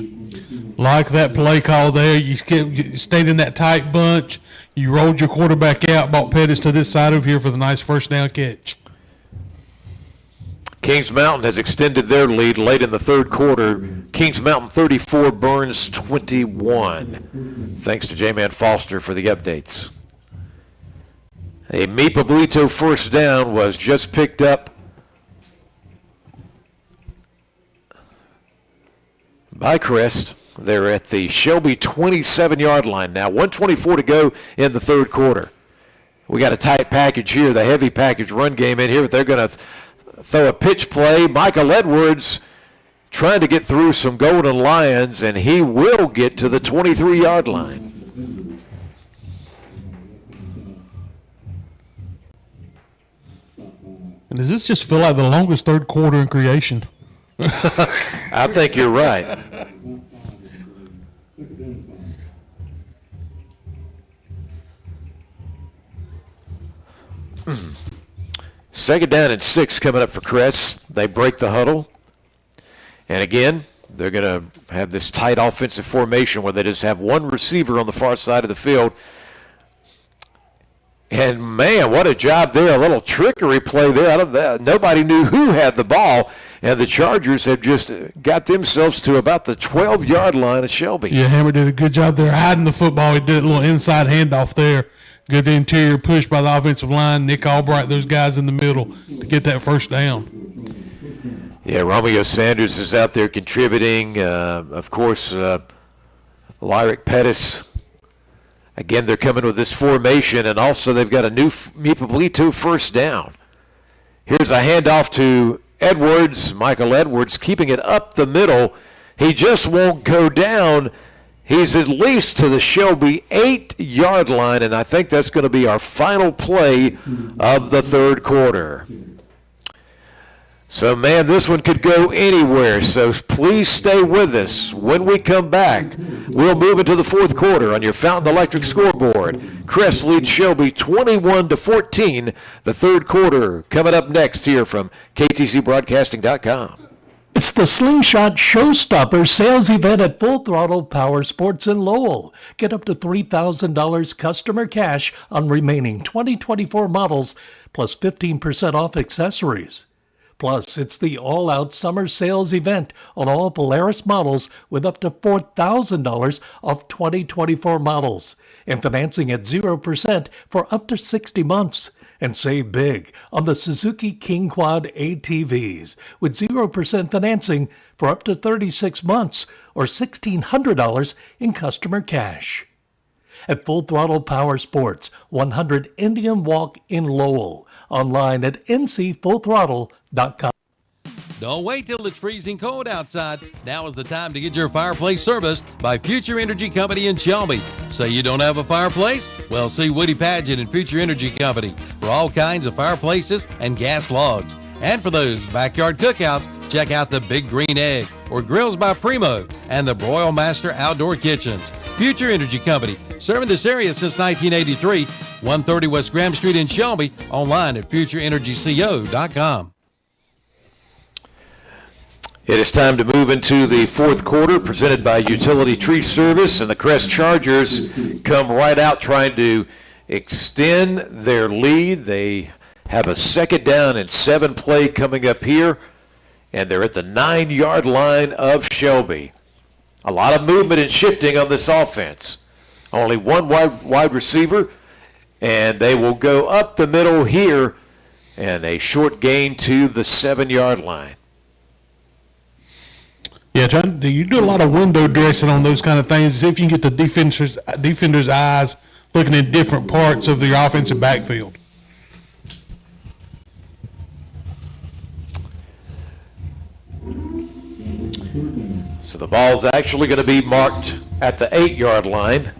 Like that play call there, you stayed in that tight bunch. You rolled your quarterback out, brought Pettis to this side over here for the nice first down catch.
Kings Mountain has extended their lead late in the third quarter. Kings Mountain 34, Burns 21. Thanks to J-Man Foster for the updates. A Meepablito first down was just picked up by Crest. They're at the Shelby 27-yard line now. 1:24 to go in the third quarter. We got a tight package here, the heavy package run game in here, but they're going to throw a pitch play. Michael Edwards trying to get through some Golden Lions, and he will get to the 23-yard line.
And does this just feel like the longest third quarter in creation?
I think you're right. Second down and 6 coming up for Crest. They break the huddle. And again, they're going to have this tight offensive formation where they just have one receiver on the far side of the field. And, man, what a job there. A little trickery play there. Out of that. Nobody knew who had the ball. And the Chargers have just got themselves to about the 12-yard line of Shelby.
Yeah, Hammer did a good job there hiding the football. He did a little inside handoff there. Good interior push by the offensive line. Nick Albright, those guys in the middle to get that first down.
Yeah, Romeo Sanders is out there contributing. Of course, Lyric Pettis. Again, they're coming with this formation, and also they've got a new Meepablito first down. Here's a handoff to Edwards. Michael Edwards keeping it up the middle. He just won't go down. He's at least to the Shelby 8-yard line, and I think that's going to be our final play of the third quarter. So, man, this one could go anywhere, so please stay with us. When we come back, we'll move into the fourth quarter on your Fountain Electric scoreboard. Crest leads Shelby 21-14, the third quarter. Coming up next here from KTCBroadcasting.com.
It's the Slingshot Showstopper sales event at Full Throttle Power Sports in Lowell. Get up to $3,000 customer cash on remaining 2024 models, plus 15% off accessories. Plus, it's the all-out summer sales event on all Polaris models with up to $4,000 off 2024 models, and financing at 0% for up to 60 months. And save big on the Suzuki King Quad ATVs with 0% financing for up to 36 months or $1,600 in customer cash. At Full Throttle Power Sports, 100 Indian Walk in Lowell. Online at ncfullthrottle.com.
Don't wait till it's freezing cold outside. Now is the time to get your fireplace serviced by Future Energy Company in Shelby. Say you don't have a fireplace? Well, see Woody Padgett and Future Energy Company for all kinds of fireplaces and gas logs. And for those backyard cookouts, check out the Big Green Egg or Grills by Primo and the Broil Master Outdoor Kitchens. Future Energy Company, serving this area since 1983, 130 West Graham Street in Shelby, online at futureenergyco.com.
It is time to move into the fourth quarter, presented by Utility Tree Service, and the Crest Chargers come right out trying to extend their lead. They have a 2nd down and 7 play coming up here, and they're at the 9-yard line of Shelby. A lot of movement and shifting on this offense. Only one wide receiver, and they will go up the middle here, and a short gain to the 7-yard line.
Yeah, you do a lot of window dressing on those kind of things. See if you can get the defender's eyes looking at different parts of the offensive backfield.
So the ball's actually going to be marked at the 8-yard line.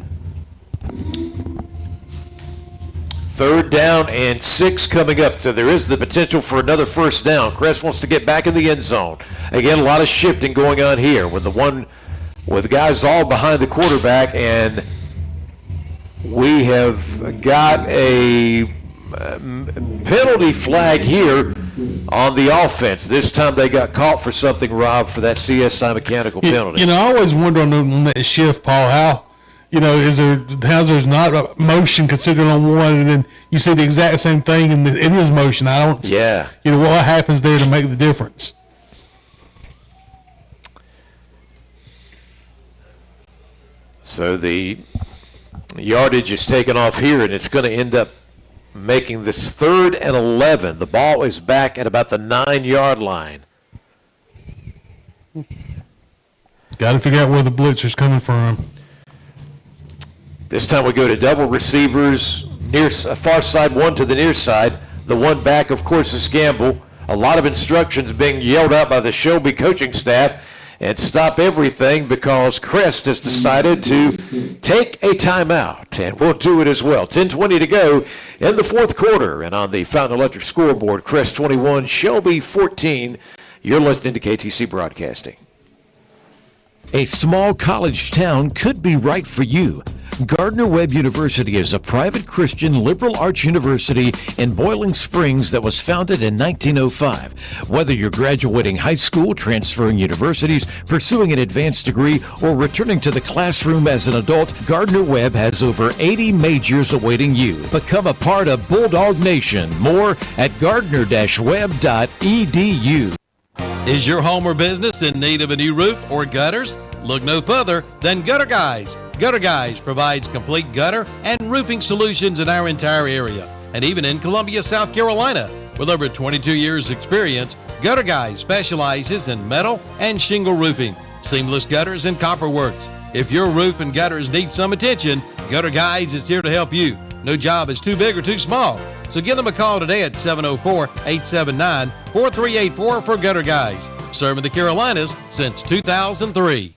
3rd down and 6 coming up, so there is the potential for another first down. Crest wants to get back in the end zone. Again, a lot of shifting going on here with guys all behind the quarterback, and we have got a penalty flag here on the offense. This time they got caught for something, Rob, for that CSI mechanical penalty.
I always wonder on that shift, Paul, how there's not a motion considered on one, and then you see the exact same thing in his motion. I don't.
Yeah.
What happens there to make the difference?
So the yardage is taken off here, and it's going to end up making this 3rd and 11. The ball is back at about the 9-yard line.
Got to figure out where the blitzer's coming from.
This time we go to double receivers, far side one to the near side. The one back, of course, is Gamble. A lot of instructions being yelled out by the Shelby coaching staff, and stop everything because Crest has decided to take a timeout, and we'll do it as well. 10:20 to go in the fourth quarter, and on the Fountain Electric scoreboard, Crest 21, Shelby 14. You're listening to KTC Broadcasting.
A small college town could be right for you. Gardner-Webb University is a private Christian liberal arts university in Boiling Springs that was founded in 1905. Whether you're graduating high school, transferring universities, pursuing an advanced degree, or returning to the classroom as an adult, Gardner-Webb has over 80 majors awaiting you. Become a part of Bulldog Nation. More at gardner-webb.edu.
Is your home or business in need of a new roof or gutters? Look no further than Gutter Guys. Gutter Guys provides complete gutter and roofing solutions in our entire area, and even in Columbia, South Carolina. With over 22 years experience, Gutter Guys specializes in metal and shingle roofing, seamless gutters, and copper works. If your roof and gutters need some attention, Gutter Guys is here to help you. No job is too big or too small. So give them a call today at 704-879-4384 for Gutter Guys, serving the Carolinas since 2003.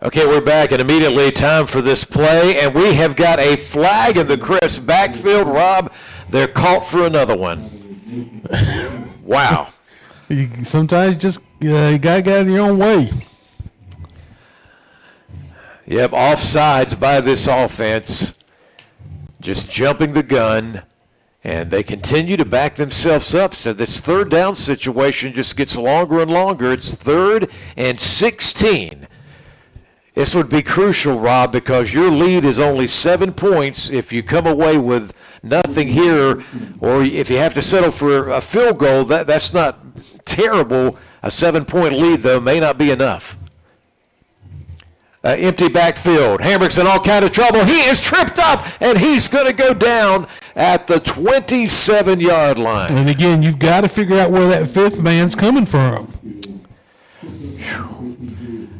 Okay, we're back, and immediately time for this play, and we have got a flag in the Crest backfield. Rob, they're caught for another one. Wow.
Sometimes you got to get out of your own way.
Yep, offsides by this offense. Just jumping the gun, and they continue to back themselves up. So this 3rd down situation just gets longer and longer. It's 3rd and 16. This would be crucial, Rob, because your lead is only 7 points. If you come away with nothing here, or if you have to settle for a field goal, that's not terrible. A 7-point lead, though, may not be enough. Empty backfield. Hamrick's in all kind of trouble. He is tripped up, and he's going to go down at the 27-yard line.
And again, you've got to figure out where that 5th man's coming from.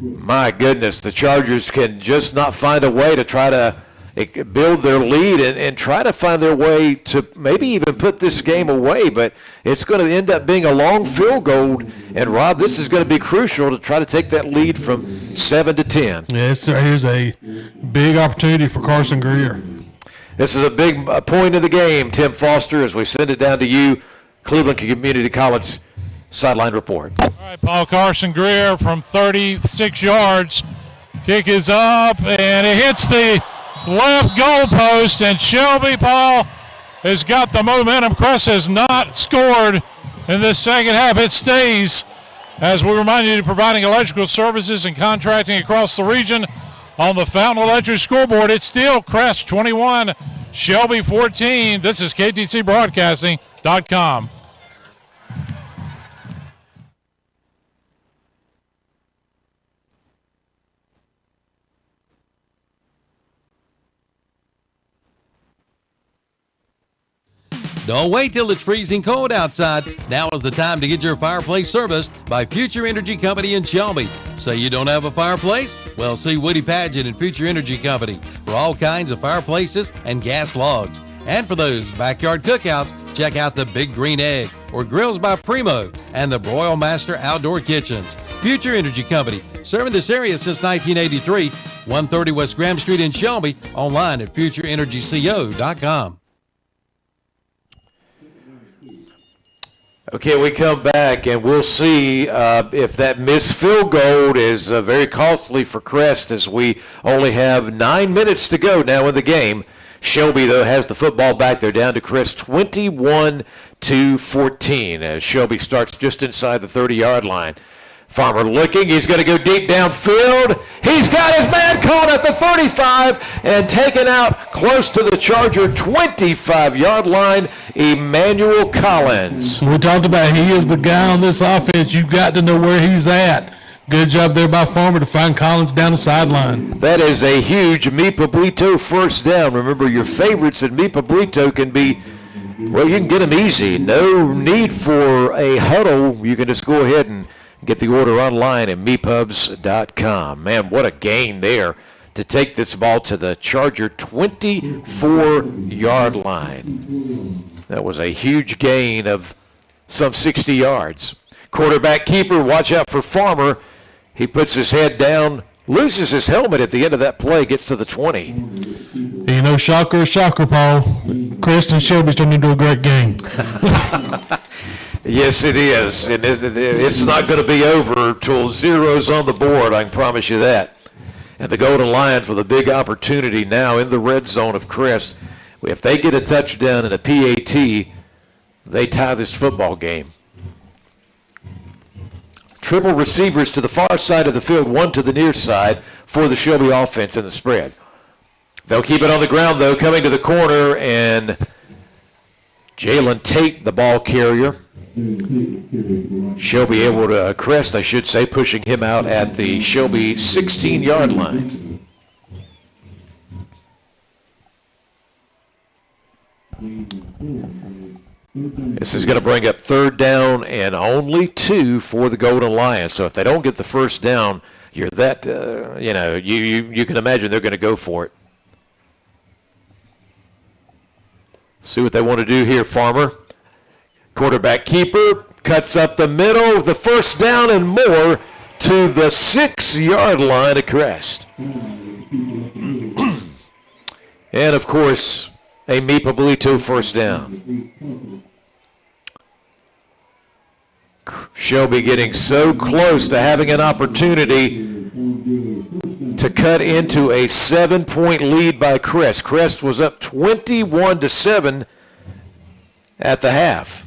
My goodness, the Chargers can just not find a way to try to build their lead and try to find their way to maybe even put this game away, but it's going to end up being a long field goal. And, Rob, this is going to be crucial to try to take that lead from 7 to 10.
Yes, here's a big opportunity for Carson Greer.
This is a big point of the game, Tim Foster, as we send it down to you, Cleveland Community College sideline report.
All right, Paul, Carson Greer from 36 yards. Kick is up, and it hits the left goalpost, and Shelby, Paul, has got the momentum. Crest has not scored in this second half. It stays As we remind you, providing electrical services and contracting across the region. On the Fountain Electric scoreboard, it's still Crest 21, Shelby 14. This is KTCBroadcasting.com.
Don't wait till it's freezing cold outside. Now is the time to get your fireplace serviced by Future Energy Company in Shelby. Say you don't have a fireplace? Well, see Woody Padgett and Future Energy Company for all kinds of fireplaces and gas logs. And for those backyard cookouts, check out the Big Green Egg or Grills by Primo and the Broil Master Outdoor Kitchens. Future Energy Company, serving this area since 1983, 130 West Graham Street in Shelby, online at futureenergyco.com.
Okay, we come back and we'll see if that missed field goal is very costly for Crest, as we only have 9 minutes to go now in the game. Shelby, though, has the football back. They're down to Crest 21-14 as Shelby starts just inside the 30-yard line. Farmer looking. He's going to go deep downfield. He's got his man caught at the 35 and taken out close to the Charger 25-yard line, Emmanuel Collins.
We talked about he is the guy on this offense. You've got to know where he's at. Good job there by Farmer to find Collins down the sideline.
That is a huge Mipa Brito first down. Remember, your favorites at Mipa Brito can be, well, you can get them easy. No need for a huddle. You can just go ahead and get the order online at meepubs.com. Man, what a gain there to take this ball to the Charger 24-yard line. That was a huge gain of some 60 yards. Quarterback keeper, watch out for Farmer. He puts his head down, loses his helmet at the end of that play, gets to the 20.
You know, shocker, Paul. Crest and Shelby's turned into a great game.
Yes, it is. And it's not going to be over till zero's on the board, I can promise you that. And the Golden Lions with a big opportunity now in the red zone of Crest. If they get a touchdown and a PAT, they tie this football game. Triple receivers to the far side of the field, one to the near side for the Shelby offense in the spread. They'll keep it on the ground, though, coming to the corner, and Jalen Tate, the ball carrier. Shelby able to, Crest, I should say, pushing him out at the Shelby 16-yard line. This is going to bring up third down and only 2 for the Golden Lions. So if they don't get the first down, you're that, you can imagine they're going to go for it. See what they want to do here, Farmer. Quarterback keeper cuts up the middle, the first down and more to the 6-yard line of Crest. And, of course, a Mipa Brito first down. Shelby getting so close to having an opportunity to cut into a 7-point lead by Crest. Crest was up 21-7 at the half.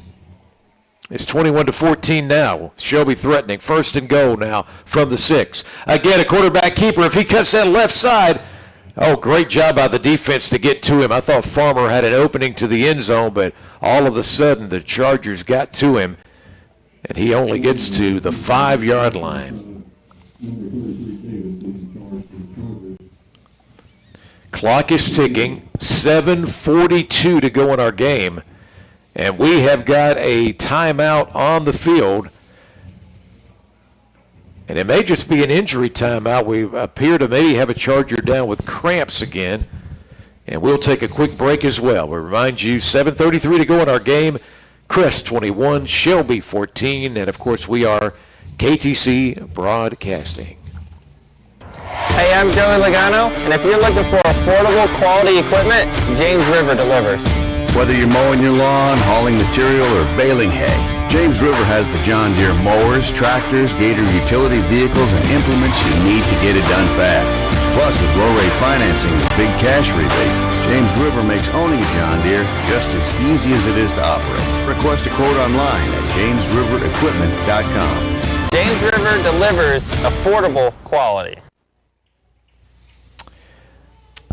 It's 21-14 now. Shelby threatening. First and goal now from the 6. Again, a quarterback keeper. If he cuts that left side, oh, great job by the defense to get to him. I thought Farmer had an opening to the end zone, but all of a sudden the Chargers got to him, and he only gets to the 5-yard line. Clock is ticking. 7:42 to go in our game. And we have got a timeout on the field. And it may just be an injury timeout. We appear to maybe have a Charger down with cramps again. And we'll take a quick break as well. We remind you, 7:33 to go in our game. Crest 21, Shelby 14. And, of course, we are KTC Broadcasting.
Hey, I'm Joey Logano, and if you're looking for affordable quality equipment, James River delivers.
Whether you're mowing your lawn, hauling material, or baling hay, James River has the John Deere mowers, tractors, Gator utility vehicles, and implements you need to get it done fast. Plus, with low-rate financing and big cash rebates, James River makes owning a John Deere just as easy as it is to operate. Request a quote online at jamesriverequipment.com.
James River delivers affordable quality.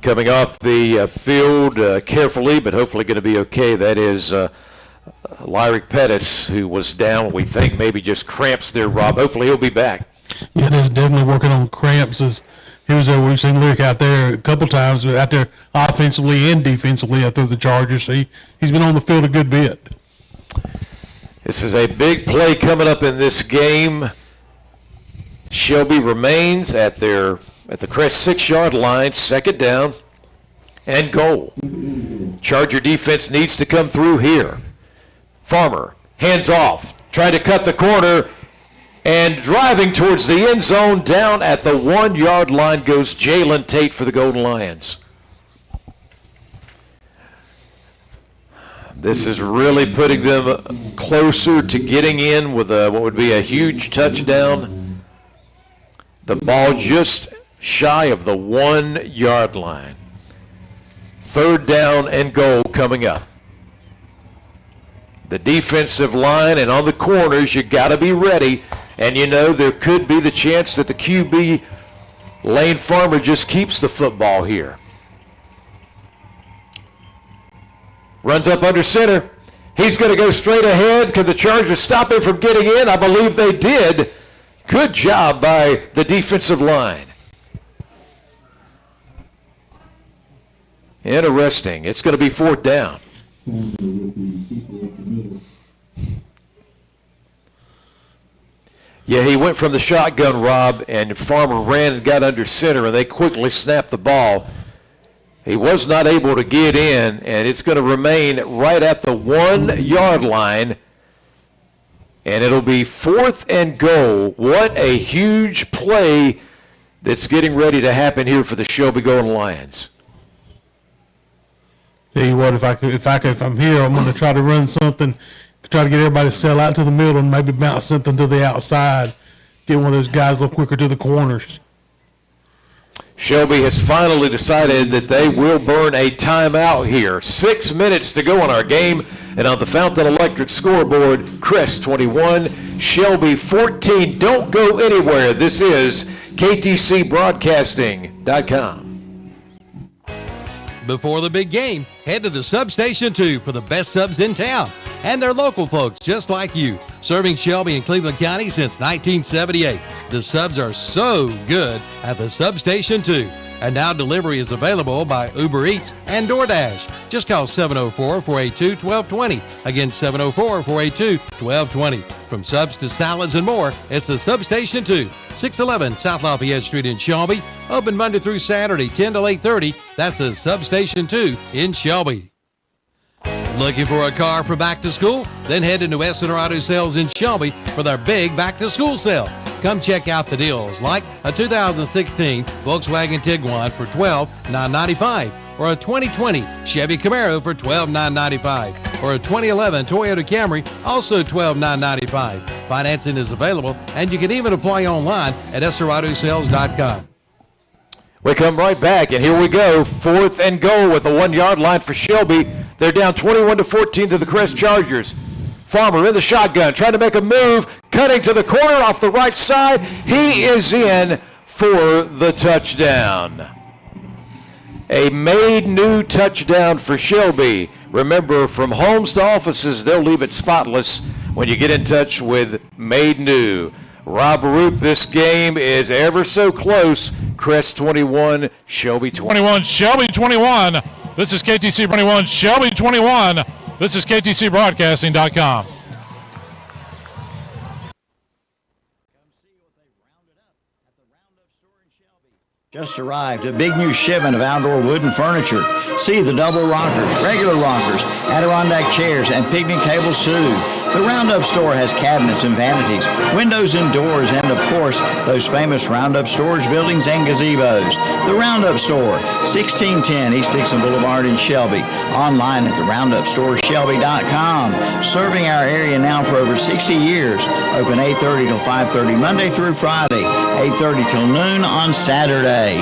Coming off the field carefully, but hopefully going to be okay. That is Lyric Pettis, who was down, we think, maybe just cramps there, Rob. Hopefully he'll be back.
Yeah, he's definitely working on cramps. As he was there, we've seen Lyric out there a couple times, out there offensively and defensively out there the Chargers. So he's been on the field a good bit.
This is a big play coming up in this game. Shelby remains at the Crest 6-yard line, second down and goal. Charger defense needs to come through here. Farmer, hands off, trying to cut the corner, and driving towards the end zone down at the 1-yard line goes Jalen Tate for the Golden Lions. This is really putting them closer to getting in with what would be a huge touchdown. The ball just shy of the 1-yard line. Third down and goal coming up. The defensive line and on the corners, you got to be ready. And you know there could be the chance that the QB, Lane Farmer, just keeps the football here. Runs up under center. He's going to go straight ahead. Could the Chargers stop him from getting in? I believe they did. Good job by the defensive line. Interesting. It's going to be fourth down. Yeah, he went from the shotgun, Rob, and Farmer ran and got under center, and they quickly snapped the ball. He was not able to get in, and it's going to remain right at the 1-yard line, and it'll be fourth and goal. What a huge play that's getting ready to happen here for the Shelby Golden Lions.
Tell you what, if I'm here, I'm going to try to run something, try to get everybody to sell out to the middle and maybe bounce something to the outside, get one of those guys a little quicker to the corners.
Shelby has finally decided that they will burn a timeout here. 6 minutes to go on our game, and on the Fountain Electric scoreboard, Crest 21, Shelby 14. Don't go anywhere. This is KTCBroadcasting.com.
Before the big game, head to the Substation 2 for the best subs in town. And they're local folks just like you, serving Shelby and Cleveland County since 1978. The subs are so good at the Substation 2. And now delivery is available by Uber Eats and DoorDash. Just call 704-482-1220. Again, 704-482-1220. From subs to salads and more, it's the Substation 2. 611 South Lafayette Street in Shelby. Open Monday through Saturday, 10 to 8:30. That's the Substation 2 in Shelby. Looking for a car for back to school? Then head to New Essener Auto Sales in Shelby for their big back to school sale. Come check out the deals like a 2016 Volkswagen Tiguan for $12,995, or a 2020 Chevy Camaro for $12,995, or a 2011 Toyota Camry, also $12,995. Financing is available, and you can even apply online at EsserAutoSales.com.
We come right back, and here we go. Fourth and goal with a 1-yard line for Shelby. They're down 21-14 to the Crest Chargers. Farmer in the shotgun, trying to make a move, cutting to the corner off the right side. He is in for the touchdown. A made new touchdown for Shelby. Remember, from homes to offices, they'll leave it spotless when you get in touch with Made New. Rob Roop, this game is ever so close. Crest 21, Shelby
21, Shelby 21. This is KTC 21, Shelby 21. This is KTCBroadcasting.com.
Just arrived, a big new shipment of outdoor wooden furniture. See the double rockers, regular rockers, Adirondack chairs, and picnic tables too. The Roundup store has cabinets and vanities, windows and doors, and of course, those famous Roundup storage buildings and gazebos. The Roundup store, 1610 East Dixon Boulevard in Shelby. Online at theroundupstoreshelby.com. Serving our area now for over 60 years. Open 8:30 till 5:30 Monday through Friday, 8:30 till noon on Saturday.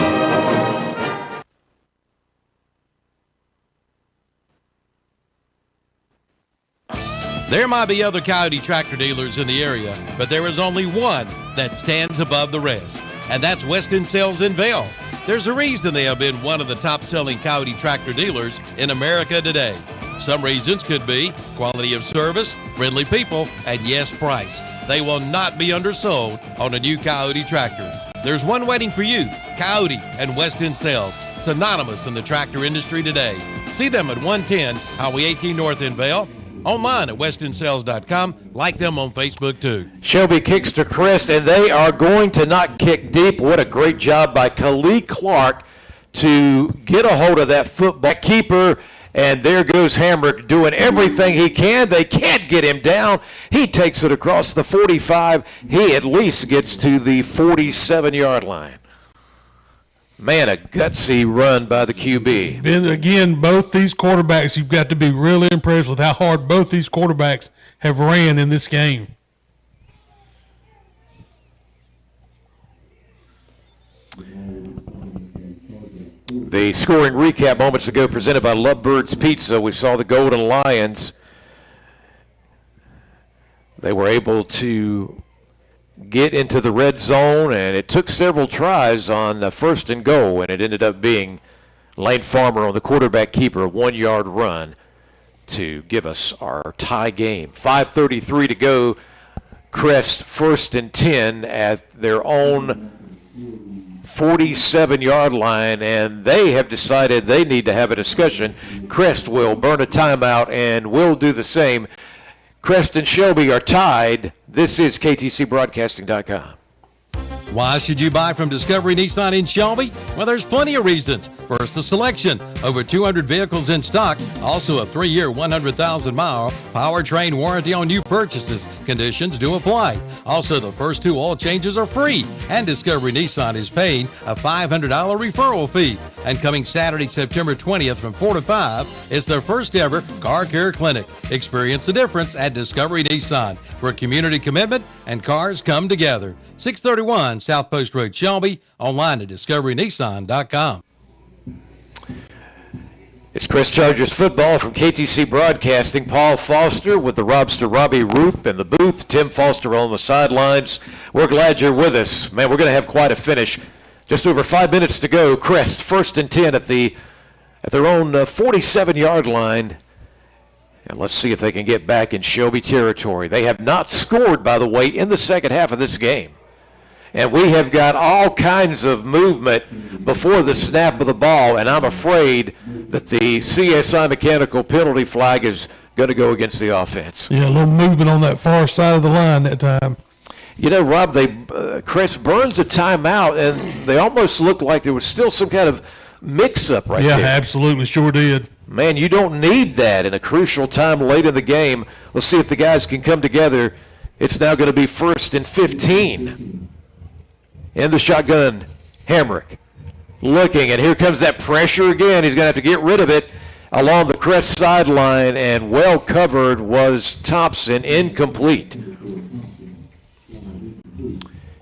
There might be other Coyote tractor dealers in the area, but there is only one that stands above the rest, and that's Weston Sales in Vail. There's a reason they have been one of the top-selling Coyote tractor dealers in America today. Some reasons could be quality of service, friendly people, and yes, price. They will not be undersold on a new Coyote tractor. There's one waiting for you, Coyote and Weston Sales, synonymous in the tractor industry today. See them at 110 Highway 18 North in Vail. Online at westonsales.com. Like them on Facebook, too.
Shelby kicks to Crest, and they are going to not kick deep. What a great job by Khalid Clark to get a hold of that football keeper. And there goes Hamrick doing everything he can. They can't get him down. He takes it across the 45. He at least gets to the 47-yard line. Man, a gutsy run by the QB.
And again, both these quarterbacks, you've got to be really impressed with how hard both these quarterbacks have ran in this game.
The scoring recap moments ago presented by Lovebirds Pizza. We saw the Golden Lions. They were able to get into the red zone, and it took several tries on first and goal, and it ended up being Lane Farmer on the quarterback keeper, a 1-yard run to give us our tie game. 5:33 to go. Crest 1st and 10 at their own 47-yard line, and they have decided they need to have a discussion. Crest will burn a timeout, and we'll do the same. Crest and Shelby are tied. This is KTCBroadcasting.com.
Why should you buy from Discovery Nissan in Shelby? Well, there's plenty of reasons. First, the selection. Over 200 vehicles in stock. Also a 3-year, 100,000-mile powertrain warranty on new purchases. Conditions do apply. Also, the first 2 oil changes are free. And Discovery Nissan is paying a $500 referral fee. And coming Saturday, September 20th from 4 to 5 is their first ever car care clinic. Experience the difference at Discovery Nissan, where community commitment and cars come together. 631 South Post Road, Shelby. Online at discoverynissan.com.
It's Crest Chargers football from KTC Broadcasting. Paul Foster with the Robster Robbie Roop in the booth. Tim Foster on the sidelines. We're glad you're with us. Man, we're going to have quite a finish. Just over 5 minutes to go. Crest 1st and 10 at their own 47-yard line. And let's see if they can get back in Shelby territory. They have not scored, by the way, in the second half of this game. And we have got all kinds of movement before the snap of the ball, and I'm afraid that the CSI mechanical penalty flag is going to go against the offense.
Yeah, a little movement on that far side of the line that time.
You know, Rob, Chris burns a timeout, and they almost looked like there was still some kind of mix-up right there.
Yeah, absolutely, sure did.
Man, you don't need that in a crucial time late in the game. Let's see if the guys can come together. It's now going to be 1st and 15. In the shotgun, Hamrick looking, and here comes that pressure again. He's going to have to get rid of it along the Crest sideline, and well covered was Thompson, incomplete.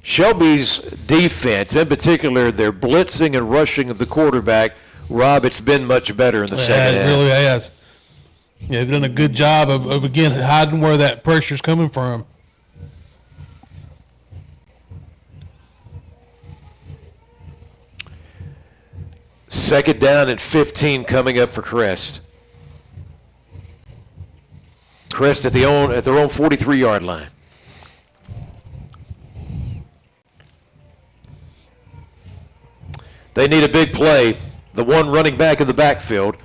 Shelby's defense, in particular, their blitzing and rushing of the quarterback, Rob, it's been much better in the second half.
It really has. Yeah, they've done a good job of again, hiding where that pressure's coming from.
Second down and 15 coming up for Crest. Crest at their own 43-yard line. They need a big play. The one running back in the backfield.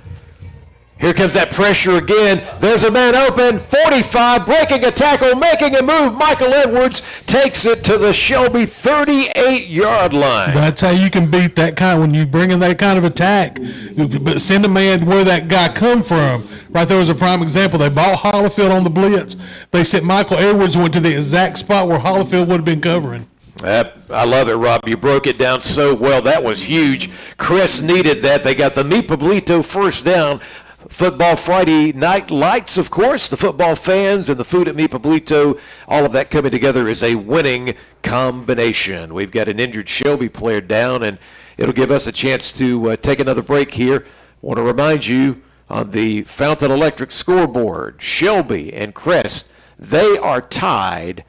Here comes that pressure again. There's a man open. 45, breaking a tackle, making a move. Michael Edwards takes it to the Shelby 38-yard line.
That's how you can beat that kind when you bring in that kind of attack. But send a man where that guy come from. Right there was a prime example. They bought Hollifield on the blitz. They sent Michael Edwards went to the exact spot where Hollifield would have been covering.
I love it, Rob. You broke it down so well. That was huge. Crest needed that. They got the Mi Pueblito first down. Football Friday night lights, of course, the football fans and the food at Mi Pueblito, all of that coming together is a winning combination. We've got an injured Shelby player down, and it'll give us a chance to take another break here. I want to remind you, on the Fountain Electric scoreboard, Shelby and Crest, they are tied,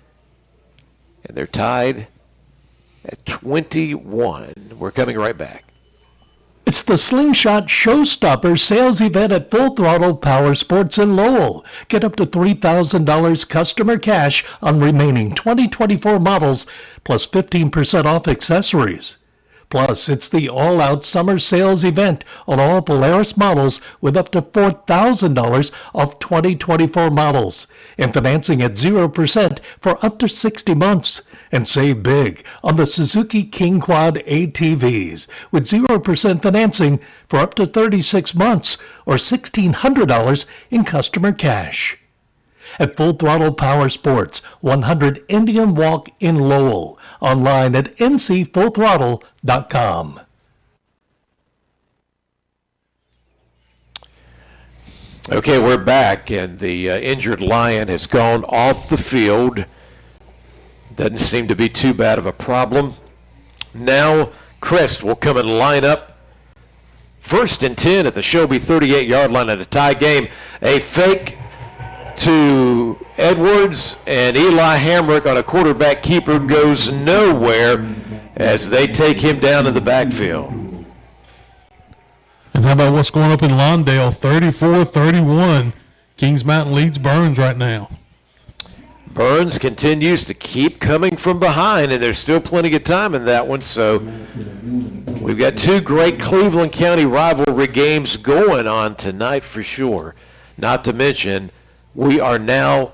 and they're tied at 21. We're coming right back.
It's the Slingshot Showstopper sales event at Full Throttle Power Sports in Lowell. Get up to $3,000 customer cash on remaining 2024 models, plus 15% off accessories. Plus, it's the all-out summer sales event on all Polaris models with up to $4,000 off 2024 models and financing at 0% for up to 60 months. And save big on the Suzuki King Quad ATVs with 0% financing for up to 36 months or $1,600 in customer cash. At Full Throttle Power Sports, 100 Indian Walk in Lowell. Online at ncfullthrottle.com.
Okay, we're back, and the injured Lion has gone off the field. Doesn't seem to be too bad of a problem. Now, Crest will come and line up. 1st and 10 at the Shelby 38-yard line at a tie game. A fake to Edwards, and Eli Hamrick on a quarterback keeper goes nowhere as they take him down in the backfield.
And how about what's going up in Lawndale? 34-31. Kings Mountain leads Burns right now.
Burns continues to keep coming from behind, and there's still plenty of time in that one. So we've got two great Cleveland County rivalry games going on tonight for sure. Not to mention, we are now,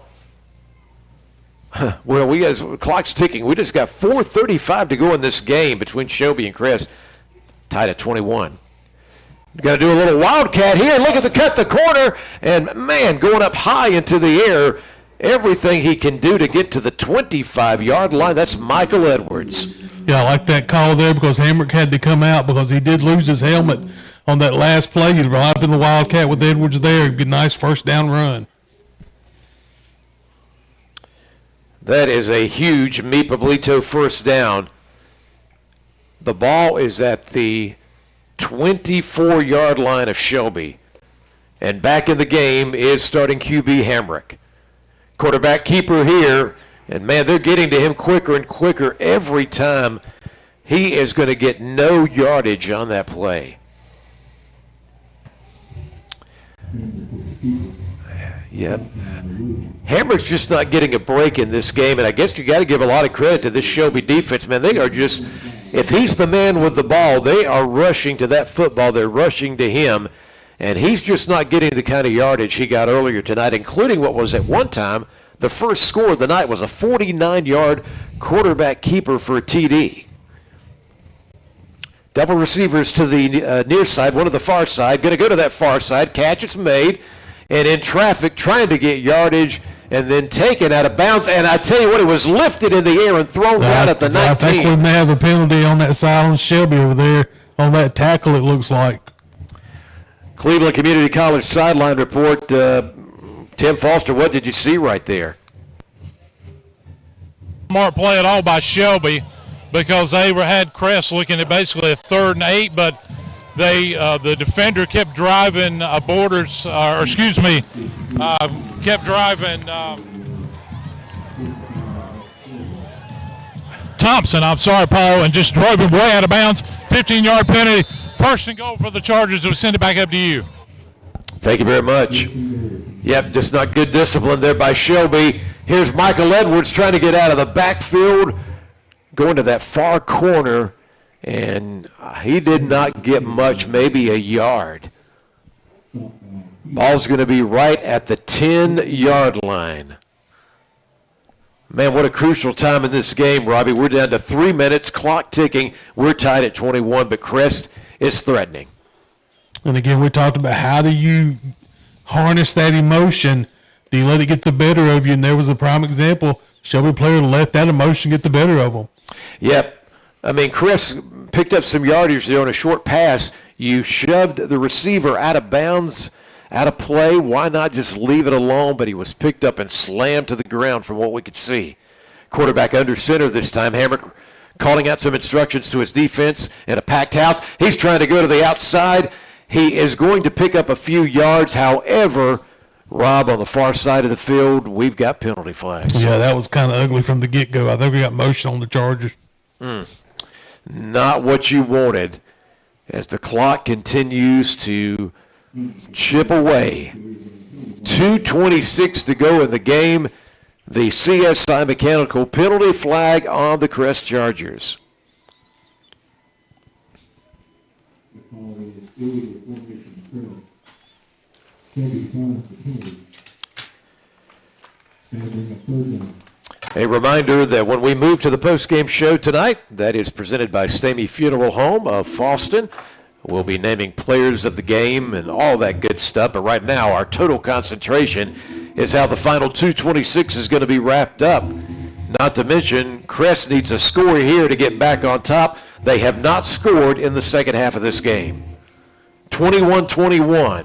clock's ticking. We just got 4:35 to go in this game between Shelby and Crest, tied at 21. Got to do a little wildcat here. Look at the cut, the corner, and man, going up high into the air. Everything he can do to get to the 25-yard line. That's Michael Edwards.
Yeah, I like that call there because Hamrick had to come out because he did lose his helmet on that last play. He'd right up in the wildcat with Edwards there. Good, nice first down run.
That is a huge Mi Pablito first down. The ball is at the 24-yard line of Shelby. And back in the game is starting QB Hamrick. Quarterback keeper here, and man, they're getting to him quicker and quicker every time. He is going to get no yardage on that play. Yep. Hamrick's just not getting a break in this game, and I guess you got to give a lot of credit to this Shelby defense, man. They are just, if he's the man with the ball, they are rushing to that football. They're rushing to him. And he's just not getting the kind of yardage he got earlier tonight, including what was at one time the first score of the night was a 49-yard quarterback keeper for a TD. Double receivers to the near side, one to the far side. Going to go to that far side. Catch is made. And in traffic, trying to get yardage and then taken out of bounds. And I tell you what, it was lifted in the air and thrown down at the 19.
I think we may have a penalty on that side on Shelby over there on that tackle, it looks like.
Cleveland Community College sideline report. Tim Foster, what did you see right there?
Smart play at all by Shelby because they had Crest looking at basically a 3rd and 8, but they the defender kept driving kept driving Thompson, I'm sorry, Paul, and just drove him way out of bounds. 15-yard penalty. 1st and goal for the Chargers. We'll send it back up to you.
Thank you very much. Yep, just not good discipline there by Shelby. Here's Michael Edwards trying to get out of the backfield, going to that far corner, and he did not get much, maybe a yard. Ball's going to be right at the 10-yard line. Man, what a crucial time in this game, Robbie. We're down to 3 minutes, clock ticking. We're tied at 21, but Crest is threatening.
And again, we talked about how do you harness that emotion? Do you let it get the better of you? And there was a prime example. Shelby player let that emotion get the better of them.
Yep. I mean, Crest picked up some yardage there on a short pass. You shoved the receiver out of bounds, out of play. Why not just leave it alone? But he was picked up and slammed to the ground from what we could see. Quarterback under center this time. Hamrick calling out some instructions to his defense in a packed house. He's trying to go to the outside. he is going to pick up a few yards. However, Rob, on the far side of the field, we've got penalty flags.
Yeah, that was kind of ugly from the get-go. I think we got motion on the Chargers.
Not what you wanted as the clock continues to chip away. 2:26 to go in the game. The CSI Mechanical penalty flag on the Crest Chargers. A reminder that when we move to the postgame show tonight, that is presented by Stamey Funeral Home of Fallston. We'll be naming players of the game and all that good stuff, but right now our total concentration is how the final 2:26 is going to be wrapped up. Not to mention, Crest needs a score here to get back on top. They have not scored in the second half of this game. 21-21.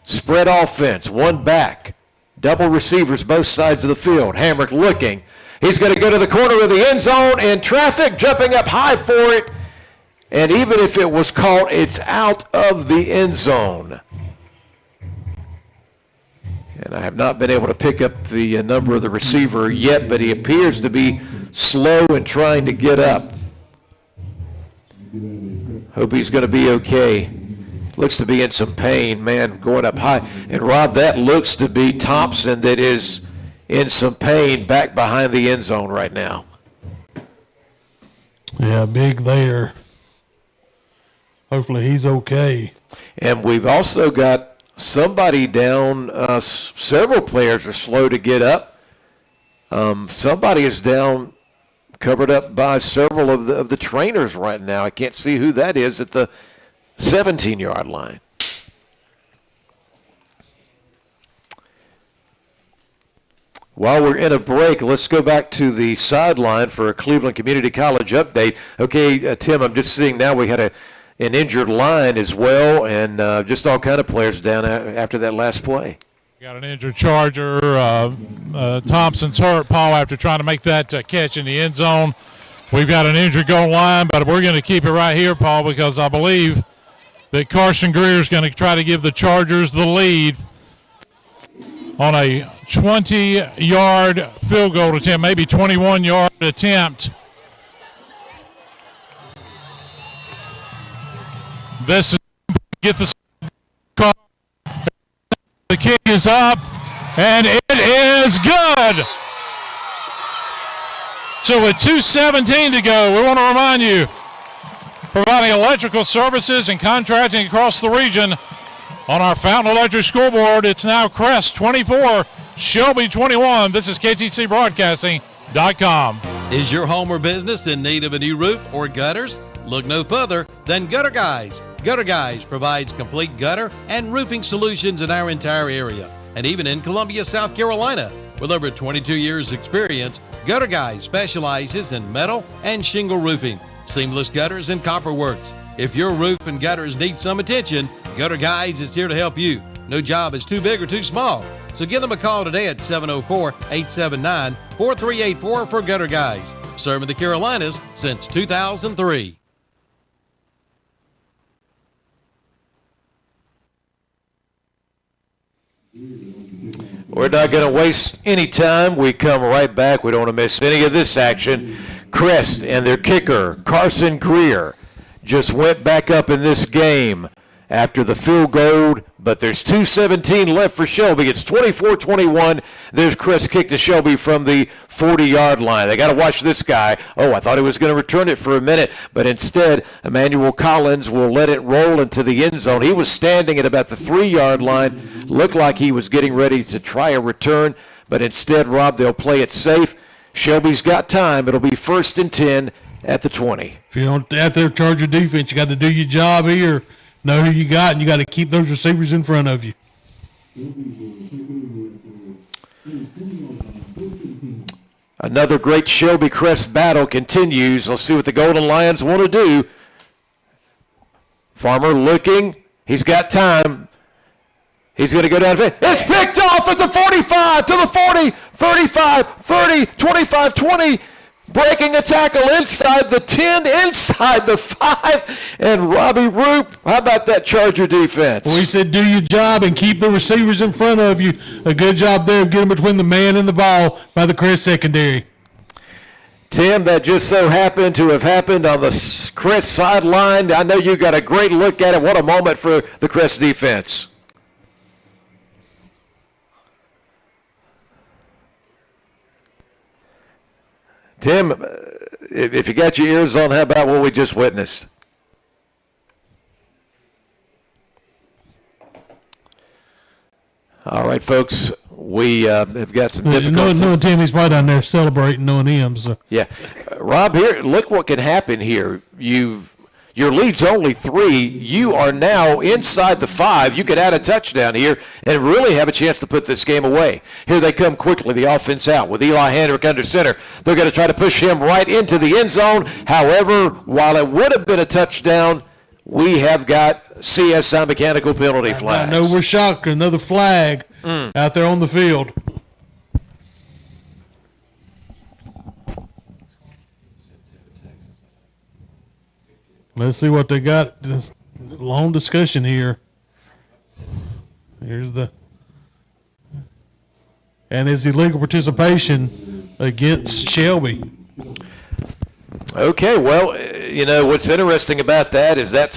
Spread offense, one back. Double receivers both sides of the field. Hamrick looking. He's going to go to the corner of the end zone, and traffic jumping up high for it. And even if it was caught, it's out of the end zone. And I have not been able to pick up the number of the receiver yet, but he appears to be slow and trying to get up. Hope he's going to be okay. Looks to be in some pain, man, going up high. And, Rob, that looks to be Thompson that is in some pain back behind the end zone right now.
Yeah, big there. Hopefully he's okay.
And we've also got somebody down. Several players are slow to get up. Somebody is down, covered up by several of the trainers right now. I can't see who that is at the 17-yard line. While we're in a break, let's go back to the sideline for a Cleveland Community College update. Okay, Tim, I'm just seeing now we had an injured line as well, and just all kind of players down after that last play.
Got an injured Charger. Thompson's hurt, Paul, after trying to make that catch in the end zone. We've got an injured goal line, but we're going to keep it right here, Paul, because I believe that Carson Greer is going to try to give the Chargers the lead on a 20-yard field goal attempt, maybe 21-yard attempt. This is get the kick is up, and it is good. So with 2:17 to go, we want to remind you, providing electrical services and contracting across the region on our Fountain Electric scoreboard. It's now Crest 24, Shelby 21. This is KTCBroadcasting.com.
Is your home or business in need of a new roof or gutters? Look no further than Gutter Guys. Gutter Guys provides complete gutter and roofing solutions in our entire area, and even in Columbia, South Carolina. With over 22 years experience, Gutter Guys specializes in metal and shingle roofing, seamless gutters, and copper works. If your roof and gutters need some attention, Gutter Guys is here to help you. No job is too big or too small. So give them a call today at 704-879-4384 for Gutter Guys. Serving the Carolinas since 2003.
We're not going to waste any time. We come right back. We don't want to miss any of this action. Crest and their kicker, Carson Greer, just went back up in this game after the field goal, but there's 2:17 left for Shelby. It's 24-21. There's Crest kick to Shelby from the 40-yard line. They got to watch this guy. Oh, I thought he was going to return it for a minute, but instead, Emmanuel Collins will let it roll into the end zone. He was standing at about the 3-yard line. Looked like he was getting ready to try a return, but instead, Rob, they'll play it safe. Shelby's got time. It'll be 1st and 10 at the 20.
If you don't out there charge your defense, you got to do your job here. Know who you got, and you got to keep those receivers in front of you.
Another great Shelby Crest battle continues. Let's see what the Golden Lions want to do. Farmer looking. He's got time. He's going to go down. It's picked off at the 45, to the 40, 35, 30, 25, 20. breaking a tackle inside the 10, inside the 5, and Robbie Roop. How about that Charger defense?
We said do your job and keep the receivers in front of you. A good job there of getting between the man and the ball by the Crest secondary.
Tim, that just so happened to have happened on the Crest sideline. I know you got a great look at it. What a moment for the Crest defense. Tim, if you got your ears on, how about what we just witnessed? All right, folks, we have got some difficulties.
No, Timmy's probably down there celebrating knowing him. So.
Yeah. Rob, here, look what can happen here. Your lead's only 3. You are now inside the 5. You could add a touchdown here and really have a chance to put this game away. Here they come quickly, the offense out with Eli Hendrick under center. They're going to try to push him right into the end zone. However, while it would have been a touchdown, we have got CSI mechanical penalty flags.
I know we're shocked. Another flag out there on the field. Let's see what they got. This long discussion here. Here's the. And it's illegal participation against Shelby.
Okay, well, you know, what's interesting about that is that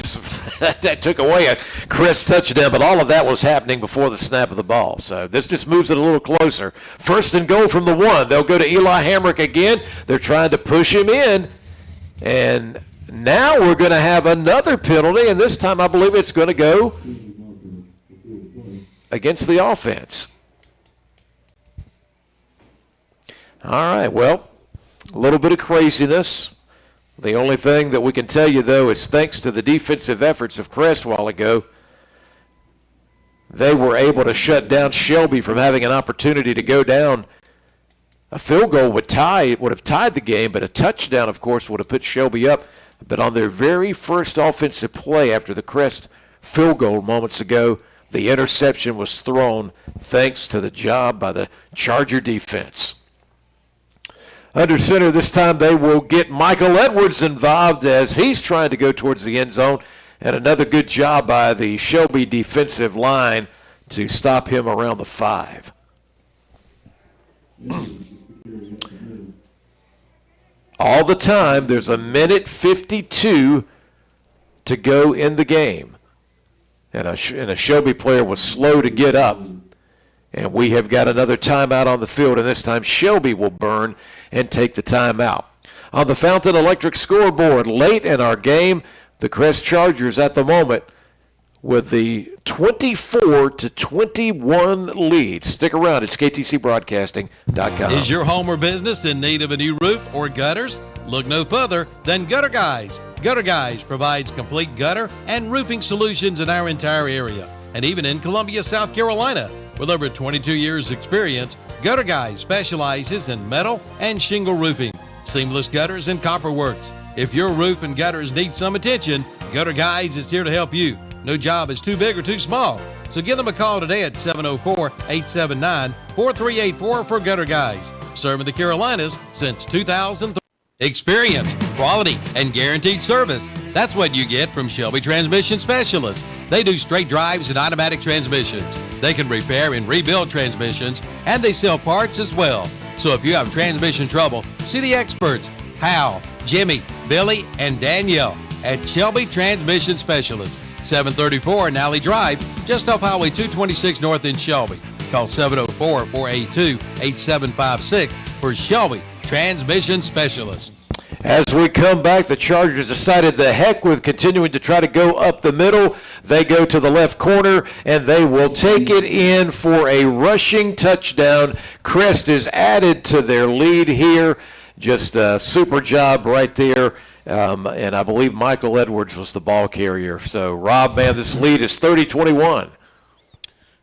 took away a Crest touchdown, but all of that was happening before the snap of the ball. So this just moves it a little closer. 1st and goal from the 1. They'll go to Eli Hamrick again. They're trying to push him in. And now we're going to have another penalty, and this time I believe it's going to go against the offense. All right, well, a little bit of craziness. The only thing that we can tell you, though, is thanks to the defensive efforts of Crest a while ago, they were able to shut down Shelby from having an opportunity to go down. A field goal would have tied the game, but a touchdown, of course, would have put Shelby up. But on their very first offensive play after the Crest field goal moments ago, the interception was thrown thanks to the job by the Charger defense. Under center this time, they will get Michael Edwards involved as he's trying to go towards the end zone. And another good job by the Shelby defensive line to stop him around the 5. All the time, there's a minute 52 to go in the game. And a Shelby player was slow to get up. And we have got another timeout on the field, and this time Shelby will burn and take the timeout. On the Fountain Electric scoreboard, late in our game, the Crest Chargers at the moment with the 24-21 lead. Stick around. It's KTCBroadcasting.com.
Is your home or business in need of a new roof or gutters? Look no further than Gutter Guys. Gutter Guys provides complete gutter and roofing solutions in our entire area, and even in Columbia, South Carolina. With over 22 years' experience, Gutter Guys specializes in metal and shingle roofing, seamless gutters, and copper works. If your roof and gutters need some attention, Gutter Guys is here to help you. No job is too big or too small. So give them a call today at 704-879-4384 for Gutter Guys. Serving the Carolinas since 2003. Experience, quality, and guaranteed service. That's what you get from Shelby Transmission Specialists. They do straight drives and automatic transmissions. They can repair and rebuild transmissions, and they sell parts as well. So if you have transmission trouble, see the experts, Hal, Jimmy, Billy, and Danielle at Shelby Transmission Specialists, 734 Nally Drive, just off Highway 226 North in Shelby. Call 704-482-8756 for Shelby Transmission Specialists.
As we come back, the Chargers decided the heck with continuing to try to go up the middle. They go to the left corner, and they will take it in for a rushing touchdown. Crest is added to their lead here. Just a super job right there. And I believe Michael Edwards was the ball carrier. So, Rob, man, this lead is 30-21.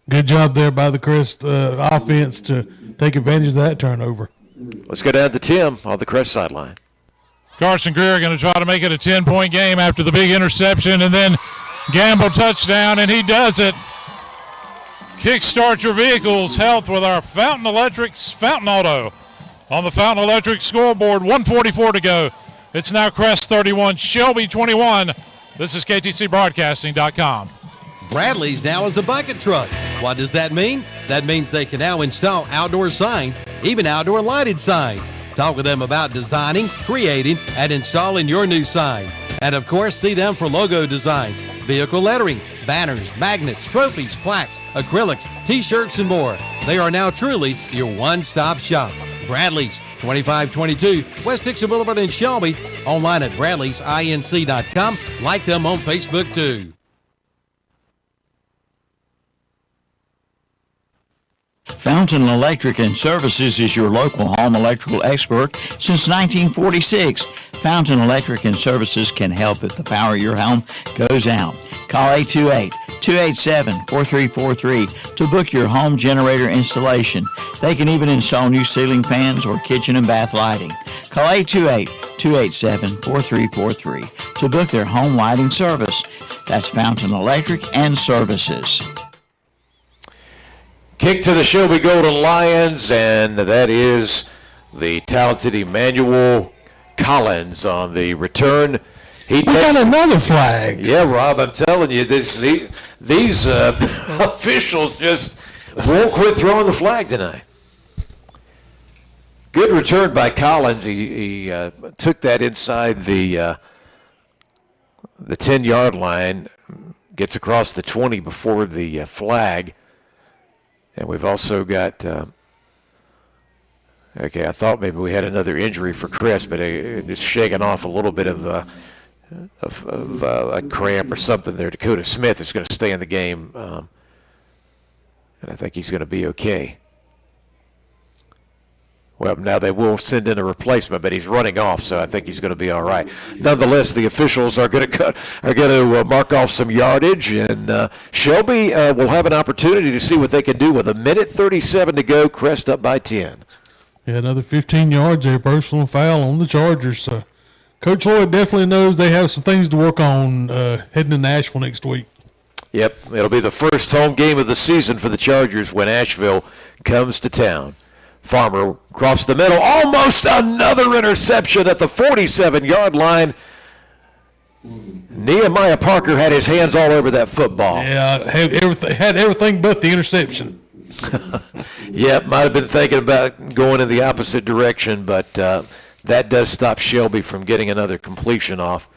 Good job there by the Crest offense to take advantage of that turnover.
Let's go down to Tim on the Crest sideline.
Carson Greer going to try to make it a 10-point game after the big interception, and then Gamble touchdown, and he does it. Kickstart your vehicle's health with our Fountain Electric's Fountain Auto. on the Fountain Electric scoreboard. 1:44 to go. It's now Crest 31, Shelby 21. This is KTCBroadcasting.com.
Bradley's now is a bucket truck. What does that mean? That means they can now install outdoor signs, even outdoor lighted signs. Talk with them about designing, creating, and installing your new sign. And of course, see them for logo designs, vehicle lettering, banners, magnets, trophies, plaques, acrylics, t-shirts, and more. They are now truly your one-stop shop. Bradley's, 2522 West Dixon Boulevard in Shelby. Online at bradleysinc.com. Like them on Facebook too.
Fountain Electric and Services is your local home electrical expert since 1946. Fountain Electric and Services can help if the power of your home goes out. Call 828-287-4343 to book your home generator installation. They can even install new ceiling fans or kitchen and bath lighting. Call 828-287-4343 to book their home lighting service. That's Fountain Electric and Services.
Kick to the Shelby Golden Lions, and that is the talented Emmanuel Collins on the return.
We got another flag.
Yeah, Rob, I'm telling you, these officials just won't quit throwing the flag tonight. Good return by Collins. He took that inside the 10-yard line, gets across the 20 before the flag. And we've also got, I thought maybe we had another injury for Crest, but it's shaking off a little bit of a cramp or something there. Dakota Smith is going to stay in the game, and I think he's going to be okay. Well, now they will send in a replacement, but he's running off, so I think he's going to be all right. Nonetheless, the officials are going to mark off some yardage, and Shelby will have an opportunity to see what they can do with 1:37 to go. Crest up by 10.
Yeah, another 15 yards there, personal foul on the Chargers. So Coach Lloyd definitely knows they have some things to work on heading to Nashville next week.
Yep, it'll be the first home game of the season for the Chargers when Asheville comes to town. Farmer across the middle, almost another interception at the 47-yard line. Nehemiah Parker had his hands all over that football.
Yeah, had everything but the interception.
Yep, might have been thinking about going in the opposite direction, but that does stop Shelby from getting another completion off.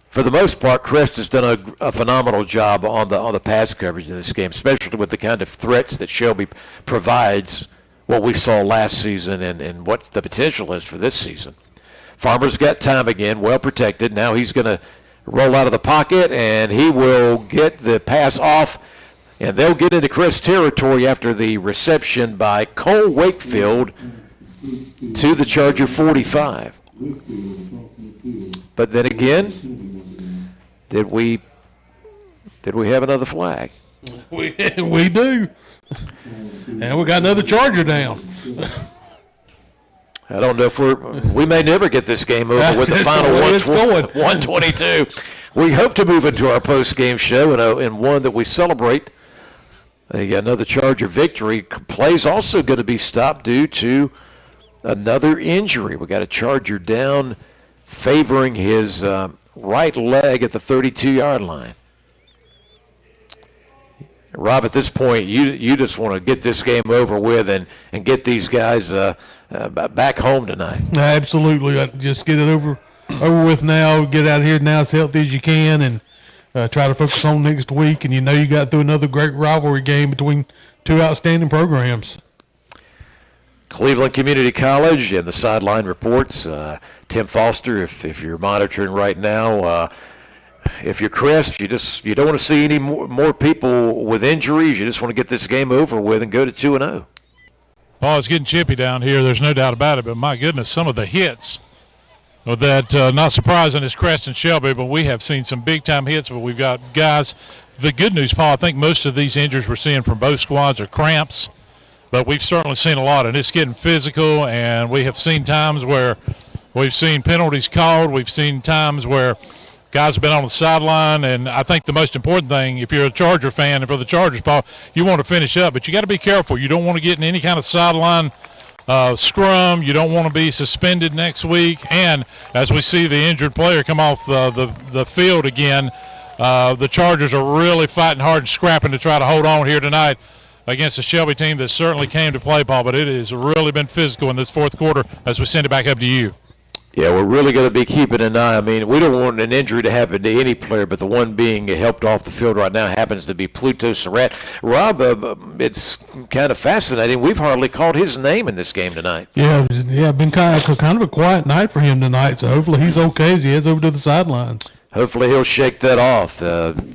For the most part, Crest has done a phenomenal job on the pass coverage in this game, especially with the kind of threats that Shelby provides. What we saw last season and what the potential is for this season. Farmer's got time again, well protected. Now he's going to roll out of the pocket, and he will get the pass off, and they'll get into Crest territory after the reception by Cole Wakefield to the Charger 45. But then again, did we have another flag?
We do. And we got another Charger down.
I don't know if we may never get this game over with the final 122. We hope to move into our post-game show and one that we celebrate. Another Charger victory. Play's also going to be stopped due to another injury. We got a Charger down favoring his right leg at the 32-yard line. Rob, at this point, you just want to get this game over with and get these guys back home tonight.
Absolutely. Just get it over with now. Get out of here now as healthy as you can and try to focus on next week. And you got through another great rivalry game between two outstanding programs.
Cleveland Community College and the sideline reports. Tim Foster, if you're monitoring right now, if you're Crest, you don't want to see any more people with injuries. You just want to get this game over with and go to 2-0.
Well, it's getting chippy down here. There's no doubt about it. But my goodness, some of the hits that not surprising is Crest and Shelby, but we have seen some big-time hits. But we've got guys. The good news, Paul, I think most of these injuries we're seeing from both squads are cramps. But we've certainly seen a lot, and it's getting physical. And we have seen times where we've seen penalties called. We've seen times where guys have been on the sideline, and I think the most important thing, if you're a Charger fan and for the Chargers, Paul, you want to finish up, but you got to be careful. You don't want to get in any kind of sideline scrum. You don't want to be suspended next week. And as we see the injured player come off the field again, the Chargers are really fighting hard and scrapping to try to hold on here tonight against the Shelby team that certainly came to play, Paul, but it has really been physical in this fourth quarter as we send it back up to you.
Yeah, we're really going to be keeping an eye. I mean, we don't want an injury to happen to any player, but the one being helped off the field right now happens to be Pluto Surratt. Rob, it's kind of fascinating. We've hardly called his name in this game tonight.
Yeah, been kind of a quiet night for him tonight, so hopefully he's okay as he heads over to the sidelines.
Hopefully he'll shake that off.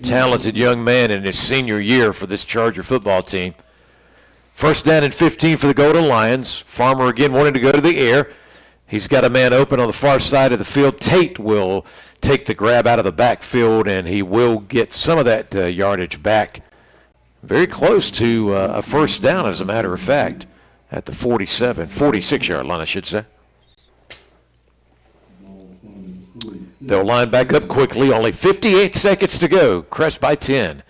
Talented young man in his senior year for this Charger football team. First down and 15 for the Golden Lions. Farmer again wanting to go to the air. He's got a man open on the far side of the field. Tate will take the grab out of the backfield, and he will get some of that yardage back. Very close to a first down, as a matter of fact, at the 46-yard line, I should say. They'll line back up quickly. Only 58 seconds to go. Crest by 10.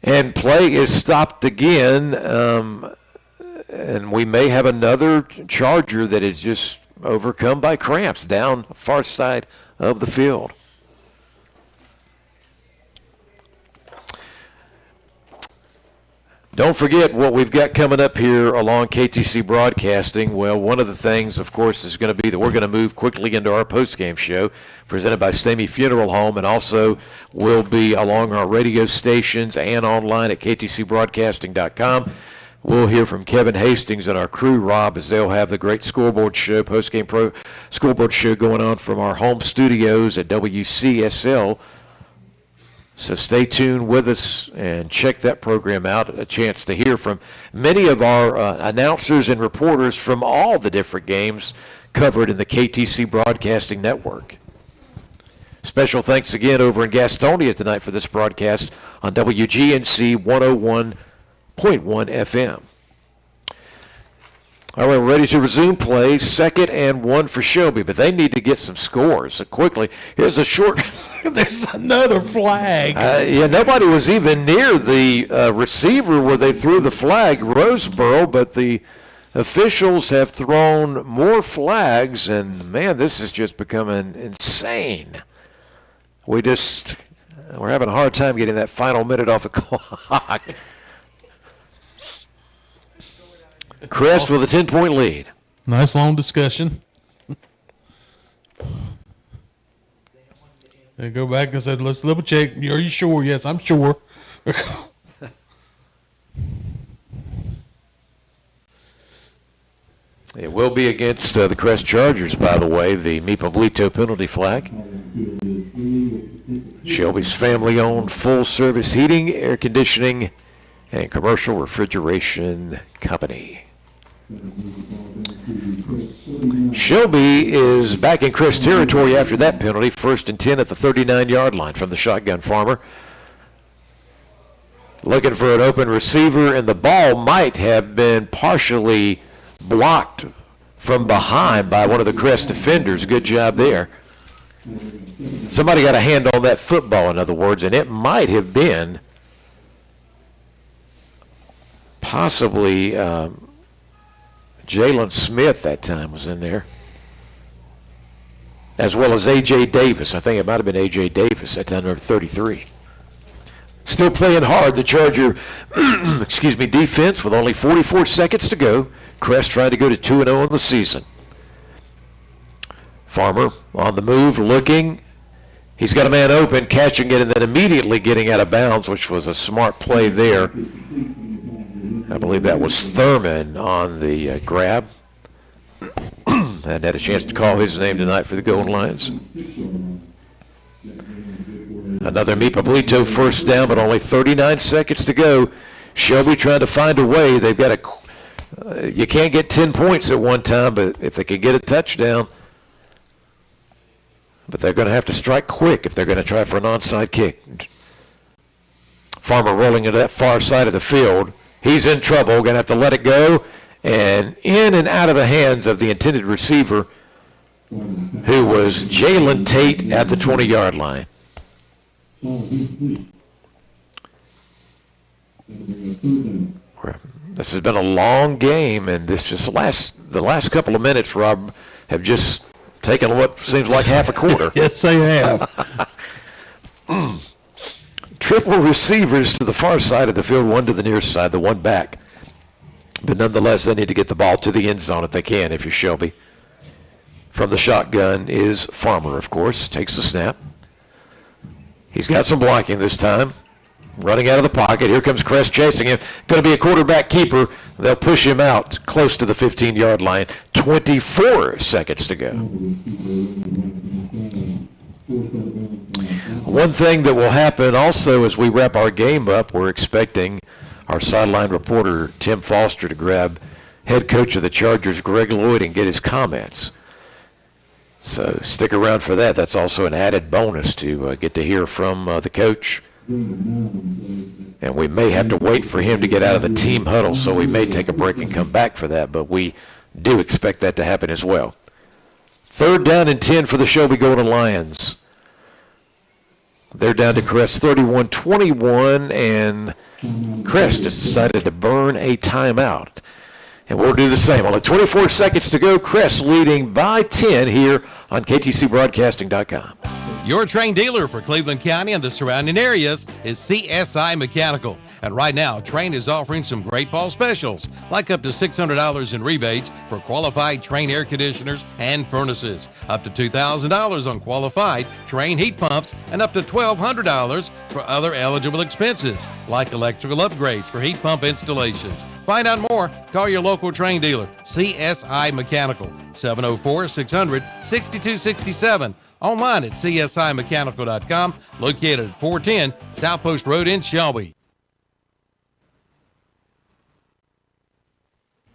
And play is stopped again. And we may have another Charger that is just overcome by cramps down the far side of the field. Don't forget what we've got coming up here along KTC Broadcasting. Well, one of the things, of course, is going to be that we're going to move quickly into our postgame show presented by Stamey Funeral Home, and also will be along our radio stations and online at ktcbroadcasting.com. We'll hear from Kevin Hastings and our crew, Rob, as they'll have the great scoreboard show, postgame scoreboard show going on from our home studios at WCSL. So stay tuned with us and check that program out. A chance to hear from many of our announcers and reporters from all the different games covered in the KTC Broadcasting Network. Special thanks again over in Gastonia tonight for this broadcast on WGNC 101.1 FM. All right, we're ready to resume play. 2nd and 1 for Shelby, but they need to get some scores. So quickly, here's a short.
There's another flag.
Yeah, nobody was even near the receiver where they threw the flag, Roseboro, but the officials have thrown more flags, and man, this is just becoming insane. We're having a hard time getting that final minute off the clock. Crest with a 10-point lead.
Nice long discussion. They go back and said, let's double check. Are you sure? Yes, I'm sure.
It will be against the Crest Chargers, by the way, the Mipablito penalty flag. Shelby's family-owned full-service heating, air conditioning, and commercial refrigeration company. Shelby is back in Crest territory after that penalty. 1st and 10 at the 39-yard line from the shotgun farmer. Looking for an open receiver, and the ball might have been partially blocked from behind by one of the Crest defenders. Good job there. Somebody got a hand on that football, in other words, and it might have been possibly Jalen Smith that time was in there, as well as A.J. Davis. I think it might have been A.J. Davis at time, number 33. Still playing hard, the Charger defense with only 44 seconds to go. Crest trying to go to 2-0 in the season. Farmer on the move, looking. He's got a man open, catching it, and then immediately getting out of bounds, which was a smart play there. I believe that was Thurman on the grab. And had a chance to call his name tonight for the Golden Lions. Another Mipablito first down, but only 39 seconds to go. Shelby trying to find a way. They've got you can't get 10 points at one time, but if they can get a touchdown, but they're going to have to strike quick if they're going to try for an onside kick. Farmer rolling into that far side of the field. He's in trouble, going to have to let it go, and in and out of the hands of the intended receiver, who was Jalen Tate at the 20-yard line. This has been a long game, and the last couple of minutes, Rob, have just taken what seems like half a quarter.
Yes, they have.
Triple receivers to the far side of the field, one to the near side, the one back. But nonetheless, they need to get the ball to the end zone if they can, if you're Shelby. From the shotgun is Farmer, of course, takes the snap. He's got some blocking this time. Running out of the pocket. Here comes Crest chasing him. Going to be a quarterback keeper. They'll push him out close to the 15-yard line. 24 seconds to go. One thing that will happen also as we wrap our game up, we're expecting our sideline reporter, Tim Foster, to grab head coach of the Chargers, Greg Lloyd, and get his comments. So stick around for that. That's also an added bonus to get to hear from the coach. And we may have to wait for him to get out of the team huddle, so we may take a break and come back for that, but we do expect that to happen as well. 3rd down and 10 for the Shelby Golden Lions. They're down to Crest 31-21, and Crest has decided to burn a timeout. And we'll do the same. Only 24 seconds to go. Crest leading by 10 here on KTCBroadcasting.com.
Your train dealer for Cleveland County and the surrounding areas is CSI Mechanical. And right now, Train is offering some great fall specials, like up to $600 in rebates for qualified Train air conditioners and furnaces, up to $2,000 on qualified Train heat pumps, and up to $1,200 for other eligible expenses, like electrical upgrades for heat pump installations. Find out more. Call your local Train dealer, CSI Mechanical, 704-600-6267. Online at csimechanical.com, located at 410 South Post Road in Shelby.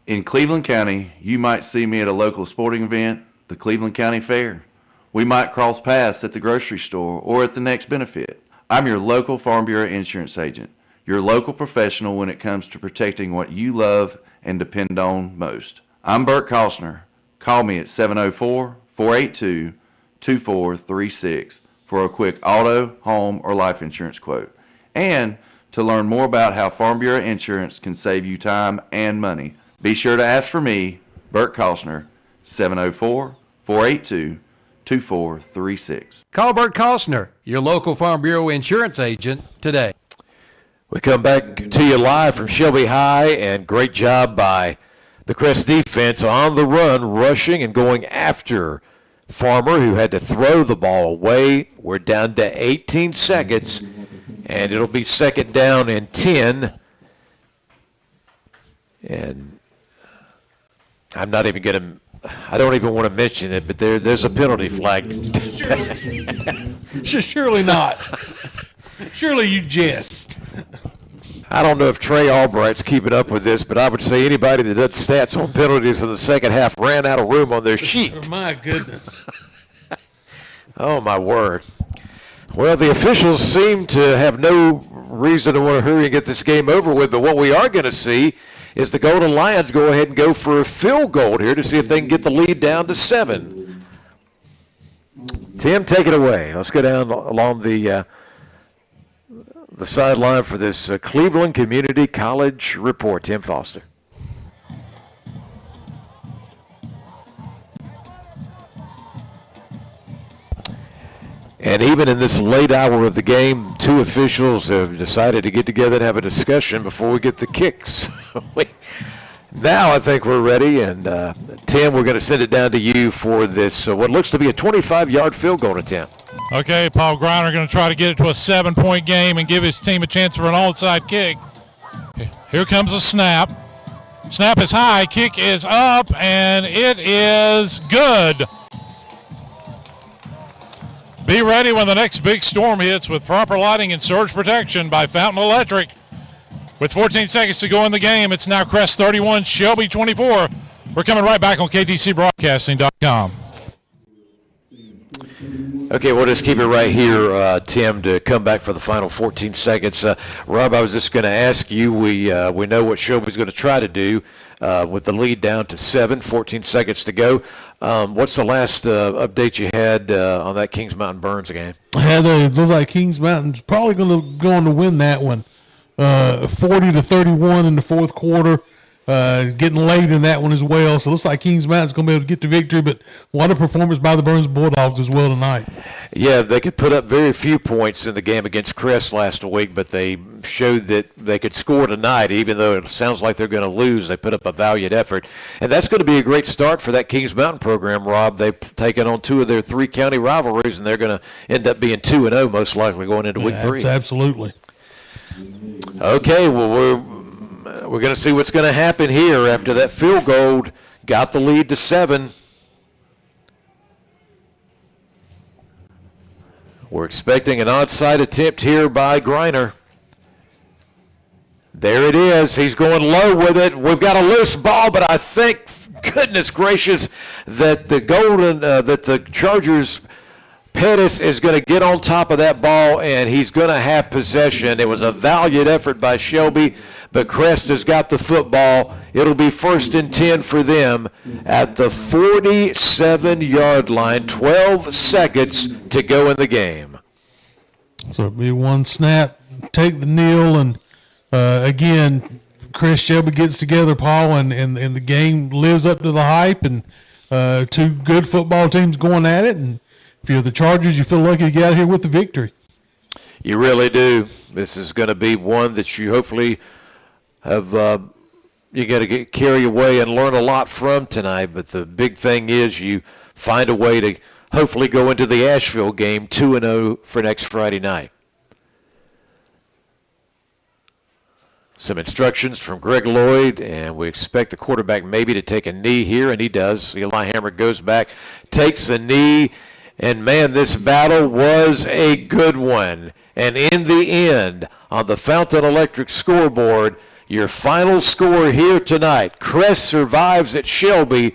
In Cleveland County, you might see me at a local sporting event, the Cleveland County Fair. We might cross paths at the grocery store or at the next benefit. I'm your local Farm Bureau insurance agent, your local professional when it comes to protecting what you love and depend on most. I'm Bert Costner. Call me at 704-482-2436 for a quick auto, home, or life insurance quote. And to learn more about how Farm Bureau insurance can save you time and money, be sure to ask for me, Bert Costner, 704-482-2436.
Call Bert Costner, your local Farm Bureau insurance agent, today.
We come back to you live from Shelby High, and great job by the Crest defense on the run, rushing and going after Farmer, who had to throw the ball away. We're down to 18 seconds, and it'll be 2nd down and 10. And I'm not even going to, I don't even want to mention it, but there's a penalty flag.
Surely not. Surely you jest.
I don't know if Trey Albright's keeping up with this, but I would say anybody that does stats on penalties in the second half ran out of room on their sheet.
My goodness.
Oh, my word. Well, the officials seem to have no reason to want to hurry and get this game over with, but what we are going to see is the Golden Lions go ahead and go for a field goal here to see if they can get the lead down to 7. Tim, take it away. Let's go down along the sideline for this Cleveland Community College report. Tim Foster. And even in this late hour of the game, 2 officials have decided to get together and have a discussion before we get the kicks. Now I think we're ready, and Tim, we're going to send it down to you for this, what looks to be a 25-yard field goal attempt.
Okay, Paul Griner going to try to get it to a 7-point game and give his team a chance for an onside kick. Here comes a snap. Snap is high, kick is up, and it is good. Be ready when the next big storm hits with proper lighting and surge protection by Fountain Electric. With 14 seconds to go in the game, it's now Crest 31, Shelby 24. We're coming right back on KTCBroadcasting.com.
Okay, we'll just keep it right here, Tim, to come back for the final 14 seconds. Rob, I was just going to ask you, we know what Shelby's going to try to do with the lead down to 7, 14 seconds to go. What's the last update you had on that Kings Mountain Burns game?
It looks like Kings Mountain's probably going to win that one. 40-31 in the fourth quarter. getting late in that one as well. So it looks like Kings Mountain's going to be able to get the victory, but what a performance by the Burns Bulldogs as well tonight.
Yeah, they could put up very few points in the game against Crest last week, but they showed that they could score tonight, even though it sounds like they're going to lose. They put up a valiant effort. And that's going to be a great start for that Kings Mountain program, Rob. They've taken on 2 of their 3 county rivalries, and they're going to end up being 2-0 most likely going into week 3.
Absolutely.
Okay, well, we're going to see what's going to happen here after that field goal got the lead to 7. We're expecting an onside attempt here by Griner. There it is. He's going low with it. We've got a loose ball, but I think, goodness gracious, that the Chargers Pettis is going to get on top of that ball, and he's going to have possession. It was a valiant effort by Shelby, but Crest has got the football. It'll be 1st and 10 for them at the 47-yard line, 12 seconds to go in the game.
So it'll be one snap, take the kneel, and again, Chris Shelby gets together, Paul, and the game lives up to the hype, and 2 good football teams going at it, and if you're the Chargers, you feel lucky to get out of here with the victory.
You really do. This is going to be one that you hopefully have you got to carry away and learn a lot from tonight. But the big thing is you find a way to hopefully go into the Asheville game 2-0 for next Friday night. Some instructions from Greg Lloyd, and we expect the quarterback maybe to take a knee here, and he does. Eli Hammer goes back, takes a knee. And, man, this battle was a good one. And in the end, on the Fountain Electric scoreboard, your final score here tonight, Crest survives at Shelby,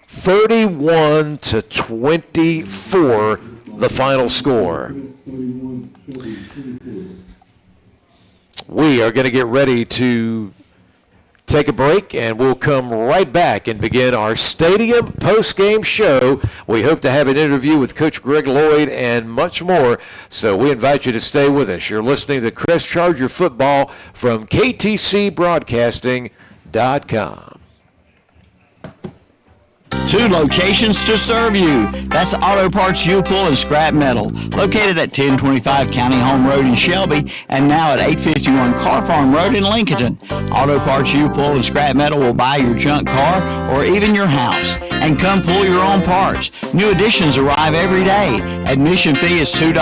31-24, the final score. We are going to get ready to take a break, and we'll come right back and begin our stadium post-game show. We hope to have an interview with Coach Greg Lloyd and much more, so we invite you to stay with us. You're listening to Crest Charger Football from KTCBroadcasting.com.
2 locations to serve you. That's Auto Parts U-Pull and Scrap Metal, located at 1025 County Home Road in Shelby and now at 851 Car Farm Road in Lincoln. Auto Parts U-Pull and Scrap Metal will buy your junk car or even your house and come pull your own parts. New additions arrive every day. Admission fee is $2.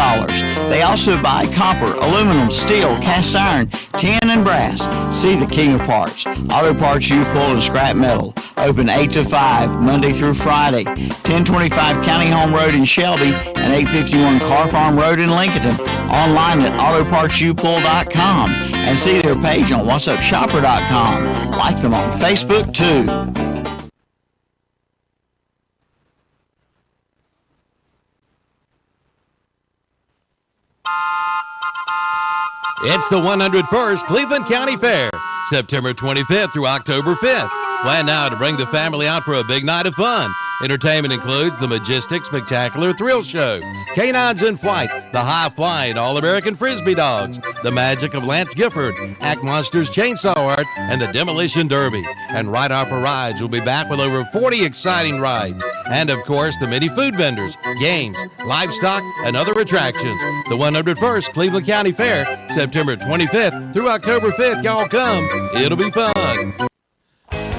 They also buy copper, aluminum, steel, cast iron, tin, and brass. See the king of parts. Auto Parts U-Pull and Scrap Metal. Open 8 to 5, Monday through Friday. 1025 County Home Road in Shelby and 851 Car Farm Road in Lincoln. Online at autopartsupull.com and see their page on whatsupshopper.com. Like them on Facebook too.
It's the 101st Cleveland County Fair, September 25th through October 5th. Plan now to bring the family out for a big night of fun. Entertainment includes the Majestic Spectacular Thrill Show, Canines in Flight, the High-Flying All-American Frisbee Dogs, the Magic of Lance Gifford, Act Monsters Chainsaw Art, and the Demolition Derby. And Right Off for Rides will be back with over 40 exciting rides. And, of course, the many food vendors, games, livestock, and other attractions. The 101st Cleveland County Fair, September 25th through October 5th. Y'all come. It'll be fun.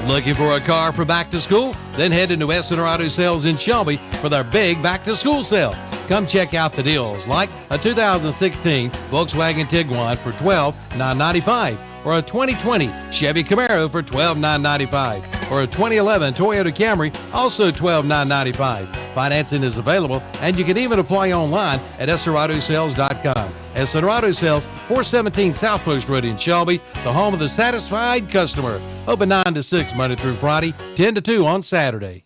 Looking for a car for back to school? Then head into Western Auto Sales in Shelby for their big back to school sale. Come check out the deals like a 2016 Volkswagen Tiguan for $12,995, or a 2020 Chevy Camaro for $12,995, or a 2011 Toyota Camry, also $12,995. Financing is available, and you can even apply online at SRAutoSales.com. SR Auto Sales, 417 South Post Road in Shelby, the home of the satisfied customer. Open 9 to 6 Monday through Friday, 10 to 2 on Saturday.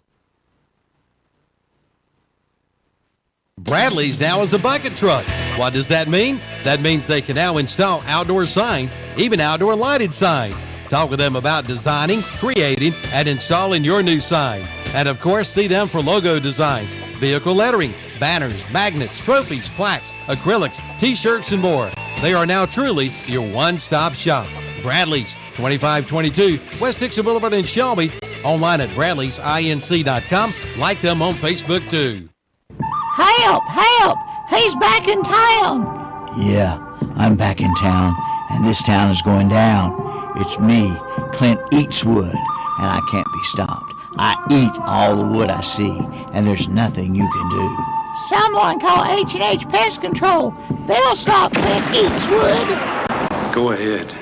Bradley's now is a bucket truck. What does that mean? That means they can now install outdoor signs, even outdoor lighted signs. Talk with them about designing, creating, and installing your new sign. And of course, see them for logo designs, vehicle lettering, banners, magnets, trophies, plaques, acrylics, t-shirts, and more. They are now truly your one-stop shop. Bradley's, 2522 West Dixon Boulevard in Shelby. Online at bradleysinc.com. Like them on Facebook too.
Help! Help! He's back in town!
Yeah, I'm back in town, and this town is going down. It's me, Clint Eatswood, and I can't be stopped. I eat all the wood I see, and there's nothing you can do.
Someone call H&H Pest Control. They'll stop Clint Eatswood.
Go ahead.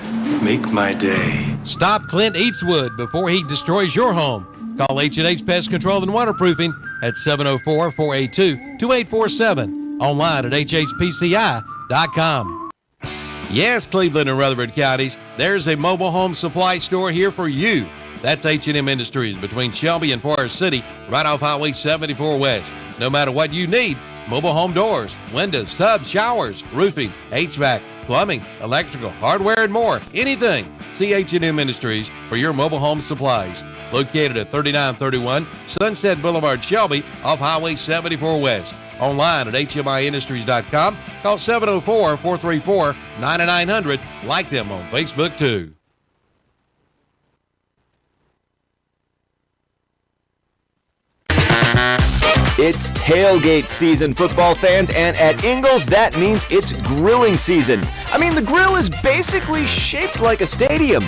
Make my day.
Stop Clint Eatswood before he destroys your home. Call H&H Pest Control and Waterproofing at 704-482-2847. Online at hhpci.com. Yes, Cleveland and Rutherford counties, there's a mobile home supply store here for you. That's H&M Industries between Shelby and Forest City, right off Highway 74 West. No matter what you need, mobile home doors, windows, tubs, showers, roofing, HVAC, plumbing, electrical, hardware, and more. Anything. See H&M Industries for your mobile home supplies. Located at 3931 Sunset Boulevard, Shelby, off Highway 74 West. Online at hmiindustries.com. Call 704-434-9900. Like them on Facebook too.
It's tailgate season, football fans, and at Ingles, that means it's grilling season. I mean, the grill is basically shaped like a stadium.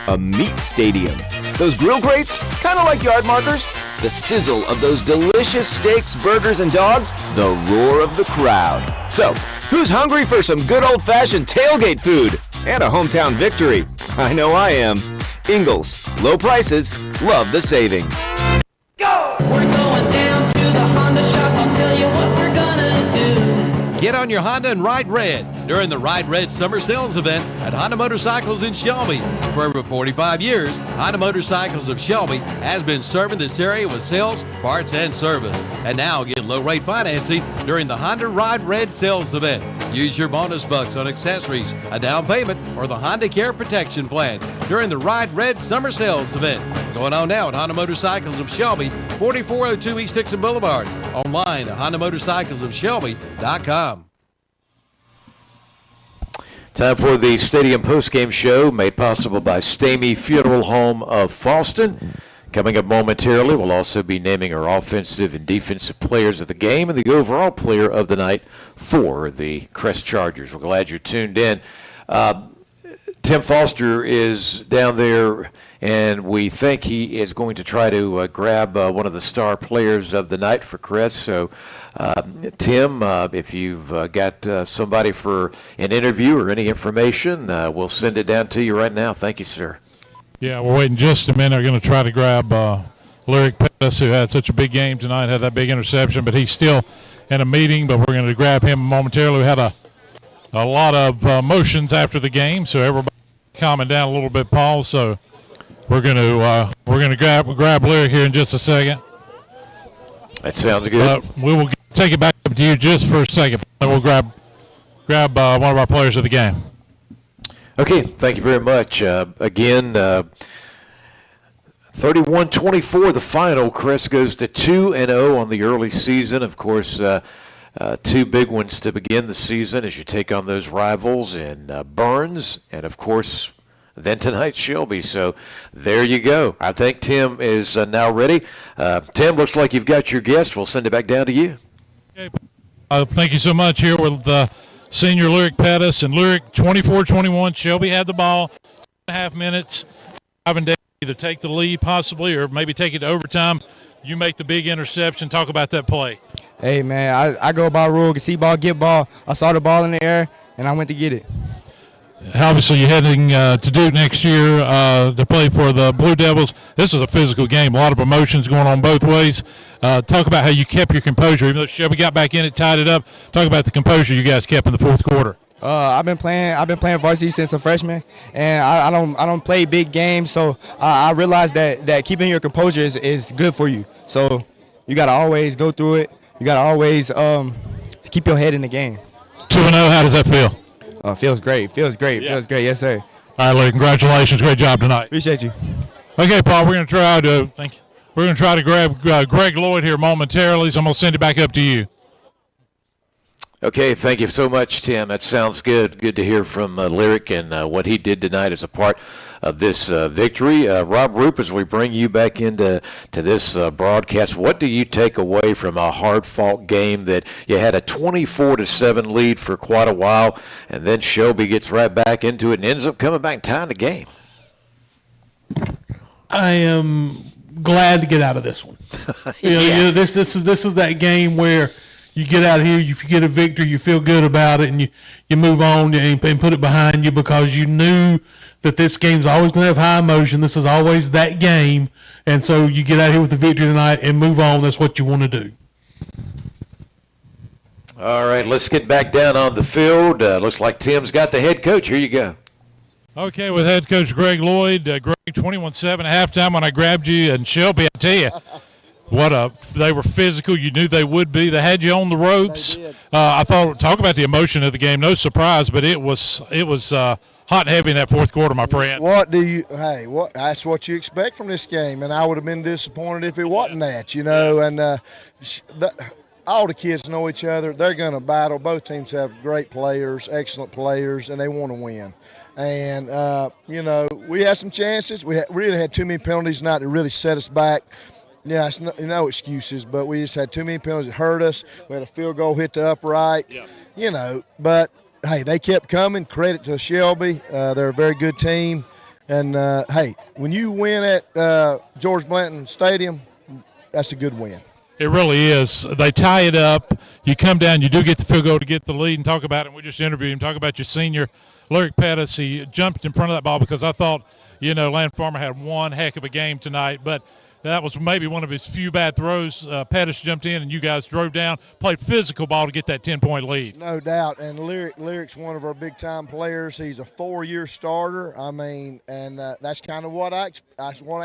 A meat stadium. Those grill grates, kind of like yard markers. The sizzle of those delicious steaks, burgers, and dogs. The roar of the crowd. So, who's hungry for some good old-fashioned tailgate food? And a hometown victory? I know I am. Ingles. Low prices. Love the savings.
Go! We're going down to the Honda shop. I'll tell you what we're gonna do.
Get on your Honda and ride red during the Ride Red Summer Sales event at Honda Motorcycles in Shelby. For over 45 years, Honda Motorcycles of Shelby has been serving this area with sales, parts, and service. And now get low-rate financing during the Honda Ride Red Sales event. Use your bonus bucks on accessories, a down payment, or the Honda Care Protection Plan during the Ride Red Summer Sales event. Going on now at Honda Motorcycles of Shelby, 4402 East Dixon Boulevard. Online at HondaMotorcyclesofShelby.com.
Time for the Stadium Postgame Show, made possible by Stamey Funeral Home of Fallston. Coming up momentarily, we'll also be naming our offensive and defensive players of the game and the overall player of the night for the Crest Chargers. We're glad you're tuned in. Tim Foster is down there, and we think he is going to try to grab one of the star players of the night for Crest. So, Tim, if you've got somebody for an interview or any information, we'll send it down to you right now. Thank you, sir.
Yeah, we're waiting just a minute. We're going to try to grab Lyric Pettis, who had such a big game tonight, had that big interception, but he's still in a meeting, but we're going to grab him momentarily. We had a lot of motions after the game, so everybody calming down a little bit, Paul. So we're going to grab Lyric here in just a second.
That sounds good.
We will take it back up to you just for a second. We'll grab one of our players of the game.
Okay, thank you very much. Again, 31-24 the final. Crest goes to 2-0 on the early season. Of course, two big ones to begin the season as you take on those rivals in Burns and, of course, then tonight Shelby. So there you go. I think Tim is now ready. Tim, looks like you've got your guest. We'll send it back down to you.
Okay. Thank you so much. Here with senior Lyric Pettis. And Lyric, 24-21. Shelby had the ball, 2.5 minutes. Driving down, either take the lead possibly or maybe take it to overtime. You make the big interception. Talk about that play.
Hey, man, I go by rule. See ball, get ball. I saw the ball in the air, and I went to get it.
Obviously, you're heading to Duke next year to play for the Blue Devils. This was a physical game. A lot of emotions going on both ways. Talk about how you kept your composure. Even though Shelby got back in it, tied it up. Talk about the composure you guys kept in the fourth quarter.
I've been playing varsity since a freshman, and I don't play big games. So I realized that keeping your composure is good for you. So you got to always go through it. You got to always keep your head in the game.
2-0, how does that feel?
Feels great. Feels great.
Yeah.
Feels great. Yes, sir.
All right, Larry, congratulations. Great job tonight.
Appreciate you.
Okay, Paul, we're going to try to grab Greg Lloyd here momentarily, so I'm going to send it back up to you.
Okay, thank you so much, Tim. That sounds good. Good to hear from Lyric and what he did tonight as a part of this victory. Rob Roop, as we bring you back into this broadcast, what do you take away from a hard-fought game that you had a 24-7 lead for quite a while, and then Shelby gets right back into it and ends up coming back and tying the game?
I am glad to get out of this one. This is that game where you get out here, you get a victory, you feel good about it, and you move on and put it behind you because you knew that this game's always going to have high emotion. This is always that game, and so you get out here with the victory tonight and move on. That's what you want to do.
All right, let's get back down on the field. Looks like Tim's got the head coach. Here you go.
Okay, with head coach Greg Lloyd. Greg, 21-7 at halftime when I grabbed you, and Shelby, I tell you, they were physical. You knew they would be. They had you on the ropes. I thought, talk about the emotion of the game. No surprise, but it was hot and heavy in that fourth quarter, my friend.
That's what you expect from this game, and I would have been disappointed if it wasn't that, and all the kids know each other. They're going to battle. Both teams have great players, excellent players, and they want to win. And, we had some chances. We really had too many penalties not to really set us back. Yeah, it's no excuses, but we just had too many penalties that hurt us. We had a field goal hit the upright, but, hey, they kept coming. Credit to Shelby. They're a very good team. And, hey, when you win at George Blanton Stadium, that's a good win.
It really is. They tie it up. You come down, you do get the field goal to get the lead, and talk about it. We just interviewed him. Talk about your senior, Lyric Pettis. He jumped in front of that ball because I thought, Land Farmer had one heck of a game tonight, but that was maybe one of his few bad throws. Pettis jumped in, and you guys drove down, played physical ball to get that 10-point lead.
No doubt, and Lyric's one of our big-time players. He's a 4-year starter. That's kind of what I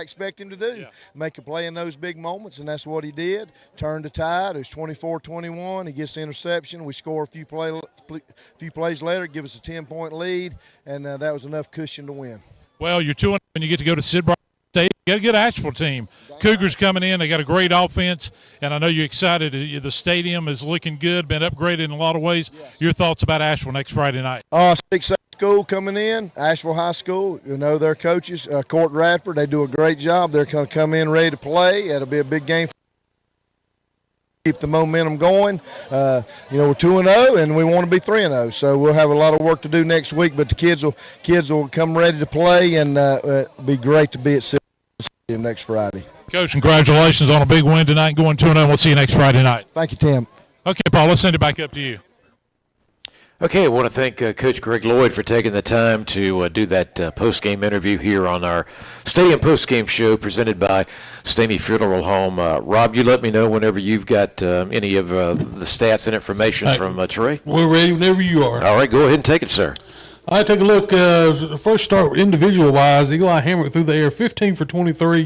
expect him to do, make a play in those big moments, and that's what he did. Turned the tide. It was 24-21. He gets the interception. We score a few plays later, give us a 10-point lead, and that was enough cushion to win.
Well, you're 2-0, and you get to go to Sidbrook State. You got a good Asheville team. Cougars coming in. They got a great offense, and I know you're excited. The stadium is looking good, been upgraded in a lot of ways. Yes. Your thoughts about Asheville next Friday night?
6A school coming in, Asheville High School. Their coaches, Court Radford, they do a great job. They're going to come in ready to play. It'll be a big game. Keep the momentum going. We're 2-0, and we want to be 3-0. So we'll have a lot of work to do next week, but the kids will come ready to play, and it'll be great to be at Stadium next Friday.
Coach, congratulations on a big win tonight, going 2-0. We'll see you next Friday night.
Thank you, Tim.
Okay, Paul, let's send it back up to you.
Okay, I want to thank Coach Greg Lloyd for taking the time to do that post-game interview here on our Stadium Post-Game Show presented by Stamey Funeral Home. Rob, you let me know whenever you've got any of the stats and information from Trey.
We're ready whenever you are.
All right, go ahead and take it, sir.
All right, take a look. First start individual-wise, Eli Hamrick through the air, 15 for 23,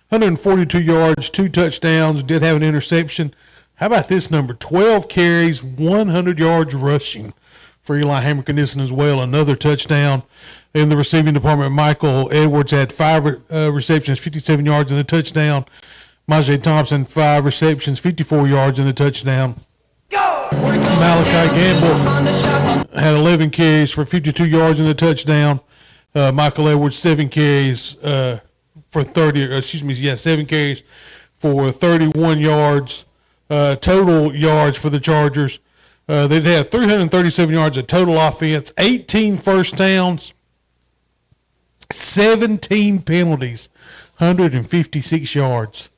142 yards, 2 touchdowns, did have an interception. How about this number? 12 carries, 100 yards rushing for Eli Hamrick as well. Another touchdown. In the receiving department, Michael Edwards had 5 receptions, 57 yards and a touchdown. Majay Thompson, 5 receptions, 54 yards and a touchdown. Malachi Gamble had 11 carries for 52 yards and a touchdown. Michael Edwards, 7 carries for 7 carries for 31 yards. Total yards for the Chargers. They'd have 337 yards of total offense, 18 first downs, 17 penalties, 156 yards.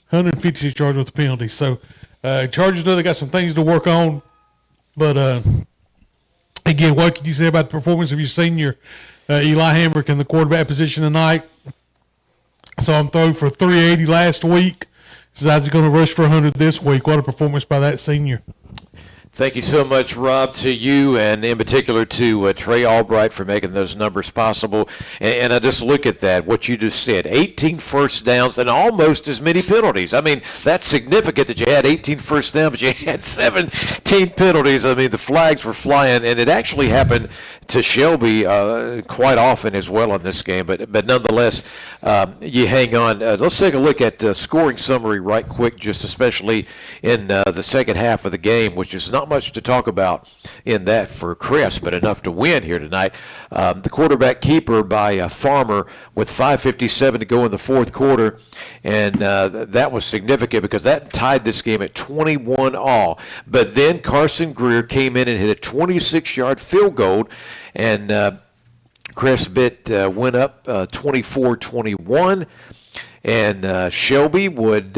156 yards with the penalties. So, Chargers know they got some things to work on. But, again, what can you say about the performance of your senior Eli Hamrick in the quarterback position tonight? Saw him throw for 380 last week. Decides he's going to rush for 100 this week. What a performance by that senior.
Thank you so much, Rob, to you, and in particular to Trey Albright for making those numbers possible. And I just look at that, what you just said, 18 first downs and almost as many penalties. I mean, that's significant that you had 18 first downs, but you had 17 penalties. I mean, the flags were flying, and it actually happened to Shelby quite often as well in this game. But nonetheless, you hang on. Let's take a look at scoring summary right quick, just especially in the second half of the game, which is not much to talk about in that for Crest, but enough to win here tonight. The quarterback keeper by Farmer with 5:57 to go in the fourth quarter, and that was significant because that tied this game at 21 all. But then Carson Greer came in and hit a 26-yard field goal, and Crest went up 24-21, and Shelby would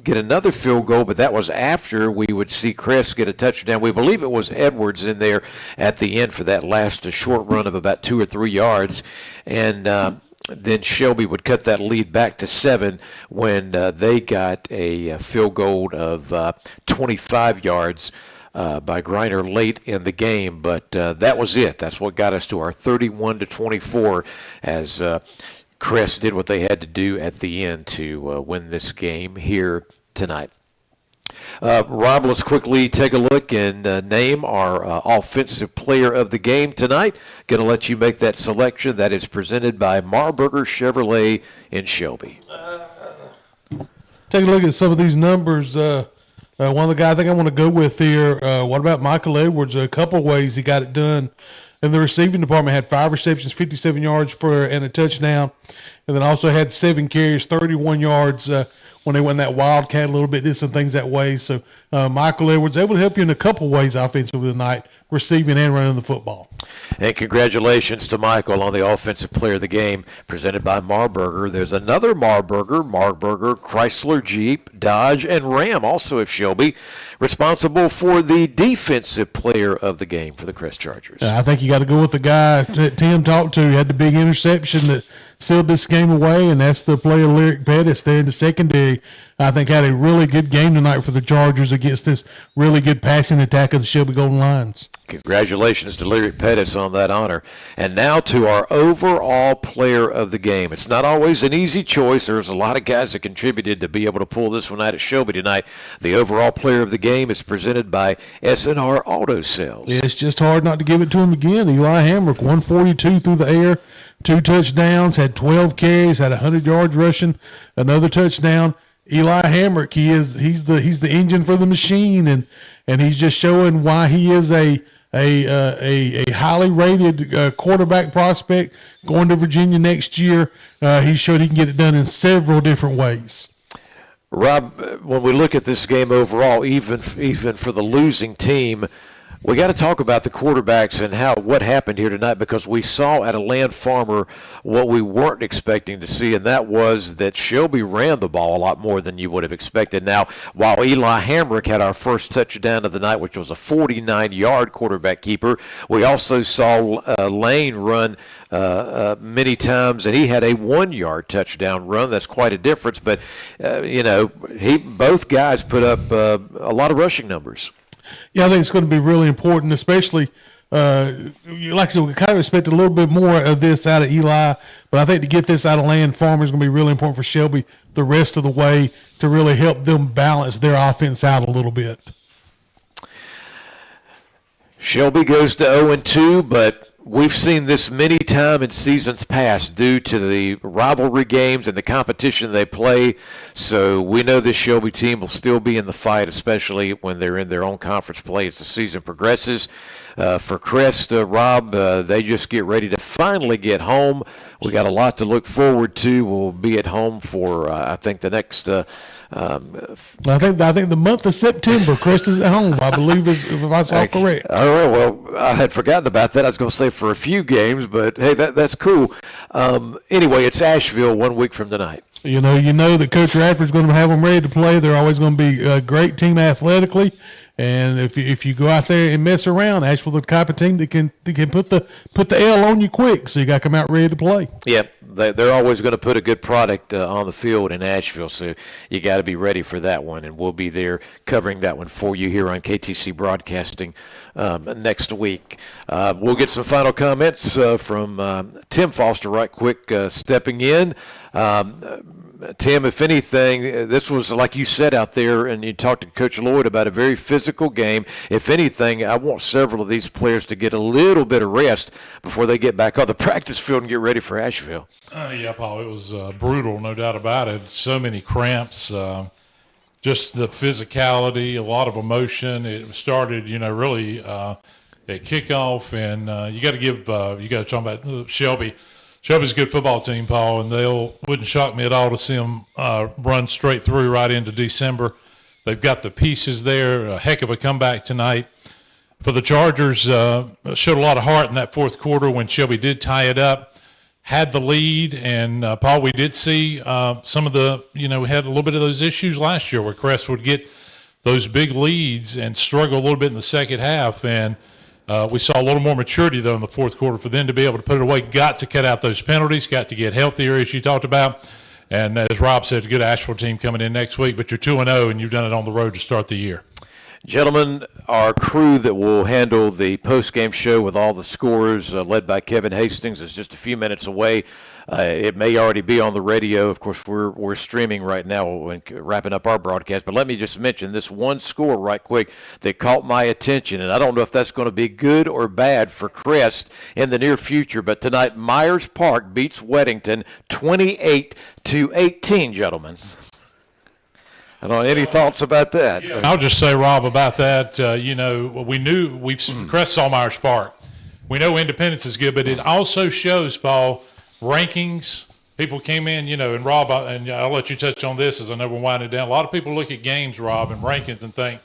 get another field goal, but that was after we would see Crest get a touchdown. We believe it was Edwards in there at the end for that last short run of about 2 or 3 yards, and then Shelby would cut that lead back to 7 when they got a field goal of 25 yards by Griner late in the game. But that was it. That's what got us to our 31-24 as Crest did what they had to do at the end to win this game here tonight. Rob, let's quickly take a look and name our offensive player of the game tonight. Going to let you make that selection. That is presented by Marburger Chevrolet in Shelby.
Take a look at some of these numbers. One of the guys I think I want to go with here, what about Michael Edwards? A couple ways he got it done. In the receiving department, had 5 receptions, 57 yards and a touchdown, and then also had 7 carries, 31 yards when they went that Wildcat a little bit, did some things that way. So Michael Edwards able to help you in a couple ways offensively tonight, receiving and running the football.
And congratulations to Michael on the offensive player of the game presented by Marburger. There's another Marburger Chrysler, Jeep, Dodge, and Ram, also of Shelby, responsible for the defensive player of the game for the Crest Chargers.
I think you got to go with the guy that Tim talked to. He had the big interception that sealed this game away, and that's the player Lyric Pettis there in the secondary. I think had a really good game tonight for the Chargers against this really good passing attack of the Shelby Golden Lions.
Congratulations to Lyric Pettis on that honor. And now to our overall player of the game. It's not always an easy choice. There's a lot of guys that contributed to be able to pull this one out at Shelby tonight. The overall player of the game is presented by SNR Auto Sales.
Yeah, it's just hard not to give it to him again. Eli Hamrick, 142 through the air, 2 touchdowns, had 12 carries, had 100 yards rushing, another touchdown. Eli Hamrick, he's the engine for the machine, and he's just showing why he is a highly rated quarterback prospect going to Virginia next year. He showed he can get it done in several different ways.
Rob, when we look at this game overall, even for the losing team, we got to talk about the quarterbacks and what happened here tonight, because we saw at a Land Farmer what we weren't expecting to see, and that was that Shelby ran the ball a lot more than you would have expected. Now, while Eli Hamrick had our first touchdown of the night, which was a 49-yard quarterback keeper, we also saw Lane run many times, and he had a 1-yard touchdown run. That's quite a difference, but both guys put up a lot of rushing numbers.
Yeah, I think it's going to be really important, especially, like I said, we kind of expected a little bit more of this out of Eli, but I think to get this out of Land Farmer is going to be really important for Shelby the rest of the way to really help them balance their offense out a little bit.
Shelby goes to 0-2, but we've seen this many times in seasons past due to the rivalry games and the competition they play. So we know this Shelby team will still be in the fight, especially when they're in their own conference play as the season progresses. For Crest, Rob, they just get ready to finally get home. We got a lot to look forward to. We'll be at home for, I think, the next. I
think the month of September, Crest is at home, I believe, if I saw correct.
All right. Well, I had forgotten about that. I was going to say for a few games, but hey, that's cool. Anyway, it's Asheville 1 week from tonight.
You know that Coach Radford's going to have them ready to play. They're always going to be a great team athletically. And if you go out there and mess around, Asheville's the type of team that can put the L on you quick. So you got to come out ready to play.
Yep, they're always going to put a good product on the field in Asheville. So you got to be ready for that one, and we'll be there covering that one for you here on KTC Broadcasting next week. We'll get some final comments from Tim Foster right quick, stepping in. Tim, if anything, this was, like you said out there, and you talked to Coach Lloyd about a very physical game. If anything, I want several of these players to get a little bit of rest before they get back on the practice field and get ready for Asheville.
Yeah, Paul, it was brutal, no doubt about it. So many cramps. just the physicality, a lot of emotion. It started, really at kickoff, and you got to give you got to talk about Shelby. Shelby's a good football team, Paul, and wouldn't shock me at all to see them run straight through right into December. They've got the pieces there. A heck of a comeback tonight. For the Chargers, showed a lot of heart in that fourth quarter when Shelby did tie it up, had the lead, and Paul, we did see some of the, we had a little bit of those issues last year where Crest would get those big leads and struggle a little bit in the second half, and we saw a little more maturity, though, in the fourth quarter for them to be able to put it away. Got to cut out those penalties, got to get healthier, as you talked about. And as Rob said, a good Asheville team coming in next week, but you're 2-0, and you've done it on the road to start the year.
Gentlemen, our crew that will handle the post-game show with all the scores, led by Kevin Hastings, is just a few minutes away. It may already be on the radio. Of course, we're streaming right now and wrapping up our broadcast. But let me just mention this one score right quick that caught my attention, and I don't know if that's going to be good or bad for Crest in the near future. But tonight, Myers Park beats Weddington 28-18, gentlemen. I don't know, any thoughts about that?
Yeah. I'll just say, Rob, about that, Crest saw Myers Park. We know Independence is good, but it also shows, Paul, rankings. People came in, and Rob, and I'll let you touch on this as I know we're winding down. A lot of people look at games, Rob, and rankings and think,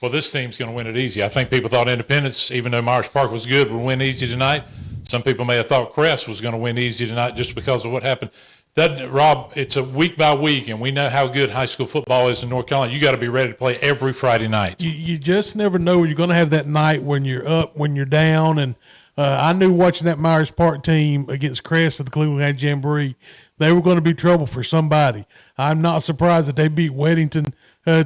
well, this team's going to win it easy. I think people thought Independence, even though Myers Park was good, would win easy tonight. Some people may have thought Crest was going to win easy tonight just because of what happened. Rob, it's a week by week, and we know how good high school football is in North Carolina. You got to be ready to play every Friday night.
You just never know when you're going to have that night when you're up, when you're down. And I knew watching that Myers Park team against Crest at the Cleveland County Jamboree, they were going to be trouble for somebody. I'm not surprised that they beat Weddington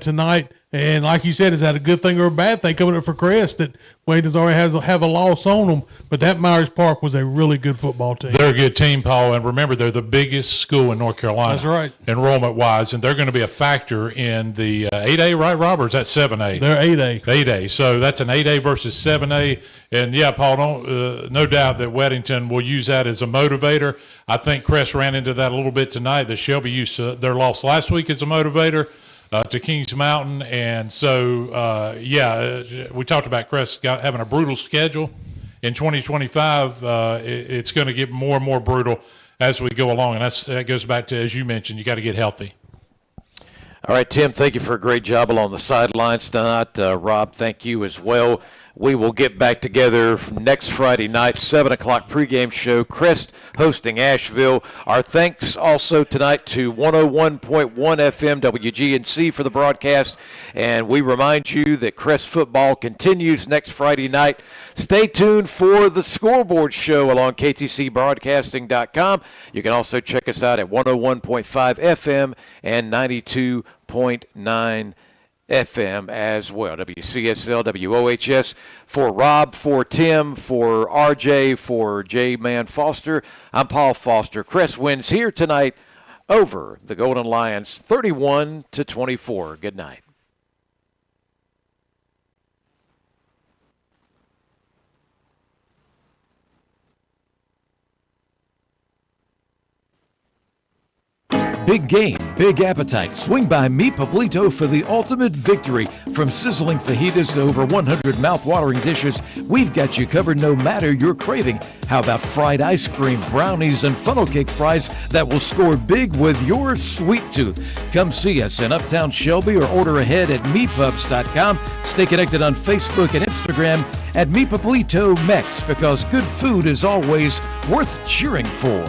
tonight. And like you said, is that a good thing or a bad thing coming up for Crest that Weddington's already have a loss on them? But that Myers Park was a really good football team.
They're a good team, Paul, and remember, they're the biggest school in North Carolina.
That's right.
Enrollment-wise, and they're going to be a factor in the 8A, right, Rob, or is that 7A?
They're 8A.
8A, so that's an 8A versus 7A. And, yeah, Paul, no doubt that Weddington will use that as a motivator. I think Crest ran into that a little bit tonight, that Shelby used their loss last week as a motivator. To Kings Mountain, and so we talked about Crest having a brutal schedule in 2025. It's going to get more and more brutal as we go along, and that goes back to, as you mentioned, you got to get healthy.
All right, Tim, thank you for a great job along the sidelines tonight. Rob, thank you as well. We will get back together next Friday night, 7 o'clock pregame show. Crest hosting Asheville. Our thanks also tonight to 101.1 FM WGNC for the broadcast. And we remind you that Crest football continues next Friday night. Stay tuned for the scoreboard show along KTCBroadcasting.com. You can also check us out at 101.5 FM and 92.9 FM as well. WCSL, WOHS. For Rob, for Tim, for RJ, for J-Man Foster, I'm Paul Foster. Crest wins here tonight over the Golden Lions 31-24. Good night.
Big game, big appetite. Swing by Mi Poblito for the ultimate victory. From sizzling fajitas to over 100 mouth-watering dishes, we've got you covered no matter your craving. How about fried ice cream, brownies, and funnel cake fries that will score big with your sweet tooth? Come see us in Uptown Shelby or order ahead at MePubs.com. Stay connected on Facebook and Instagram at Mi Poblito Mex, because good food is always worth cheering for.